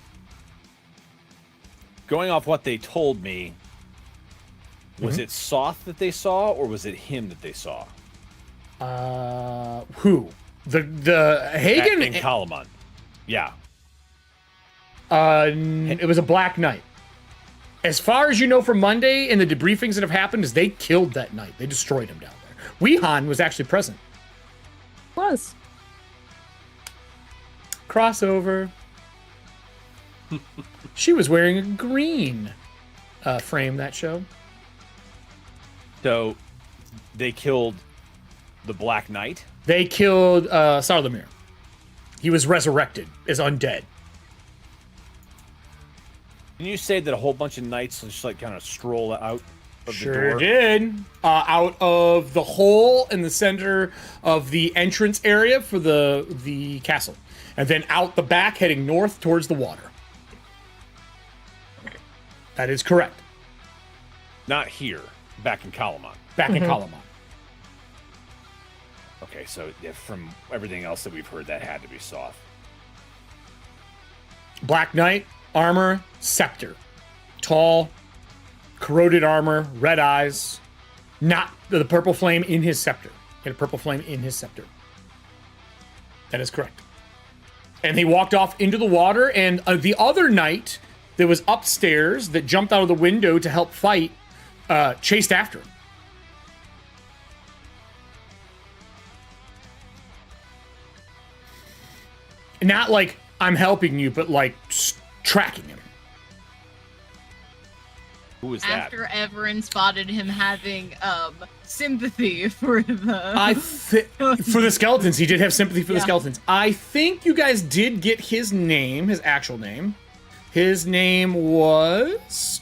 going off what they told me, was it Soth that they saw, or was it him that they saw? Who? The Hagen in Capwn. Yeah. It was a Black Knight. As far as you know from Monday and the debriefings that have happened, is they killed that knight. They destroyed him down there. Weehan was actually present. Was. Crossover. She was wearing a green frame that show. So, they killed the Black Knight? They killed Sarlamir. He was resurrected as undead. Didn't you say that a whole bunch of knights just like kind of stroll out of the door? Sure did. Out of the hole in the center of the entrance area for the castle. And then out the back heading north towards the water. That is correct. Not here. Back in Capwn. Back in Capwn. Okay, so yeah, from everything else that we've heard, that had to be Soth. Black Knight, armor, scepter. Tall, corroded armor, red eyes. Not the purple flame in his scepter. He had a purple flame in his scepter. That is correct. And he walked off into the water, and the other knight that was upstairs that jumped out of the window to help fight chased after him. Not like I'm helping you, but like tracking him. Who was that? After Everin spotted him having sympathy for the for the skeletons, he did have sympathy for the skeletons. I think you guys did get his name, his actual name. His name was.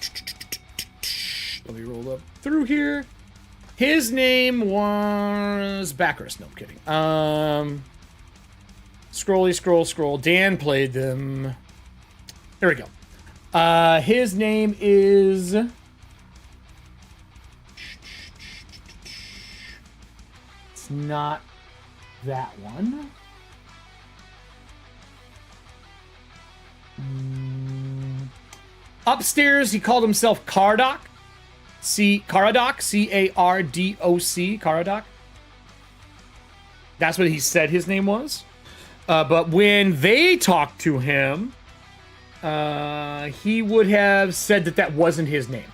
Let me roll up through here. His name was Bacchus. No, I'm kidding. Scroll. Dan played them. There we go. His name is. It's not that one. Upstairs, he called himself Caradoc. Caradoc, C-A-R-D-O-C, Caradoc. That's what he said his name was. But when they talked to him, he would have said that wasn't his name.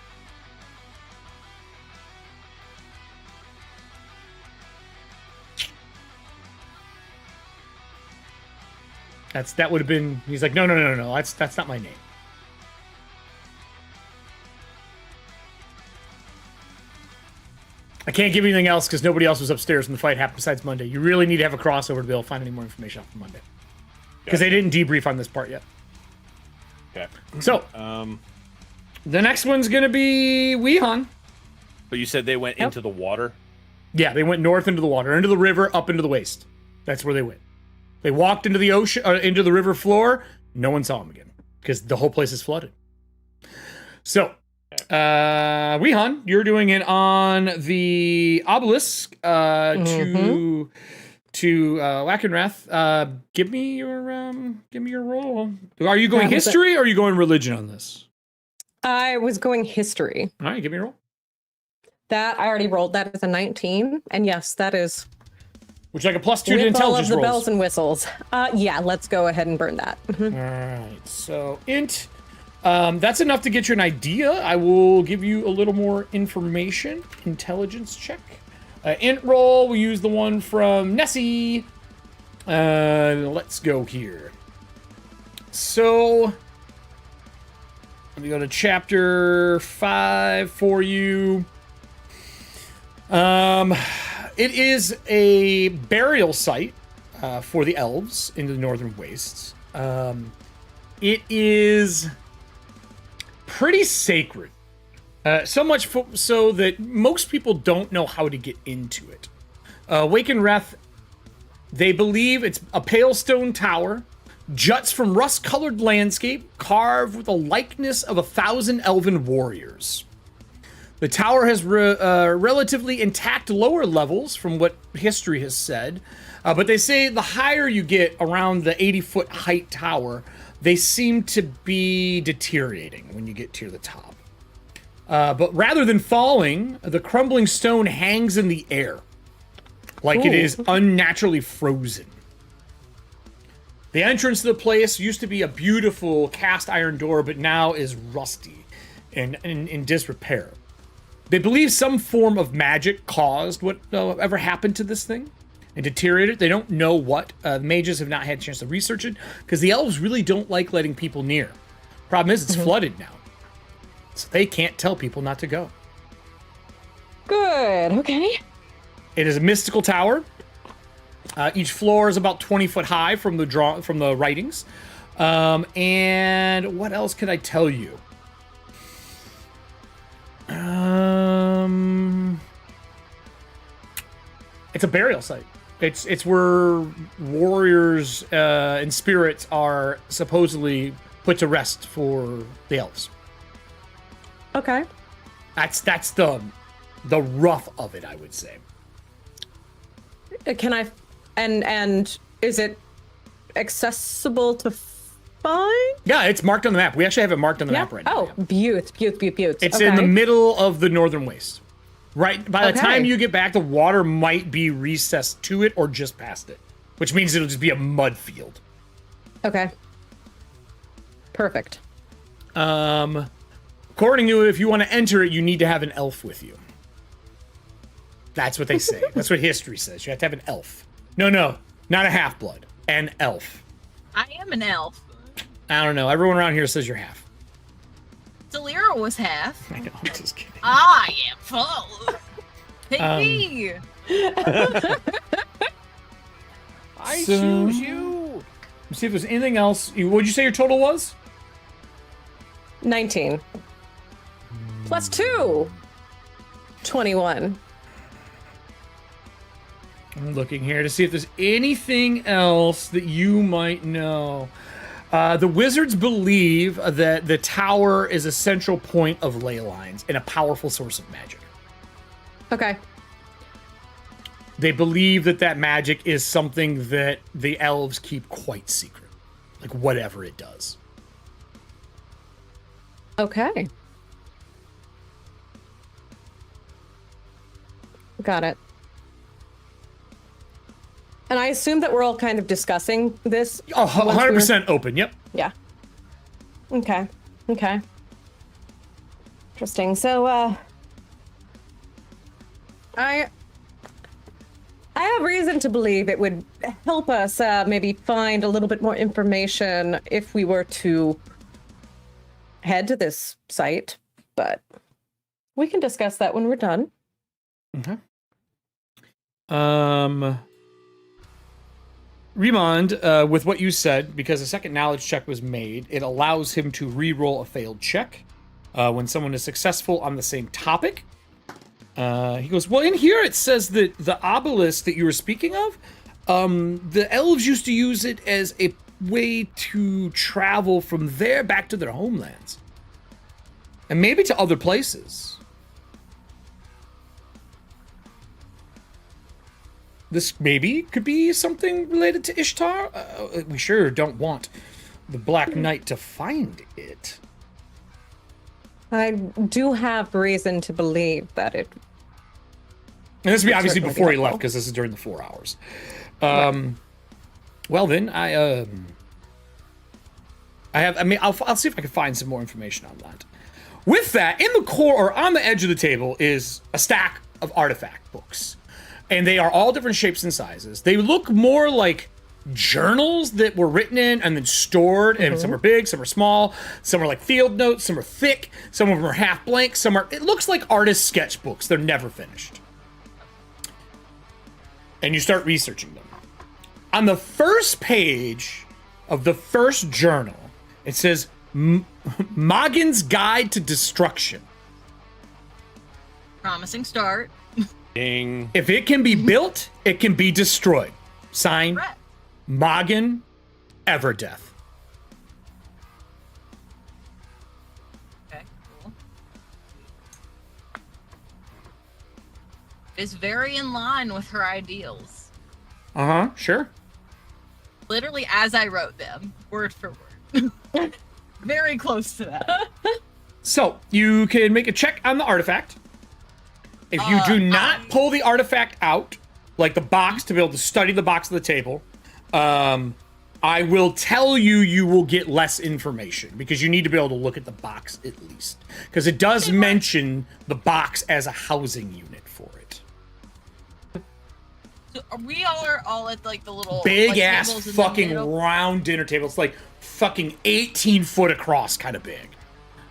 That would have been. He's like, no. That's not my name. I can't give you anything else because nobody else was upstairs when the fight happened besides Monday. You really need to have a crossover to be able to find any more information out from Monday. Because they didn't debrief on this part yet. Okay. So, the next one's going to be Weehan. But you said they went into the water? Yeah, they went north into the water, into the river, up into the waste. That's where they went. They walked into the ocean, into the river floor. No one saw them again because the whole place is flooded. So, Wehan, you're doing it on the obelisk to Wackenrath. Give me your roll. Are you going history or are you going religion on this? I was going history. All right, give me a roll. That I already rolled. That is a 19, and yes, that is. Which like a +2 to With all intelligence of the rolls. bells and whistles. Yeah, let's go ahead and burn that. All right, so int. That's enough to get you an idea. I will give you a little more information. Intelligence check. Int roll, we use the one from Nessie. Let's go here. So, let me go to chapter 5 for you. It is a burial site for the elves in the Northern Wastes. It is pretty sacred. So much so that most people don't know how to get into it. Wakenrath, they believe it's a pale stone tower, juts from rust-colored landscape, carved with a likeness of 1,000 elven warriors. The tower has relatively intact lower levels, from what history has said, but they say the higher you get around the 80-foot height tower, they seem to be deteriorating when you get to the top. But rather than falling, the crumbling stone hangs in the air, like it is unnaturally frozen. The entrance to the place used to be a beautiful cast iron door, but now is rusty and in disrepair. They believe some form of magic caused whatever happened to this thing and deteriorated. They don't know what. The mages have not had a chance to research it because the elves really don't like letting people near. Problem is, it's flooded now. So they can't tell people not to go. Good. Okay. It is a mystical tower. Each floor is about 20 foot high from the writings. And what else can I tell you? It's a burial site. It's where warriors and spirits are supposedly put to rest for the elves. Okay. That's the rough of it, I would say. Can I? And is it accessible to find? Yeah, it's marked on the map. We actually have it marked on the map right now. Oh, beaut. It's in the middle of the Northern Waste. Right. By the time you get back, the water might be recessed to it or just past it, which means it'll just be a mud field. Okay. Perfect. According to it, if you want to enter it, you need to have an elf with you. That's what they say. That's what history says. You have to have an elf. No, not a half-blood. An elf. I am an elf. I don't know. Everyone around here says you're half. Delira was half. I know. I'm just kidding. I am full. Pick me. I choose you. Let's see if there's anything else. What'd you say your total was? 19. Plus 2. 21. I'm looking here to see if there's anything else that you might know. The wizards believe that the tower is a central point of ley lines and a powerful source of magic. Okay. They believe that magic is something that the elves keep quite secret. Like, whatever it does. Okay. Got it. And I assume that we're all kind of discussing this. Oh, 100% open, yep. Yeah. Okay. Interesting. So, I have reason to believe it would help us maybe find a little bit more information if we were to head to this site, but we can discuss that when we're done. Okay. Remand, with what you said, because a second knowledge check was made, it allows him to re-roll a failed check when someone is successful on the same topic. He goes, well, in here it says that the obelisk that you were speaking of, the elves used to use it as a way to travel from there back to their homelands. And maybe to other places. This maybe could be something related to Ishtar. We sure don't want the Black Knight to find it. I do have reason to believe that it. And this would be obviously certainly before he helpful. left, because this is during the 4 hours. Well then, I'll see if I can find some more information on that. With that, in the core or on the edge of the table is a stack of artifact books. And they are all different shapes and sizes. They look more like journals that were written in and then stored, and some are big, some are small, some are like field notes, some are thick, some of them are half blank, it looks like artist sketchbooks. They're never finished. And you start researching them. On the first page of the first journal, it says Moggin's Guide to Destruction. Promising start. Ding. If it can be built, it can be destroyed. Signed, Correct. Moggin Everdeath. Okay, cool. Is very in line with her ideals. Uh-huh, sure. Literally as I wrote them, word for word. Very close to that. So, you can make a check on the artifact. If you do not pull the artifact out, like the box, to be able to study the box of the table, I will tell you you will get less information, because you need to be able to look at the box at least. Because it does mention the box as a housing unit for it. So we are all at like the little Big like, ass tables in the fucking middle? round dinner table. It's like fucking 18 foot across, kind of big.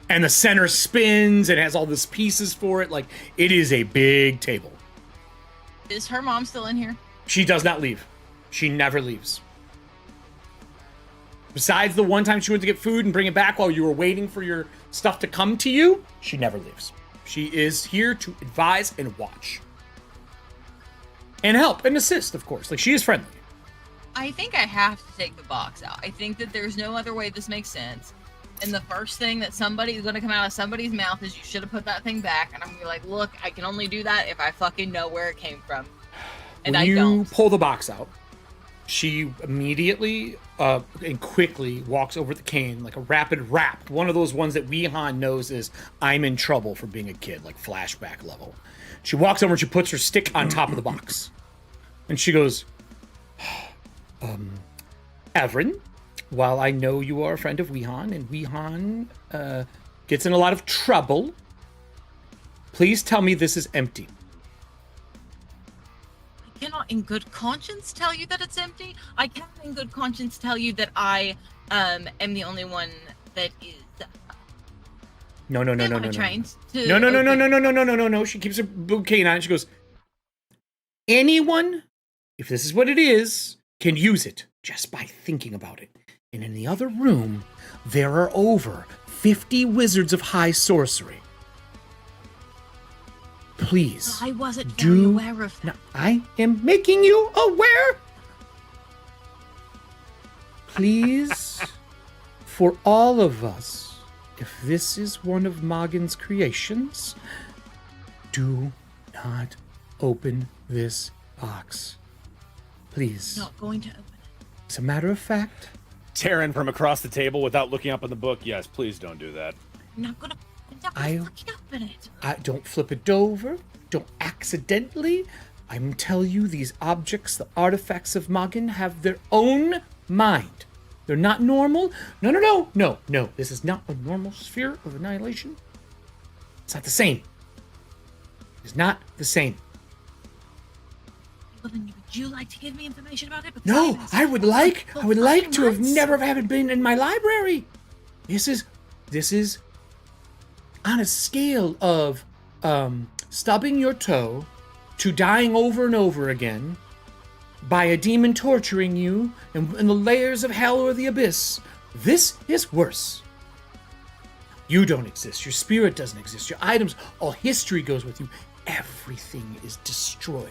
And the center spins and has all these pieces for it. Like, it is a big table. Is her mom still in here? She does not leave. She never leaves. Besides the one time she went to get food and bring it back while you were waiting for your stuff to come to you, she never leaves. She is here to advise and watch. And help and assist, of course. Like, she is friendly. I think I have to take the box out. I think that there's no other way this makes sense. And the first thing that somebody is going to come out of somebody's mouth is, you should have put that thing back. And I'm going to be like, look, I can only do that if I fucking know where it came from. And When I you don't. pull the box out, she immediately and quickly walks over the cane like a rapid rap. One of those ones that Weehan knows is I'm in trouble for being a kid, like flashback level. She walks over and she puts her stick on top of the box. And she goes, Everin, while I know you are a friend of Weehan, and Weehan gets in a lot of trouble, please tell me this is empty. I cannot in good conscience tell you that it's empty. I can in good conscience tell you that I am the only one that is No. trained to No. She keeps her bouquet on. She goes, anyone, if this is what it is, can use it just by thinking about it. And in the other room, there are over 50 wizards of high sorcery. Please. I wasn't very aware of that. No, I am making you aware. Please, for all of us, if this is one of Moggin's creations, do not open this box. Please. Not going to open it. As a matter of fact, Taryn from across the table without looking up in the book. Yes, please don't do that. I'm not gonna fucking open it. don't flip it over. Don't accidentally. I'm telling you, these objects, the artifacts of Moggin, have their own mind. They're not normal. No. This is not a normal sphere of annihilation. It's not the same. It's not the same. Well, then would you like to give me information about it? Because No, haven't I would seen it like for to have months. never have been in my library. This is on a scale of stubbing your toe to dying over and over again by a demon torturing you in the layers of hell or the abyss. This is worse. You don't exist. Your spirit doesn't exist. Your items, all history goes with you. Everything is destroyed.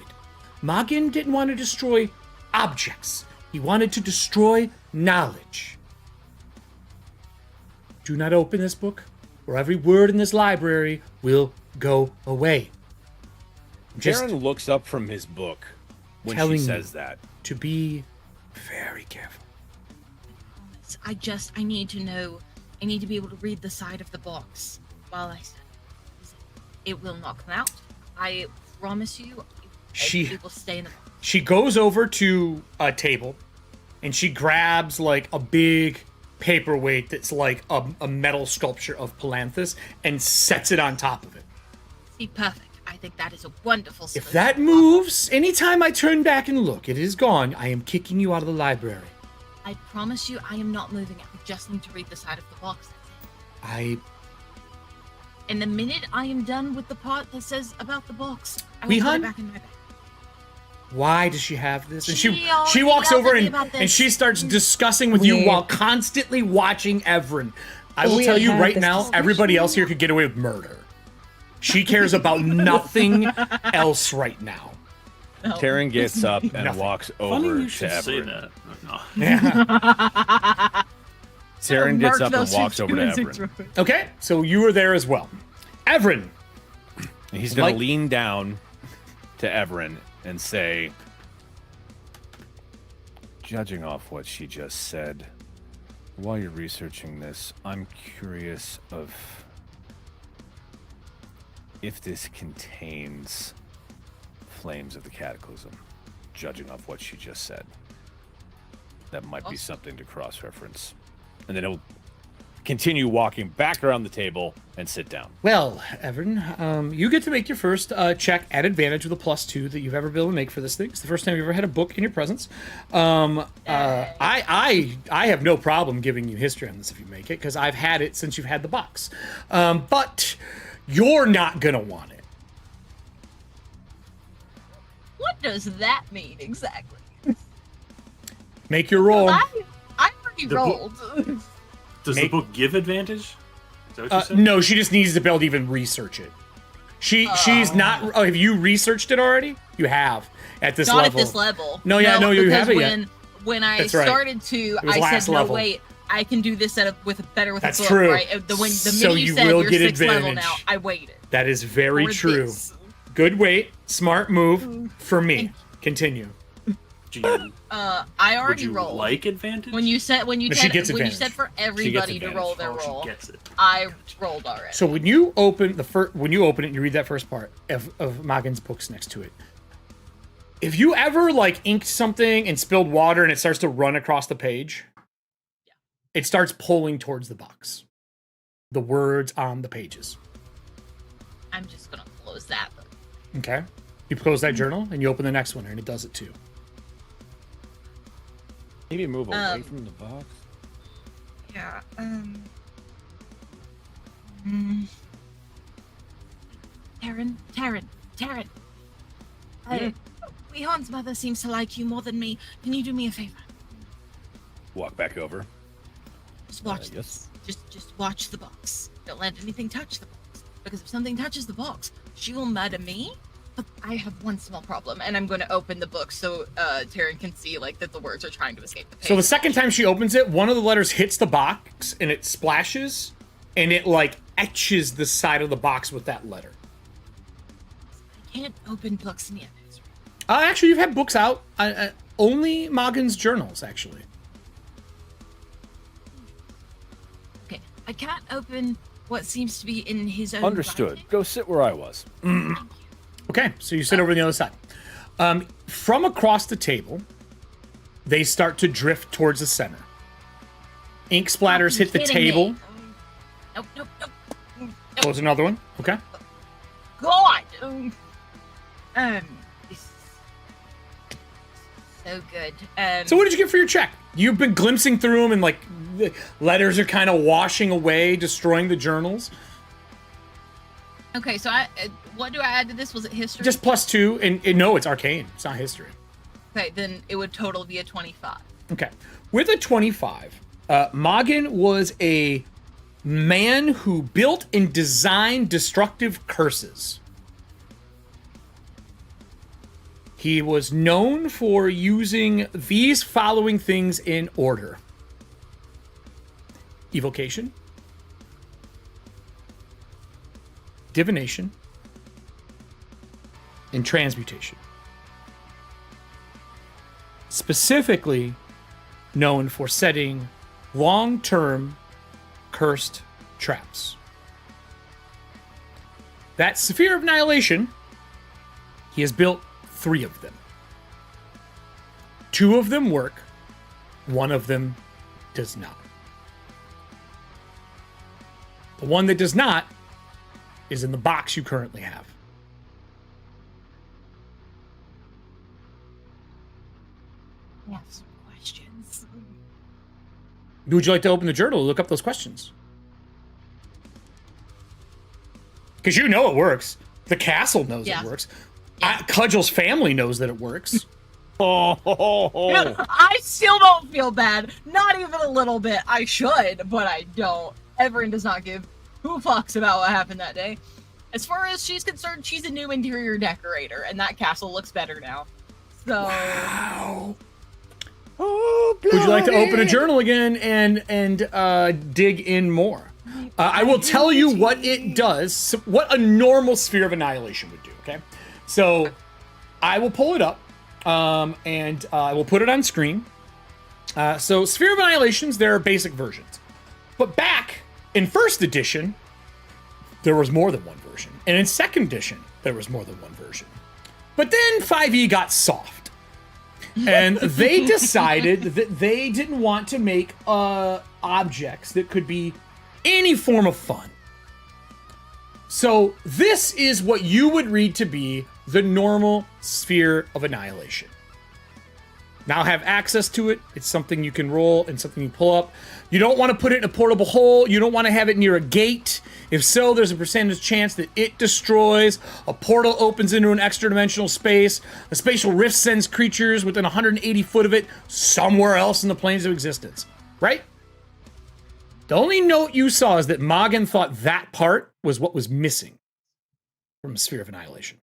Moggin didn't want to destroy objects. He wanted to destroy knowledge. Do not open this book, or every word in this library will go away. Just Darren looks up from his book when she telling says you. that. To be very careful. I need to know. I need to be able to read the side of the box while I study. It will not come out. I promise you. It will stay in the box. She goes over to a table, and she grabs like a big paperweight that's like a metal sculpture of Palanthus and sets it on top of it. See, perfect. I think that is a wonderful solution. If that moves, anytime I turn back and look, it is gone. I am kicking you out of the library. I promise you, I am not moving it. I just need to read the side of the box. That's it. And the minute I am done with the part that says about the box, I will put it back in my bag. Why does she have this? And she already walks yelled over at me about and this. she starts discussing with you while constantly watching Everin. I will We tell you had right this now, discussion. everybody else here could get away with murder. She cares about nothing else right now. Taryn gets up and Nothing. walks Funny over you to should say Everin. that. No. Taryn gets up and walks over to Everin. Okay, so you were there as well. Everin. And he's going Like- to lean down to Everin and say, judging off what she just said, while you're researching this, I'm curious of if this contains flames of the cataclysm, judging off what she just said. That might be something to cross-reference. And then he'll continue walking back around the table and sit down. Well, Everin, you get to make your first check at advantage with a +2 that you've ever been able to make for this thing. It's the first time you've ever had a book in your presence. I have no problem giving you history on this if you make it, because I've had it since you've had the box. But you're not going to want it. What does that mean exactly? Make your roll. I already The rolled. Does the book give advantage? Is that what you said? No, she just needs to be able to even research it. She's not. Oh, have you researched it already? You have at this Not level. at this level. No, yeah, no, you because haven't yet. When I That's right. started to, was I last said, "No, level. wait, I can do this with a That's book." true. Right? The So minute you you said will you're get 6th level advantage. now, I waited. That is very for true. this. Good wait, smart move for me. Continue. Do you, I would already you rolled. like advantage? When you said No, she gets advantage. for everybody to advantage. roll their Oh, roll, she gets it. I rolled already. So when you open it, and you read that first part of Magen's books next to it. If you ever like inked something and spilled water and it starts to run across the page, it starts pulling towards the box. The words on the pages. I'm just gonna close that book. Okay. You close that journal and you open the next one and it does it too. Maybe move away from the box. Yeah. Taryn. Weehorn's mother seems to like you more than me. Can you do me a favor? Walk back over. Just watch yes. this. Just watch the box. Don't let anything touch the box. Because if something touches the box, she will murder me. But I have one small problem, and I'm going to open the book so Taryn can see like that the words are trying to escape the page. So the second time she opens it, one of the letters hits the box and it splashes and it like etches the side of the box with that letter. I can't open books in the evidence. Actually, you've had books out. Only Magen's journals, actually. Okay, I can't open what seems to be in his own. Understood. writing. Go sit where I was. Okay, so you sit over on the other side. From across the table, they start to drift towards the center. Ink splatters hit the Kidding table. me. Nope. Close another one. Okay. God. This is so good. So what did you get for your check? You've been glimpsing through them and like the letters are kind of washing away, destroying the journals. Okay, so what do I add to this? Was it history? Just +2, and no, it's arcane. It's not history. Okay, then it would total be a 25. Okay. With a 25, Magen was a man who built and designed destructive curses. He was known for using these following things in order: evocation, divination, and transmutation. Specifically known for setting long-term cursed traps. That Sphere of Annihilation, he has built 3 of them. 2 of them work, 1 of them does not. The one that does not is in the box you currently have. I have some questions. Would you like to open the journal to look up those questions? Because you know it works. The castle knows it works. Cudgel's family knows that it works. I still don't feel bad. Not even a little bit. I should, but I don't. Everyone does not give 2 fucks about what happened that day. As far as she's concerned, she's a new interior decorator, and that castle looks better now. So... Wow. Oh, would you like to open a journal again and dig in more? I will tell you what it does, what a normal Sphere of Annihilation would do, okay? So I will pull it up, and I will put it on screen. So Sphere of Annihilations, there are basic versions. But back in first edition, there was more than one version. And in second edition, there was more than one version. But then 5e got soft. And they decided that they didn't want to make objects that could be any form of fun. So this is what you would read to be the normal Sphere of Annihilation. Now have access to it. It's something you can roll and something you pull up. You don't want to put it in a portable hole. You don't want to have it near a gate. If so, there's a percentage chance that it destroys. A portal opens into an extra dimensional space. A spatial rift sends creatures within 180 foot of it somewhere else in the planes of existence. Right? The only note you saw is that Mogin thought that part was what was missing from a Sphere of Annihilation.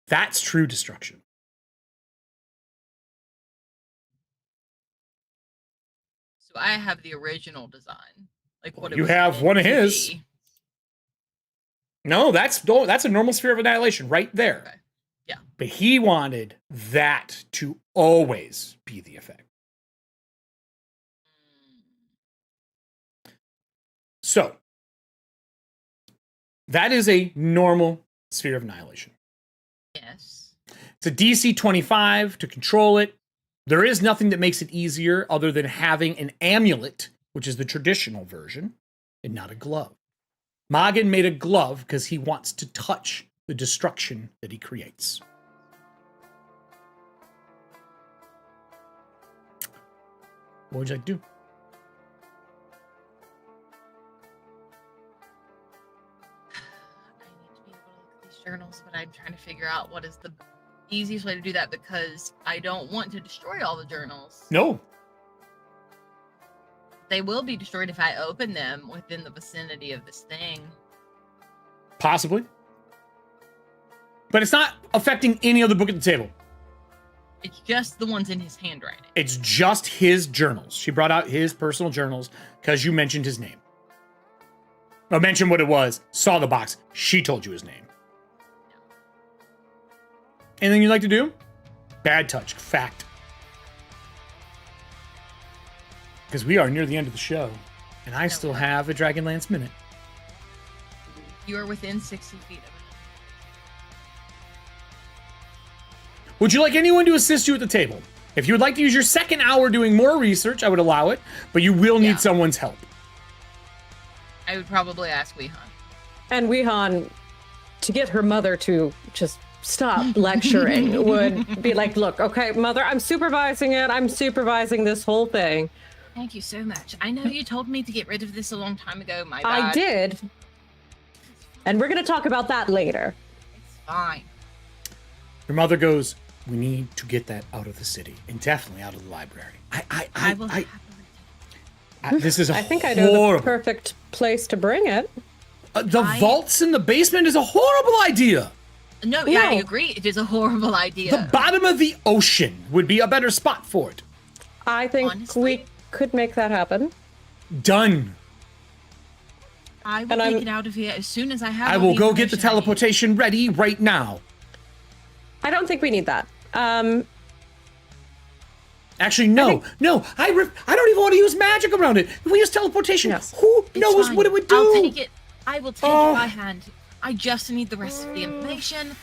That's true destruction. So I have the original design. Like what You have one of his. be. No, that's a normal Sphere of Annihilation right there. Okay. Yeah. But he wanted that to always be the effect. So, that is a normal Sphere of Annihilation. Yes. It's a DC 25 to control it. There is nothing that makes it easier other than having an amulet, which is the traditional version, and not a glove. Mogin made a glove because he wants to touch the destruction that he creates. What would you like to do? I need to be able to look at these journals, but I'm trying to figure out what is the easiest way to do that because I don't want to destroy all the journals. No. They will be destroyed if I open them within the vicinity of this thing. Possibly. But it's not affecting any other book at the table. It's just the ones in his handwriting. It's just his journals. She brought out his personal journals because you mentioned his name. Or mentioned what it was, saw the box. She told you his name. Anything you'd like to do? Bad touch. Fact. Because we are near the end of the show, and I still have a Dragonlance minute. You are within 60 feet of it. Would you like anyone to assist you at the table? If you would like to use your second hour doing more research, I would allow it, but you will need someone's help. I would probably ask Weehan. And Weehan, to get her mother to just stop lecturing, would be like, look, okay, mother, I'm supervising it. I'm supervising this whole thing. Thank you so much. I know you told me to get rid of this a long time ago. My bad. I did. And we're going to talk about that later. It's fine. Your mother goes, we need to get that out of the city, and definitely out of the library. I will happily this is I think I know the horrible. perfect place to bring it. The vaults in the basement is a horrible idea. No, yeah, I agree. It is a horrible idea. The bottom of the ocean would be a better spot for it. I think Honestly? we could make that happen. Done. I will And take I'm- it out of here as soon as I have. I all will go get the information I need. teleportation ready right now. I don't think we need that. Actually, no. I don't even want to use magic around it. If we use teleportation, Yes. who It's knows fine. what it would do? I'll take it. I will take Oh. it by hand. I just need the rest of the information.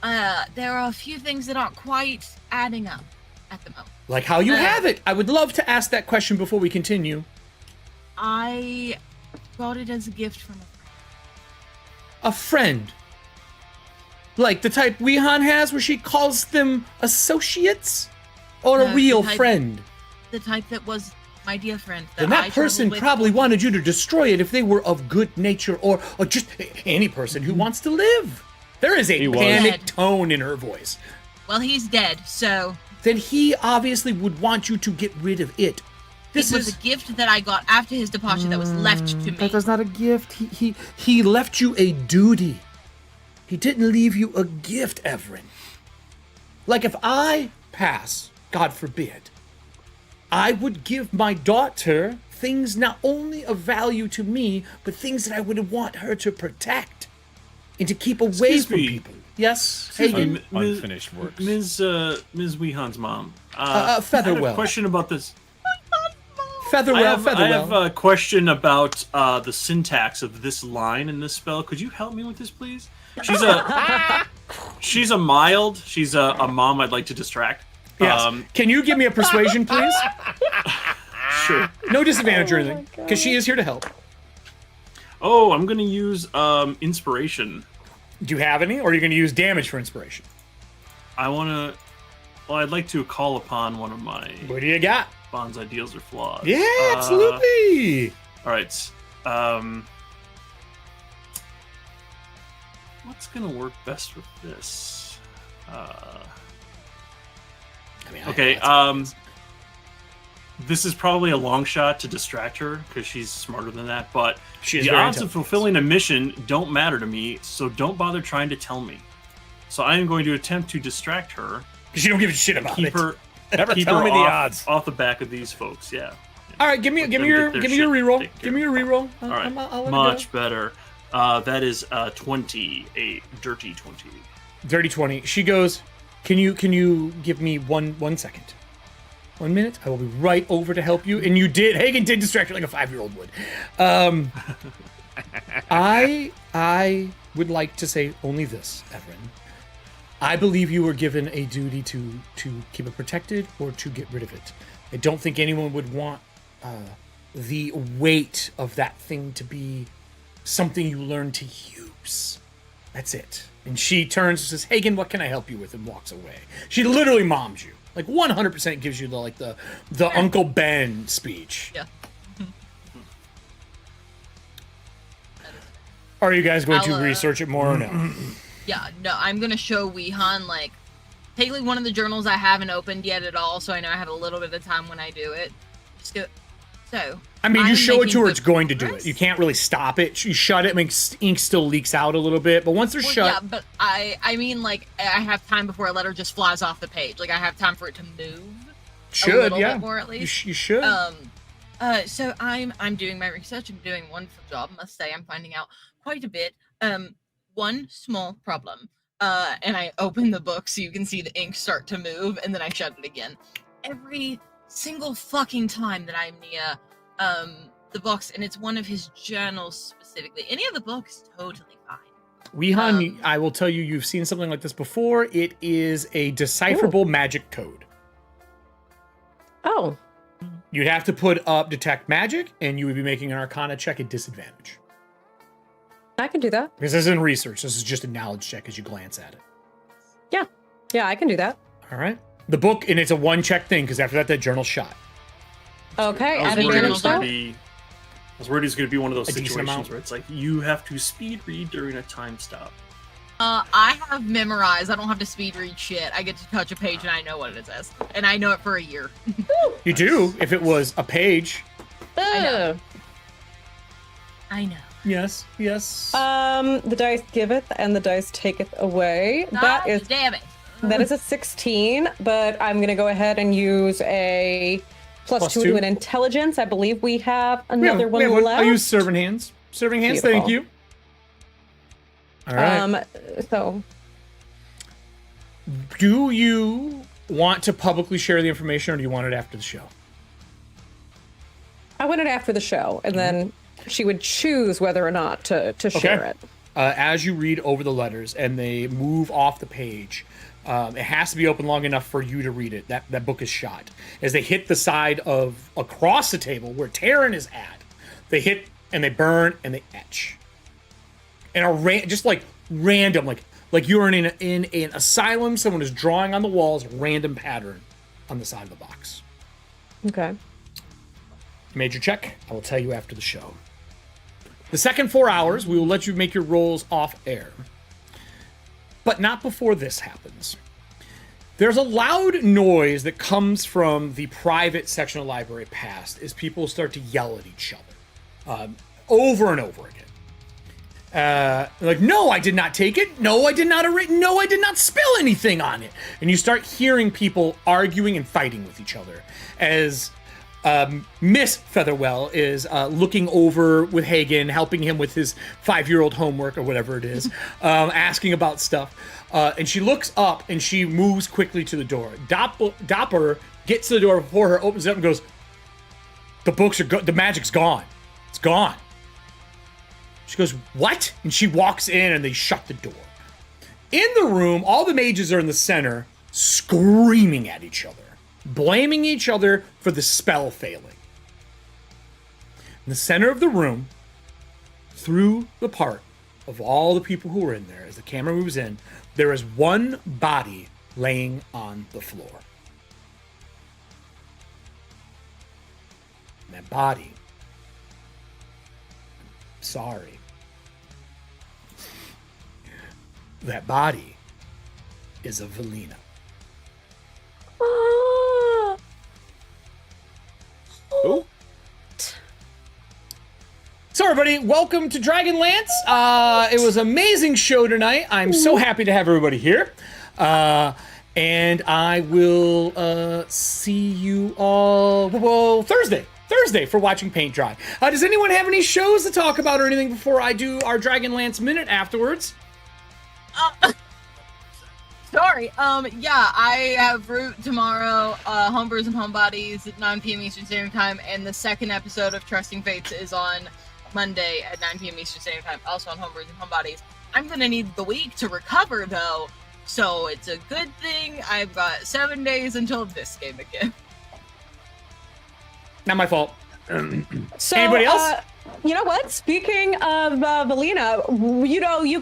There are a few things that aren't quite adding up at the moment. Like how you have it. I would love to ask that question before we continue. I got it as a gift from a friend. A friend. Like the type Wehan has where she calls them associates? Or a No, real the type- friend? The type that was my dear friend. Then I that person traveled with probably for- wanted you to destroy it if they were of good nature or just any person who wants to live. There is a He was. panicked Dead. tone in her voice. Well, he's dead, so Then he obviously would want you to get rid of it. This it was is a gift that I got after his departure that was left to me. That is not a gift. He left you a duty. He didn't leave you a gift, Everin. Like if I pass, God forbid, I would give my daughter things not only of value to me, but things that I would want her to protect and to keep away Excuse from me. people. Yes, Excuse me, Hagen? Unfinished works. Ms. Wehan's mom. I had Featherwell. a question about this. Featherwell, I have Featherwell. a question about the syntax of this line in this spell. Could you help me with this, please? She's a mild. She's a mom I'd like to distract. Yes. Can you give me a persuasion, please? Sure. No disadvantage or anything, because she is here to help. Oh, I'm gonna use inspiration. Do you have any, or are you going to use damage for inspiration? I wanna. Well, I'd like to call upon one of my What do you got? Bond's ideals or flaws. Yeah, absolutely. All right. What's gonna work best with this? I mean, I Okay. know that's- This is probably a long shot to distract her because she's smarter than that. But She is the very odds of intelligent. fulfilling a mission don't matter to me, so don't bother trying to tell me. So I am going to attempt to distract her, Because you don't give a shit about keep it. her, Never keep tell her me the off, odds. off the back of these folks. Yeah. All right, give me them your get their reroll. shit taken Give me your reroll. All right. I'll let it Much go. better. That is 20, a dirty 20. Dirty 20. She goes, Can you give me one second? 1 minute. I will be right over to help you. And you did. Hagen did distract her like a 5-year-old would. I would like to say only this, Everin. I believe you were given a duty to keep it protected or to get rid of it. I don't think anyone would want the weight of that thing to be something you learn to use. That's it. And she turns and says, Hagen, what can I help you with? And walks away. She literally moms you. Like 100% gives you the Uncle Ben speech. Yeah. Are you guys going to I'll, research it more or no? Yeah, no, I'm gonna show Wehan like take one of the journals I haven't opened yet at all, so I know I have a little bit of time when I do it. Just go. So. I mean, you I'm show it to making her, good it's going to do it. progress. You can't really stop it. You shut it, makes ink still leaks out a little bit, but once they're Well, shut, yeah, but I mean like I have time before a letter just flies off the page. Like I have time for it to move. should, little yeah. bit more at least. You should. So I'm doing my research. I'm doing a wonderful job. I must say, I'm finding out quite a bit. One small problem. And I open the book so you can see the ink start to move, and then I shut it again. Every single fucking time that I'm near the books, and it's one of his journals specifically. Any of the books, totally fine. Wehan, I will tell you, you've seen something like this before. It is a decipherable magic code. Oh, You'd have to put up detect magic, and you would be making an Arcana check at disadvantage. I can do that. Because this isn't research. This is just a knowledge check as you glance at it. Yeah, I can do that. All right. The book, and it's a one-check thing, because after that journ's shot. Okay, I was at worried it advantage was gonna though? be. I was worried it was going to be one of those A decent situations amount. where it's like you have to speed read during a time stop. I have memorized. I don't have to speed read shit. I get to touch a page and I know what it says. And I know it for a year. You do, if it was a page. Ugh. I know. Yes, yes. The dice giveth and the dice taketh away. God damn it. That is a 16, but I'm gonna go ahead and use a plus Plus 2 two? to an intelligence. I believe we have another We have one one. left. I'll use servant hands. Serving hands, Beautiful. thank you. All right. So Do you want to publicly share the information, or do you want it after the show? I want it after the show, and then she would choose whether or not to share it. As you read over the letters and they move off the page, it has to be open long enough for you to read it. That book is shot. As they hit the side of across the table where Taryn is at, they hit and they burn and they etch. And just like random, like you're in an asylum, someone is drawing on the walls, random pattern on the side of the box. Okay. Major check. I will tell you after the show. The second 4 hours, we will let you make your rolls off air. But not before this happens. There's a loud noise that comes from the private section of the library past as people start to yell at each other over and over again. Like, no, I did not take it. No, I did not no, I did not spill anything on it. And you start hearing people arguing and fighting with each other as Miss Featherwell is looking over with Hagen, helping him with his 5-year-old homework or whatever it is, asking about stuff. And she looks up and she moves quickly to the door. Dopper gets to the door before her, opens it up and goes, "The books are the magic's gone. It's gone." She goes, "What?" And she walks in and they shut the door. In the room, all the mages are in the center, screaming at each other, blaming each other for the spell failing. In the center of the room, through the part of all the people who are in there, as the camera moves in, there is one body laying on the floor. And that body, sorry, that body is a Velina. Oh. So everybody, welcome to Dragonlance. It was an amazing show tonight. I'm so happy to have everybody here. And I will see you all, Thursday for watching paint dry. Does anyone have any shows to talk about or anything before I do our Dragonlance minute afterwards? Sorry. Yeah, I have Root tomorrow, Homebrews and Homebodies at 9 p.m. Eastern Standard Time, and the second episode of Trusting Fates is on Monday at 9 p.m. Eastern Standard Time, also on Homebrews and Homebodies. I'm gonna need the week to recover, though, so it's a good thing I've got 7 days until this game again. Not my fault. So, Anybody else? You know what? Speaking of Velina, you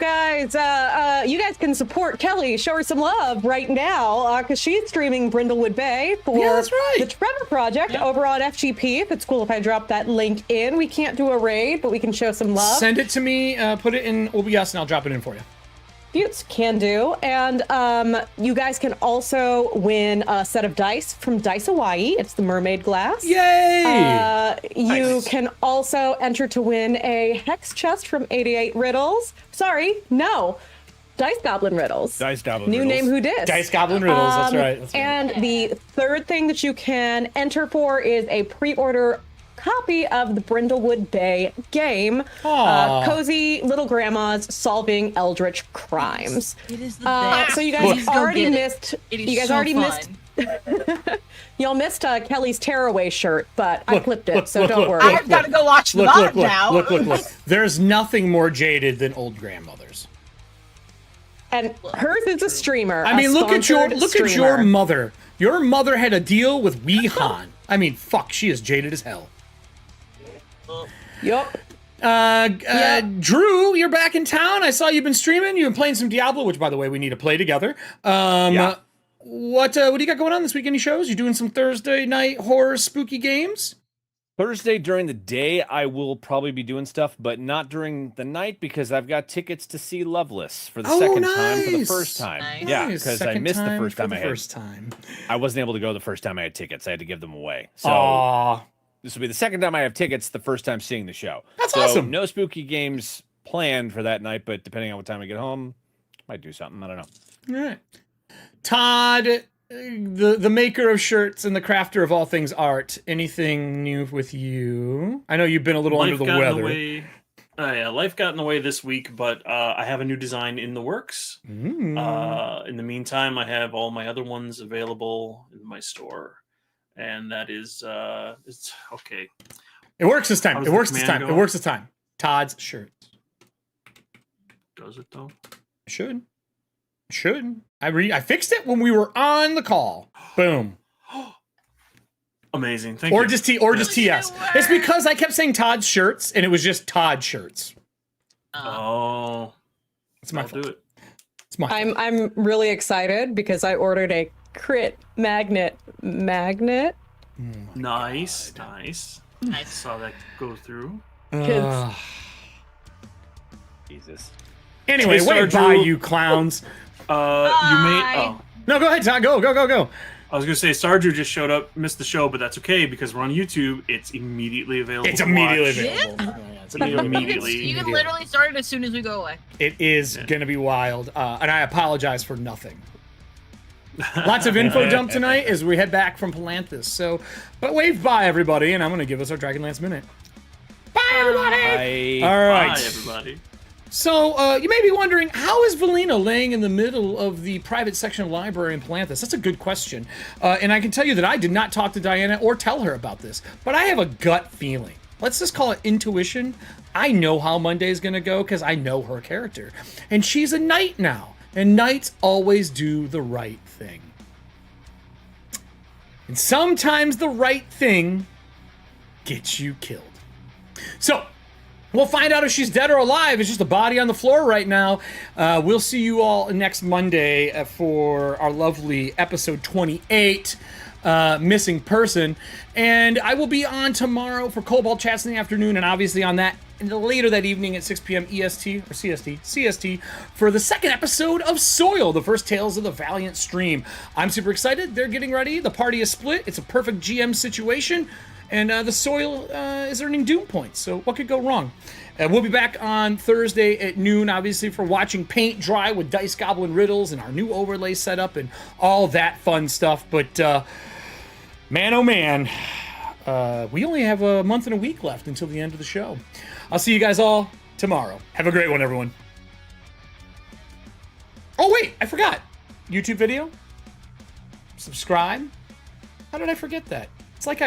guys can support Kelly, show her some love right now, because she's streaming Brindlewood Bay for that's right. the Trevor Project over on FGP. If it's cool if I drop that link in. We can't do a raid, but we can show some love. Send it to me, put it in OBS, and I'll drop it in for you. Buttes can do. And you guys can also win a set of dice from Dice Hawaii. It's the Mermaid Glass. Yay! You can also enter to win a Hex Chest from 88 Riddles. Sorry, no. Dice Goblin Riddles. Dice Goblin New Riddles. name Who Dis. Dice Goblin Riddles, that's right. That's right. And the third thing that you can enter for is a pre-order copy of the Brindlewood Bay game, Cozy Little Grandmas Solving Eldritch Crimes. It is the best. So you guys Please go already get it. missed. It is You guys so already fun. missed. Y'all missed Kelly's Tearaway shirt, but I clipped it, so don't worry. I've got to go watch the VOD now. Look. There's nothing more jaded than old grandmothers. And hers is a streamer. I mean, a look at your streamer. mother. Your mother had a deal with Weehan. I mean, fuck, she is jaded as hell. Yup. Drew, you're back in town. I saw you've been streaming. You've been playing some Diablo, which, by the way, we need to play together. Yeah. What do you got going on this week? Any shows? You doing some Thursday night horror spooky games? Thursday during the day, I will probably be doing stuff, but not during the night because I've got tickets to see Loveless for the second time for the first time. Nice. Yeah, because I missed the first time I wasn't able to go the first time I had tickets. I had to give them away. So Aww. this will be the second time I have tickets, the first time seeing the show. That's so awesome. No spooky games planned for that night, but depending on what time I get home, might do something. I don't know. All right. Todd, the maker of shirts and the crafter of all things art, anything new with you? I know you've been a little under Life the got in weather. way. Yeah, life got in the way this week, but I have a new design in the works. In the meantime, I have all my other ones available in my store, and that is it's okay. It works this time. How's It the works this command time. It going? works this time. Todd's shirts. Does it though? Should. I fixed it when we were on the call. Boom. Amazing. Thank you. Just TS. Sure. It's because I kept saying Todd's shirts and it was just Todd shirts. Oh, It's my I'll fault. do it. It's my fault. I'm really excited because I ordered a crit magnet. Nice. I Saw that go through. Jesus. Anyway, Hey, way Star by Drew. you clowns. You may. Oh, No, go ahead, Todd. Go. I was gonna say Sarju just showed up, missed the show, but that's okay because we're on YouTube. It's immediately available. It's to immediately watch. available. Yeah, it's Immediately. You can literally start it as soon as we go away. It is going to be wild, and I apologize for nothing. Lots of info dump tonight as we head back from Palanthas. So, but wave bye, everybody, and I'm going to give us our Dragonlance minute. Bye, everybody! Bye. All right. Bye, everybody. So, you may be wondering, how is Valina laying in the middle of the private section of library in Palanthas? That's a good question. And I can tell you that I did not talk to Diana or tell her about this, but I have a gut feeling. Let's just call it intuition. I know how Monday is going to go because I know her character. And she's a knight now. And knights always do the right thing. And sometimes the right thing gets you killed. So, we'll find out if she's dead or alive. It's just a body on the floor right now. We'll see you all next Monday for our lovely episode 28, Missing Person. And I will be on tomorrow for Cobalt Chats in the afternoon, and obviously on that later that evening at 6 p.m. EST, or CST, for the second episode of Soil, the first Tales of the Valiant stream. I'm super excited. They're getting ready. The party is split. It's a perfect GM situation. And the Soil is earning Doom points, so what could go wrong? We'll be back on Thursday at noon, obviously, for watching paint dry with Dice Goblin Riddles and our new overlay setup and all that fun stuff. But, man, oh man, we only have a month and a week left until the end of the show. I'll see you guys all tomorrow. Have a great one, everyone. Oh, wait, I forgot. YouTube video? Subscribe? How did I forget that?